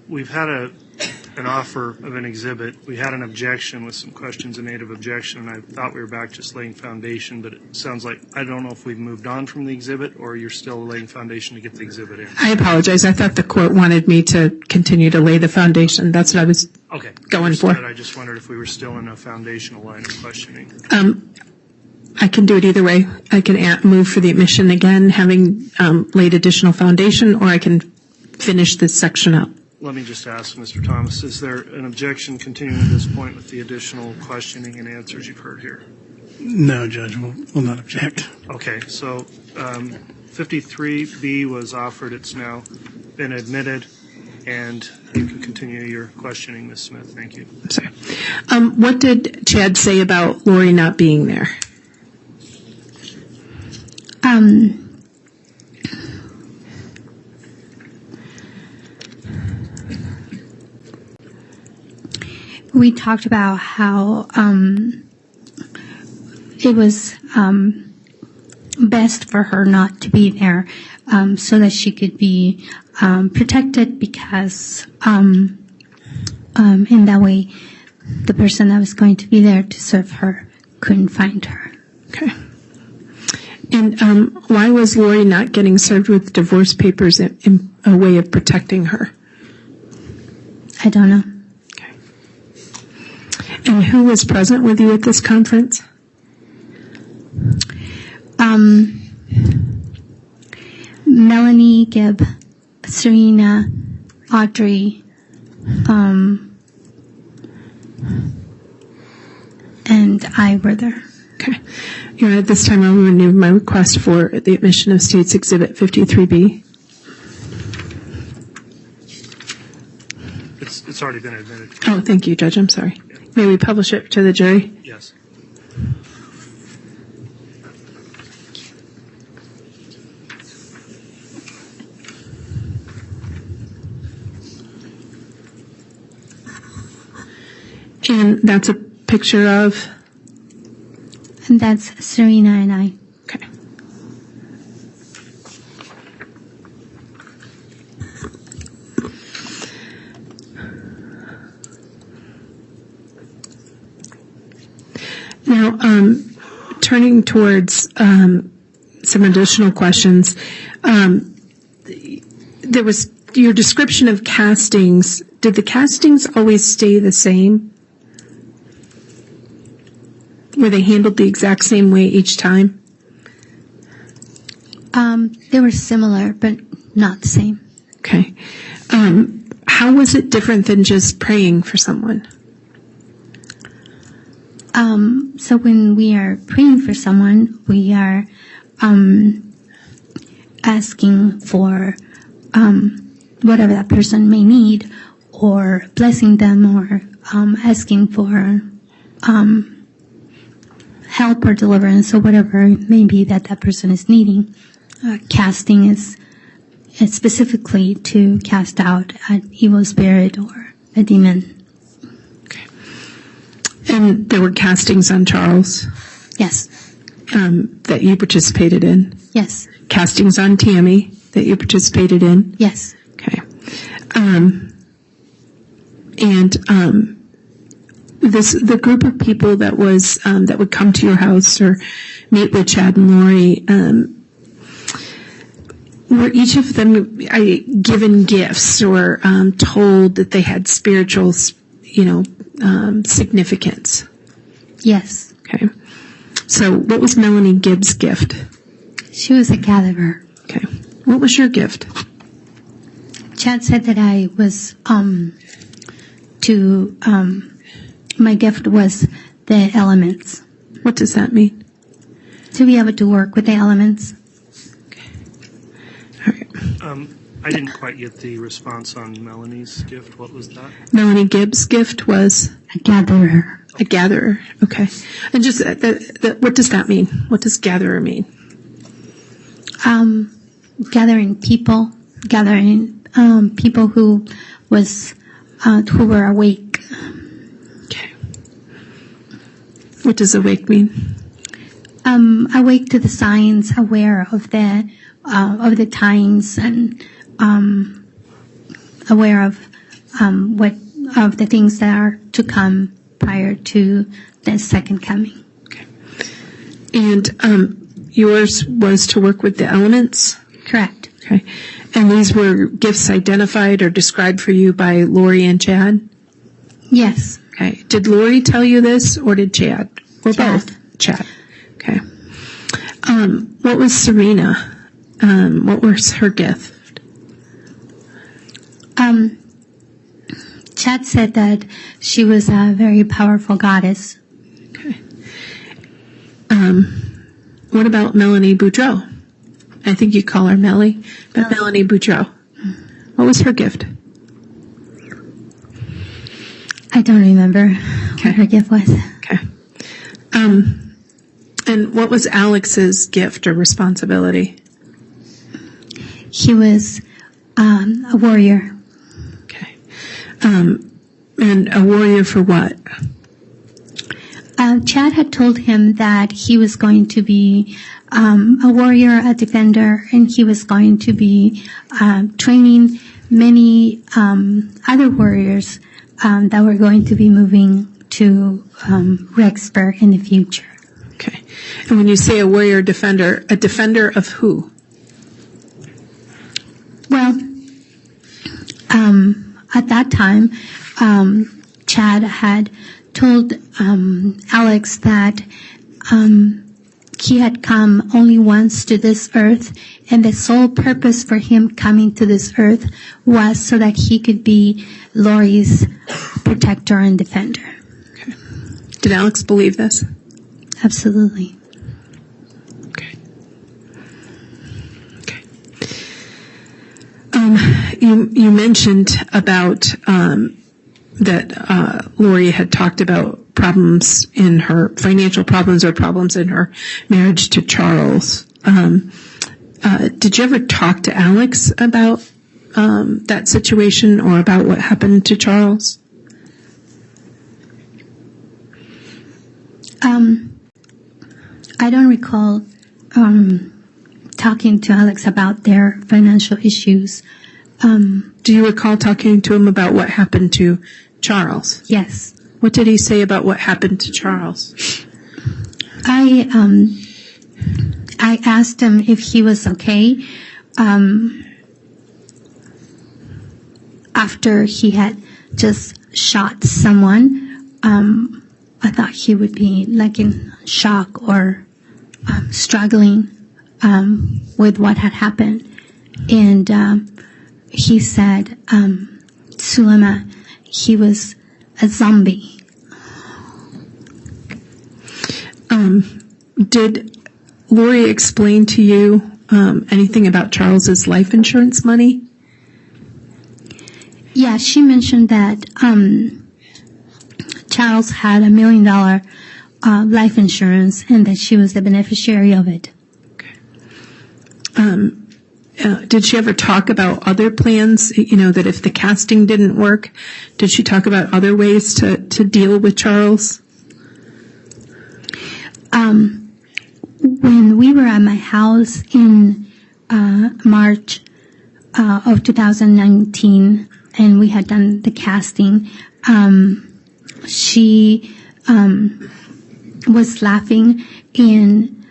we've had an offer of an exhibit. We had an objection with some questions, a native objection, and I thought we were back just laying foundation, but it sounds like, I don't know if we've moved on from the exhibit or you're still laying foundation to get the exhibit in. I apologize. I thought the court wanted me to continue to lay the foundation. That's what I was going for. I just wondered if we were still in a foundational line of questioning. I can do it either way. I can move for the admission again, having laid additional foundation, or I can finish this section up. Let me just ask, Mr. Thomas, is there an objection continuing at this point with the additional questioning and answers you've heard here? No, Judge, will not object. Okay, so 53B was offered. It's now been admitted, and you can continue your questioning, Ms. Smith. Thank you. Sorry. What did Chad say about Lori not being there? We talked about how it was best for her not to be there so that she could be protected because in that way the person that was going to be there to serve her couldn't find her. Okay. And why was Lori not getting served with divorce papers in a way of protecting her? I don't know. Okay. And who was present with you at this conference? Melanie, Gibb, Serena, Audrey, and I were there. Okay. Your Honor, at this time I will renew my request for the admission of State's Exhibit 53B. It's already been admitted. Oh, thank you, Judge. I'm sorry. May we publish it to the jury? Yes. And that's a picture of? And that's Serena and I. Okay. Now, turning towards some additional questions, there was your description of castings. Did the castings always stay the same? Were they handled the exact same way each time? They were similar, but not the same. Okay. How was it different than just praying for someone? So when we are praying for someone, we are asking for whatever that person may need, or blessing them, or asking for help or deliverance, or whatever it may be that that person is needing. Casting is specifically to cast out an evil spirit or a demon. And there were castings on Charles? Yes. That you participated in? Yes. Castings on Tammy that you participated in? Yes. Okay. The group of people that was that would come to your house or meet with Chad and Lori, were each of them given gifts or told that they had spiritual, significance? Yes. Okay. So what was Melanie Gibbs' gift? She was a gatherer. Okay. What was your gift? Chad said that I was my gift was the elements. What does that mean? To be able to work with the elements. All right. I didn't quite get the response on Melanie's gift. What was that? Melanie Gibbs' gift was? A gatherer. A gatherer. Okay. And just what does that mean? What does gatherer mean? Gathering people who were awake. Okay. What does awake mean? Awake to the signs, aware of the times, and aware of the things that are to come prior to the second coming. Okay. And yours was to work with the elements? Correct. Okay. And these were gifts identified or described for you by Lori and Chad? Yes. Okay. Did Lori tell you this, or did Chad? Or Chad. both? Chad. Okay. What was Serena? What was her gift? Chad said that she was a very powerful goddess. Okay. What about Melanie Boudreau? I think you call her Melly, but Melanie Boudreau. What was her gift? I don't remember what her gift was. Okay. And what was Alex's gift or responsibility? He was a warrior. Okay. And a warrior for what? Chad had told him that he was going to be a warrior, a defender, and he was going to be training many other warriors that were going to be moving to Rexburg in the future. Okay. And when you say a warrior defender, a defender of who? Well, at that time, Chad had told Alex that he had come only once to this earth, and the sole purpose for him coming to this earth was so that he could be Lori's protector and defender. Okay. Did Alex believe this? Absolutely. Okay. Okay. you mentioned about that Lori had talked about problems in her financial problems or problems in her marriage to Charles. Did you ever talk to Alex about that situation or about what happened to Charles? I don't recall talking to Alex about their financial issues. Do you recall talking to him about what happened to Charles? Yes. What did he say about what happened to Charles? I asked him if he was okay after he had just shot someone. I thought he would be like in shock or struggling with what had happened. And he said, Zeluma, he was a zombie. Did Lori explain to you anything about Charles's life insurance money? Yeah, she mentioned that Charles had $1 million life insurance and that she was the beneficiary of it. Did she ever talk about other plans? You know, that if the casting didn't work, did she talk about other ways to deal with Charles? When we were at my house in March of 2019 and we had done the casting, she was laughing and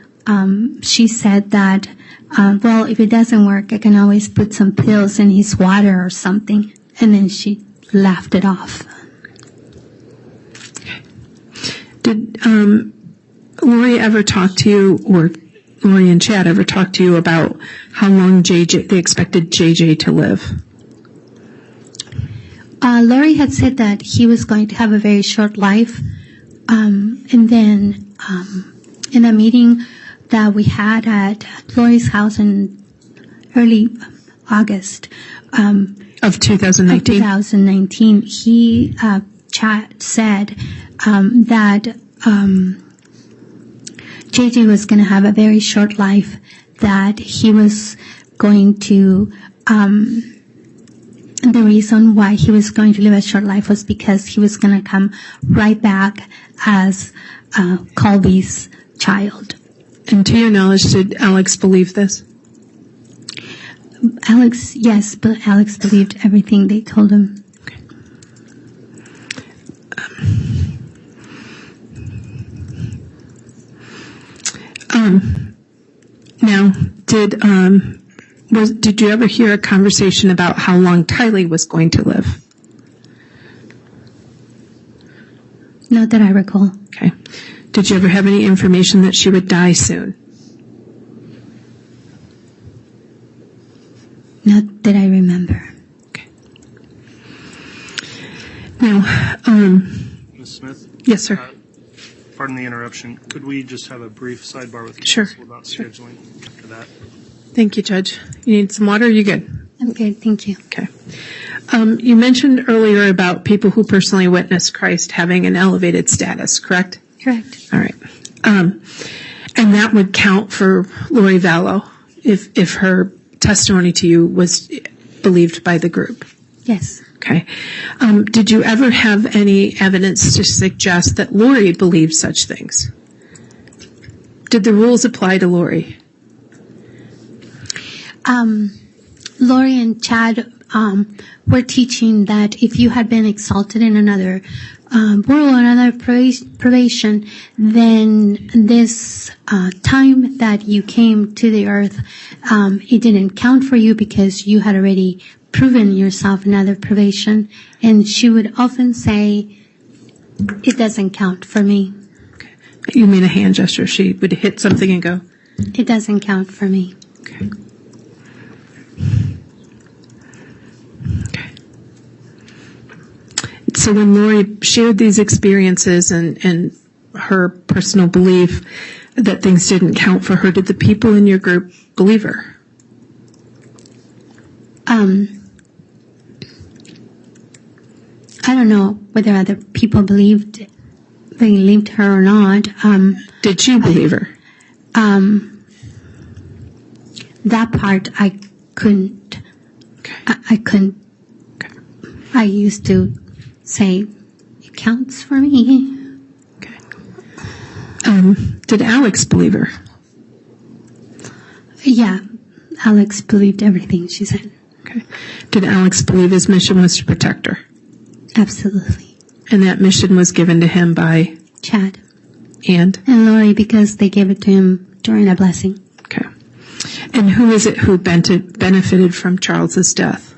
she said that, well, if it doesn't work, I can always put some pills in his water or something. And then she laughed it off. Did Lori ever talk to you, or Lori and Chad ever talk to you about how long they expected JJ to live? Lori had said that he was going to have a very short life. And then in a meeting that we had at Lori's house in early August of 2019, Chad said that JJ was going to have a very short life, that he was going to, the reason why he was going to live a short life was because he was going to come right back as Colby's child. And to your knowledge, did Alex believe this? Yes, but Alex believed everything they told him. Now, did you ever hear a conversation about how long Tylee was going to live? Not that I recall. Okay. Did you ever have any information that she would die soon? Not that I remember. Okay. Now, Ms. Smith? Yes, sir. Pardon the interruption. Could we just have a brief sidebar with Sure. counsel about scheduling for that? Thank you, Judge. You need some water? Are you good? I'm good, thank you. Okay. You mentioned earlier about people who personally witnessed Christ having an elevated status, correct? Correct. All right. And that would count for Lori Vallow if her testimony to you was believed by the group? Yes. Okay. Did you ever have any evidence to suggest that Lori believed such things? Did the rules apply to Lori? Lori and Chad were teaching that if you had been exalted in another world, another probation, then this time that you came to the earth, it didn't count for you because you had already proven yourself another probation. And she would often say, it doesn't count for me. Okay. You mean a hand gesture? She would hit something and go, it doesn't count for me. Okay. Okay. So when Lori shared these experiences and her personal belief that things didn't count for her, did the people in your group believe her? don't know whether other people believed her or not. Did you believe her? That part I couldn't. Okay. I couldn't. Okay. I used to say it counts for me. Okay. Did Alex believe her? Yeah, Alex believed everything she said. Okay. Did Alex believe his mission was to protect her? Absolutely. And that mission was given to him by Chad. And Lori, because they gave it to him during a blessing. Okay. And who is it who benefited from Charles's death?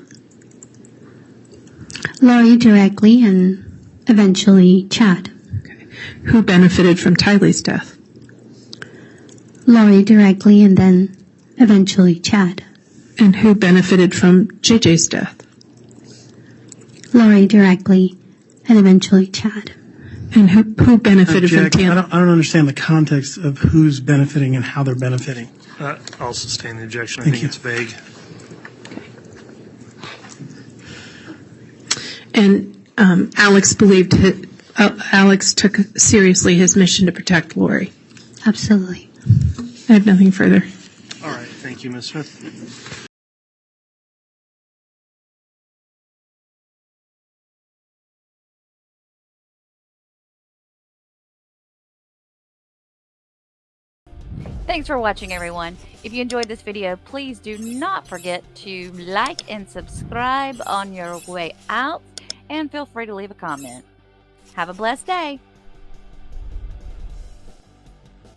Lori directly and eventually Chad. Okay. Who benefited from Tylee's death? Lori directly and then eventually Chad. And who benefited from JJ's death? Lori directly and eventually Chad. And who benefited from Jack, Tam? I don't understand the context of who's benefiting and how they're benefiting. I'll sustain the objection. I Thank think you. it's vague. And Alex took seriously his mission to protect Lori. Absolutely. I have nothing further. All right. Thank you, Ms. Smith. Thanks for watching, everyone. If you enjoyed this video, please do not forget to like and subscribe on your way out, and feel free to leave a comment. Have a blessed day.